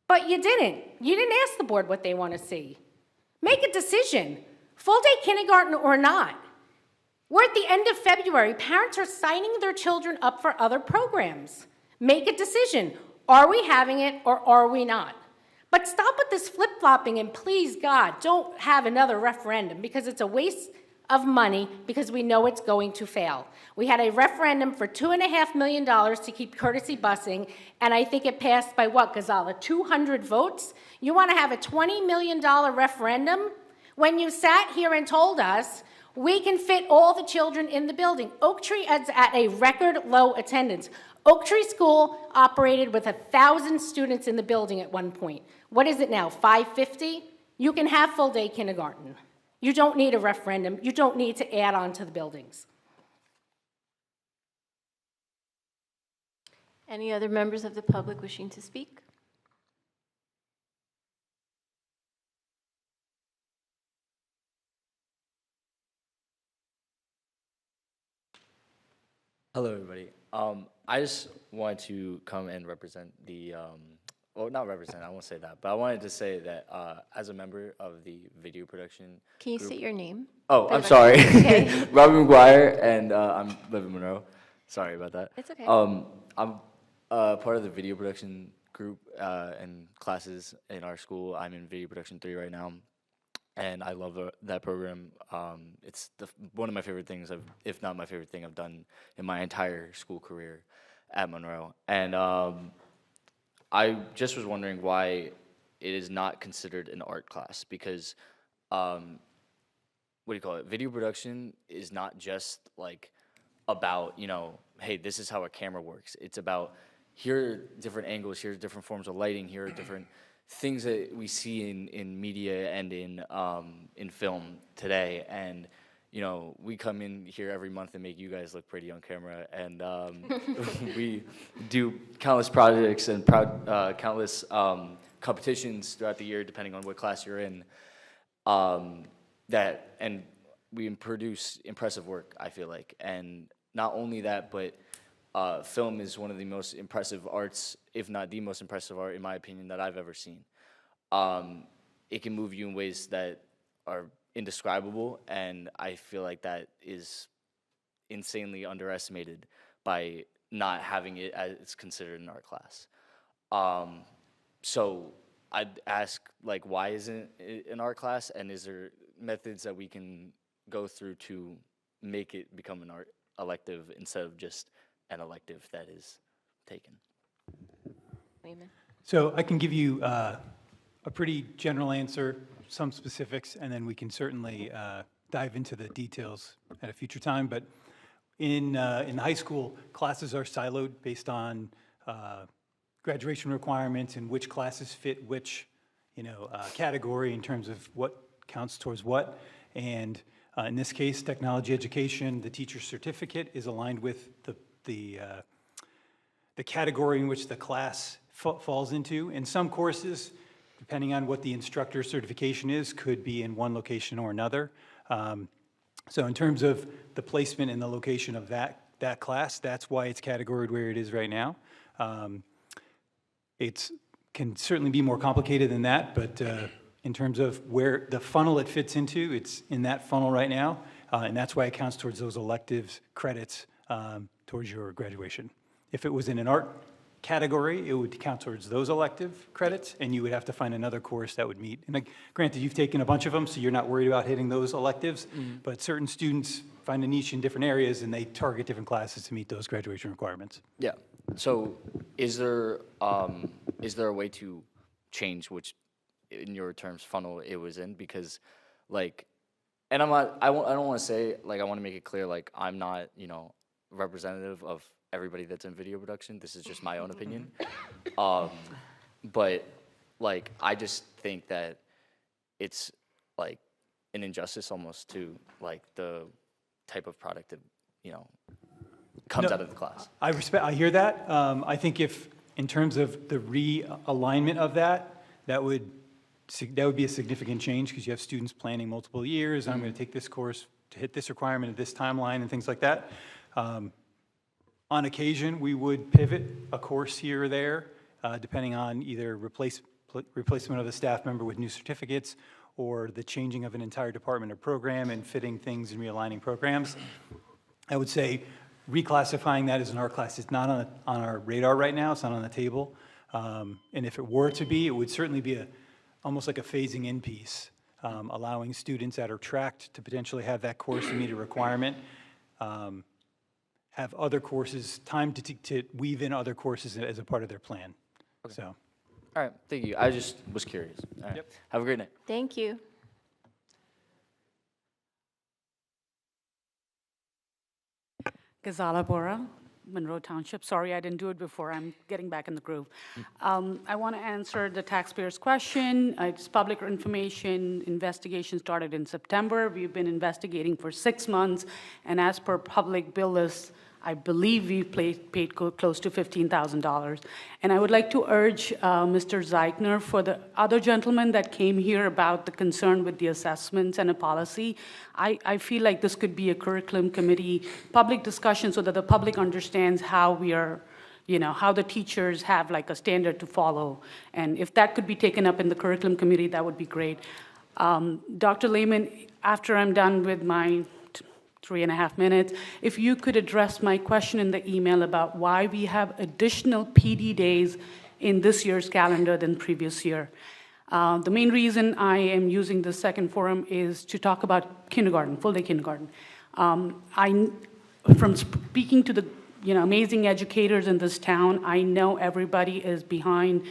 But you didn't. You didn't ask the board what they want to see. Make a decision, full-day kindergarten or not. We're at the end of February. Parents are signing their children up for other programs. Make a decision. Are we having it or are we not? But stop with this flip-flopping, and please, God, don't have another referendum, because it's a waste of money, because we know it's going to fail. We had a referendum for $2.5 million to keep courtesy busing, and I think it passed by what, Ghazala, 200 votes? You want to have a $20 million referendum? When you sat here and told us we can fit all the children in the building. Oak Tree is at a record low attendance. Oak Tree School operated with 1,000 students in the building at one point. What is it now, 550? You can have full-day kindergarten. You don't need a referendum. You don't need to add on to the buildings. Any other members of the public wishing to speak? Hello, everybody. I just wanted to come and represent the, well, not represent, I won't say that, but I wanted to say that as a member of the video production Can you group, state your name? Oh, I'm sorry. Okay. Robert McGuire, and I live in Monroe. Sorry about that. It's okay. I'm part of the video production group and classes in our school. I'm in video production 3 right now, and I love that program. It's one of my favorite things, if not my favorite thing I've done in my entire school career at Monroe. And I just was wondering why it is not considered an art class, because what do you call it? Video production is not just like about, hey, this is how a camera works. It's about, here are different angles, here are different forms of lighting, here are different things that we see in media and in film today. And we come in here every month and make you guys look pretty on camera, and we do countless projects and countless competitions throughout the year, depending on what class you're in. And we produce impressive work, I feel like. And not only that, but film is one of the most impressive arts, if not the most impressive art, in my opinion, that I've ever seen. It can move you in ways that are indescribable, and I feel like that is insanely underestimated by not having it as considered an art class. So I'd ask, why isn't it an art class, and is there methods that we can go through to make it become an art elective instead of just an elective that is taken? So I can give you a pretty general answer, some specifics, and then we can certainly dive into the details at a future time. But in high school, classes are siloed based on graduation requirements and which classes fit which category in terms of what counts towards what. And in this case, technology education, the teacher's certificate is aligned with the category in which the class falls into. In some courses, depending on what the instructor certification is, could be in one location or another. So in terms of the placement and the location of that class, that's why it's categorized where it is right now. It can certainly be more complicated than that, but in terms of where the funnel it fits into, it's in that funnel right now, and that's why it counts towards those electives credits towards your graduation. If it was in an art category, it would count towards those elective credits, and you would have to find another course that would meet. And granted, you've taken a bunch of them, so you're not worried about hitting those electives, but certain students find a niche in different areas, and they target different classes to meet those graduation requirements. Yeah. So is there a way to change which, in your terms, funnel it was in? Because, and I don't want to say, I want to make it clear, I'm not, representative of everybody that's in video production. This is just my own opinion. But, I just think that it's, an injustice almost to, the type of product that, comes out of the class. I hear that. I think if, in terms of the realignment of that would be a significant change, because you have students planning multiple years. I'm going to take this course to hit this requirement at this timeline and things like that. On occasion, we would pivot a course here or there, depending on either replacement of a staff member with new certificates or the changing of an entire department or program and fitting things and realigning programs. I would say reclassifying that as an art class is not on our radar right now. It's not on the table. And if it were to be, it would certainly be almost like a phasing in piece, allowing students that are tracked to potentially have that course to meet a requirement, have other courses, time to weave in other courses as a part of their plan. Okay. So. All right, thank you. I just was curious. All right. Yep. Have a great night. Thank you. Ghazala Bora, Monroe Township. Sorry I didn't do it before. I'm getting back in the groove. I want to answer the taxpayer's question. It's public information. Investigation started in September. We've been investigating for 6 months, and as per public bill list, I believe we paid close to $15,000. And I would like to urge Mr. Zeichner, for the other gentleman that came here about the concern with the assessments and a policy, I feel like this could be a curriculum committee public discussion so that the public understands how we are, how the teachers have a standard to follow. And if that could be taken up in the curriculum committee, that would be great. Dr. Lehman, after I'm done with my 3.5 minutes. If you could address my question in the email about why we have additional PD days in this year's calendar than previous year. The main reason I am using the second forum is to talk about kindergarten, full-day kindergarten. From speaking to the amazing educators in this town, I know everybody is behind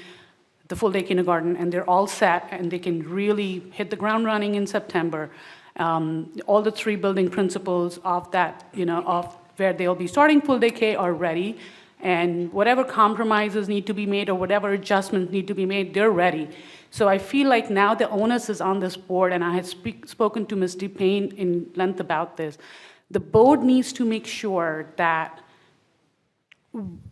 the full-day kindergarten, and they're all set, and they can really hit the ground running in September. All the 3 building principals of that, of where they'll be starting full-day K are ready, and whatever compromises need to be made or whatever adjustments need to be made, they're ready. So I feel like now the onus is on this board, and I had spoken to Ms. DePayne in length about this. The board needs to make sure that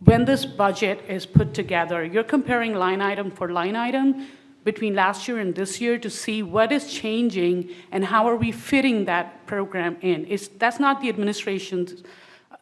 when this budget is put together, you're comparing line item for line item between last year and this year to see what is changing and how are we fitting that program in. That's not the administration's.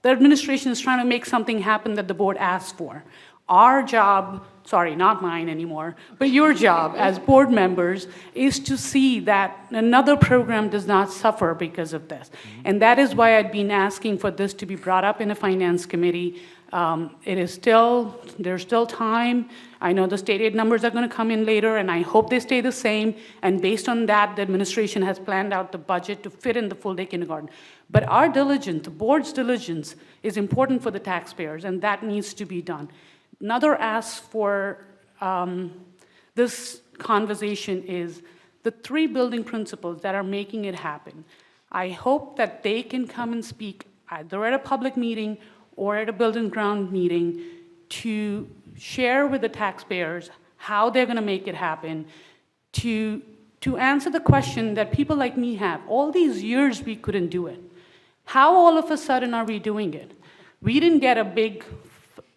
The administration is trying to make something happen that the board asked for. Our job, sorry, not mine anymore, but your job as board members is to see that another program does not suffer because of this. And that is why I'd been asking for this to be brought up in a finance committee. There's still time. I know the state aid numbers are going to come in later, and I hope they stay the same. And based on that, the administration has planned out the budget to fit in the full-day kindergarten. But our diligence, the board's diligence, is important for the taxpayers, and that needs to be done. Another ask for this conversation is the 3 building principals that are making it happen. I hope that they can come and speak either at a public meeting or at a building ground meeting to share with the taxpayers how they're going to make it happen, to answer the question that people like me have. All these years we couldn't do it. How all of a sudden are we doing it? We didn't get a big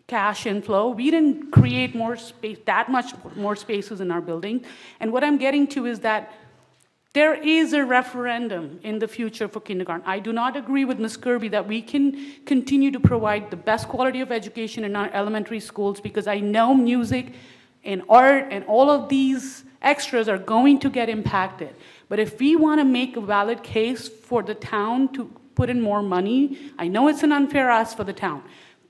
cash inflow. We didn't create more space, that much more spaces in our building. And what I'm getting to is that there is a referendum in the future for kindergarten. I do not agree with Ms. Kirby that we can continue to provide the best quality of education in our elementary schools, because I know music and art and all of these extras are going to get impacted. But if we want to make a valid case for the town to put in more money, I know it's an unfair ask for the town,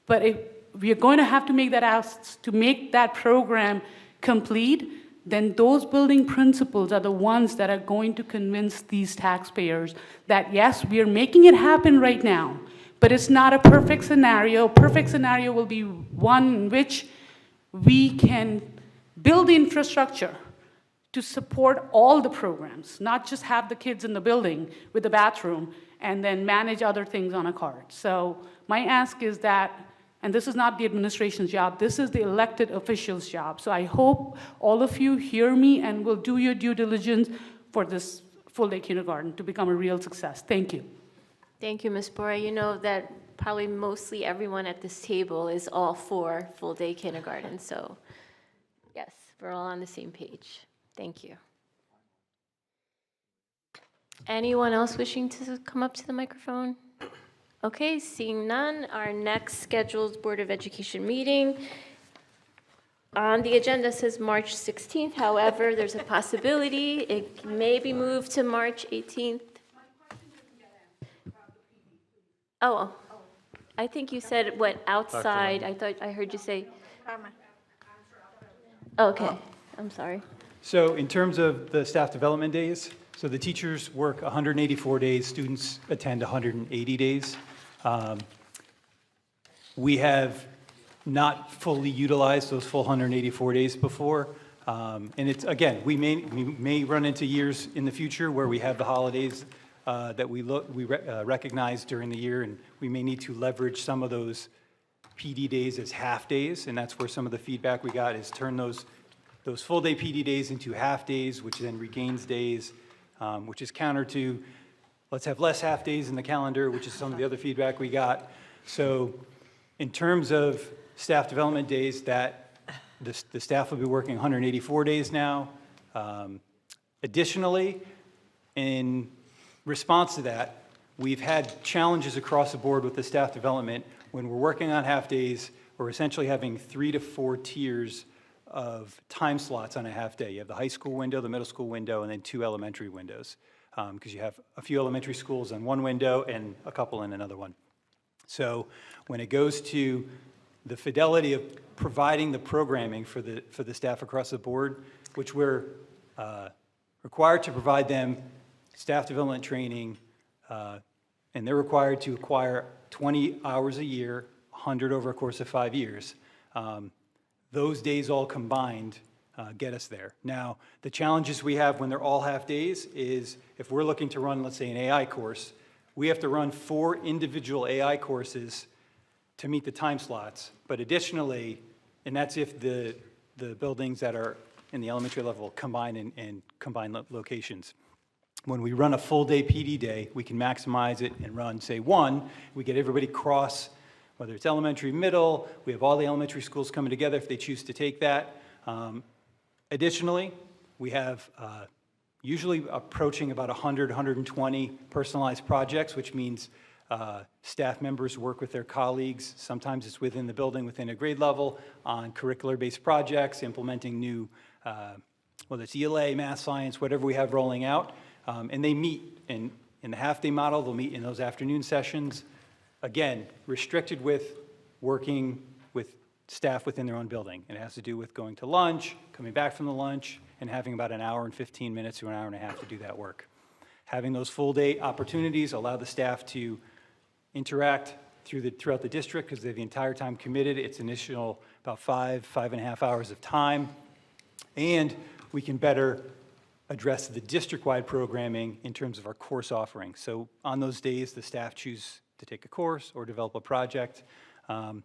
but if we are going to have to make that ask to make that program complete, then those building principals are the ones that are going to convince these taxpayers that, yes, we are making it happen right now, but it's not a perfect scenario. Perfect scenario will be one in which we can build the infrastructure to support all the programs, not just have the kids in the building with the bathroom and then manage other things on a card. So my ask is that, and this is not the administration's job, this is the elected officials' job. So I hope all of you hear me and will do your due diligence for this full-day kindergarten to become a real success. Thank you. Thank you, Ms. Bora. You know that probably mostly everyone at this table is all for full-day kindergarten. So yes, we're all on the same page. Thank you. Anyone else wishing to come up to the microphone? Okay, seeing none, our next scheduled Board of Education meeting on the agenda says March 16th. However, there's a possibility it may be moved to March 18th. Oh, I think you said what, outside. I thought I heard you say. Okay, I'm sorry. So in terms of the staff development days, so the teachers work 184 days, students attend 180 days. We have not fully utilized those full 184 days before. And it's, again, we may run into years in the future where we have the holidays that we recognize during the year, and we may need to leverage some of those PD days as half days, and that's where some of the feedback we got is turn those full day PD days into half days, which then regains days, which is counter to let's have less half days in the calendar, which is some of the other feedback we got. So in terms of staff development days, that the staff will be working 184 days now. Additionally, in response to that, we've had challenges across the board with the staff development. When we're working on half days, we're essentially having 3 to 4 tiers of time slots on a half day. You have the high school window, the middle school window, and then 2 elementary windows. because you have a few elementary schools in one window and a couple in another one. So when it goes to the fidelity of providing the programming for the staff across the board, which we're required to provide them staff development training, and they're required to acquire 20 hours a year, 100 over a course of 5 years. Those days all combined get us there. Now, the challenges we have when they're all half days is if we're looking to run, let's say, an AI course, we have to run 4 individual AI courses to meet the time slots. But additionally, and that's if the buildings that are in the elementary level combine in combined locations. When we run a full day PD day, we can maximize it and run, say, 1. We get everybody cross, whether it's elementary, middle. We have all the elementary schools coming together if they choose to take that. Additionally, we have usually approaching about 100, 120 personalized projects, which means staff members work with their colleagues. Sometimes it's within the building, within a grade level, on curricular-based projects, implementing new, whether it's ELA, math, science, whatever we have rolling out. And they meet in the half-day model. They'll meet in those afternoon sessions. Again, restricted with working with staff within their own building. And it has to do with going to lunch, coming back from the lunch, and having about an hour and 15 minutes to an hour and a half to do that work. Having those full-day opportunities allow the staff to interact throughout the district because they're the entire time committed. It's initial about 5.5 hours of time. And we can better address the district-wide programming in terms of our course offering. So on those days, the staff choose to take a course or develop a project. And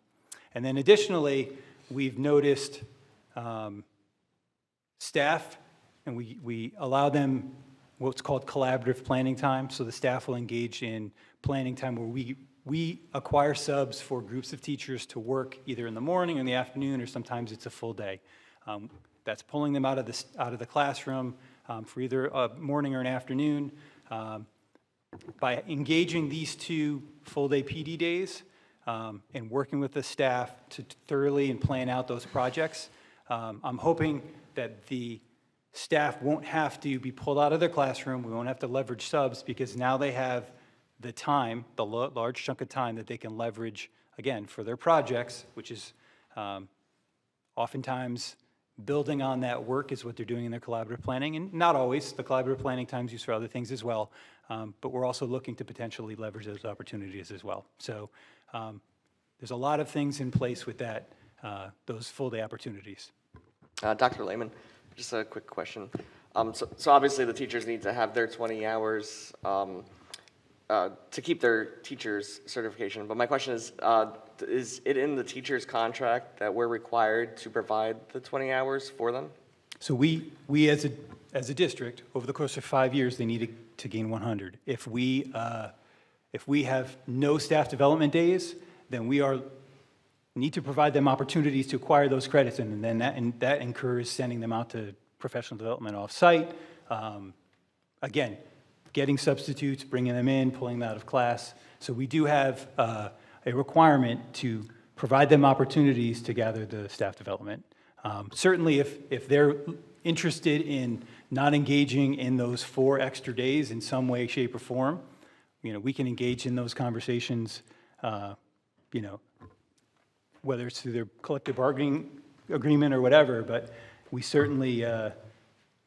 then additionally, we've noticed staff, and we allow them what's called collaborative planning time. So the staff will engage in planning time where we acquire subs for groups of teachers to work either in the morning or in the afternoon, or sometimes it's a full day. That's pulling them out of the classroom for either a morning or an afternoon. By engaging these 2 full-day PD days and working with the staff to thoroughly and plan out those projects, I'm hoping that the staff won't have to be pulled out of their classroom. We won't have to leverage subs because now they have the time, the large chunk of time that they can leverage, again, for their projects, which is oftentimes building on that work is what they're doing in their collaborative planning. And not always. The collaborative planning time's used for other things as well. But we're also looking to potentially leverage those opportunities as well. So there's a lot of things in place with that, those full-day opportunities. Dr. Lehman, just a quick question. So obviously the teachers need to have their 20 hours to keep their teacher's certification. But my question is it in the teacher's contract that we're required to provide the 20 hours for them? So we as a district, over the course of 5 years, they need to gain 100. If we have no staff development days, then we need to provide them opportunities to acquire those credits, and then that incurs sending them out to professional development off-site. Again, getting substitutes, bringing them in, pulling them out of class. So we do have a requirement to provide them opportunities to gather the staff development. Certainly, if they're interested in not engaging in those 4 extra days in some way, shape, or form, we can engage in those conversations, whether it's through their collective bargaining agreement or whatever, but we certainly are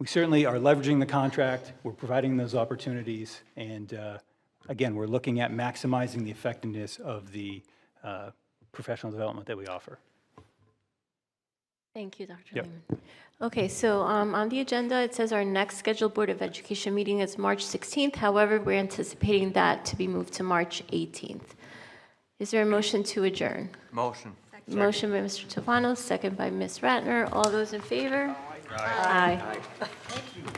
leveraging the contract, we're providing those opportunities, and again, we're looking at maximizing the effectiveness of the professional development that we offer. Thank you, Dr. Yep. Lehman. Okay, so on the agenda, it says our next scheduled Board of Education meeting is March 16th. However, we're anticipating that to be moved to March 18th. Is there a motion to adjourn? Motion. Motion by Mr. Tofano, second by Ms. Ratner. All those in favor? Aye. Aye.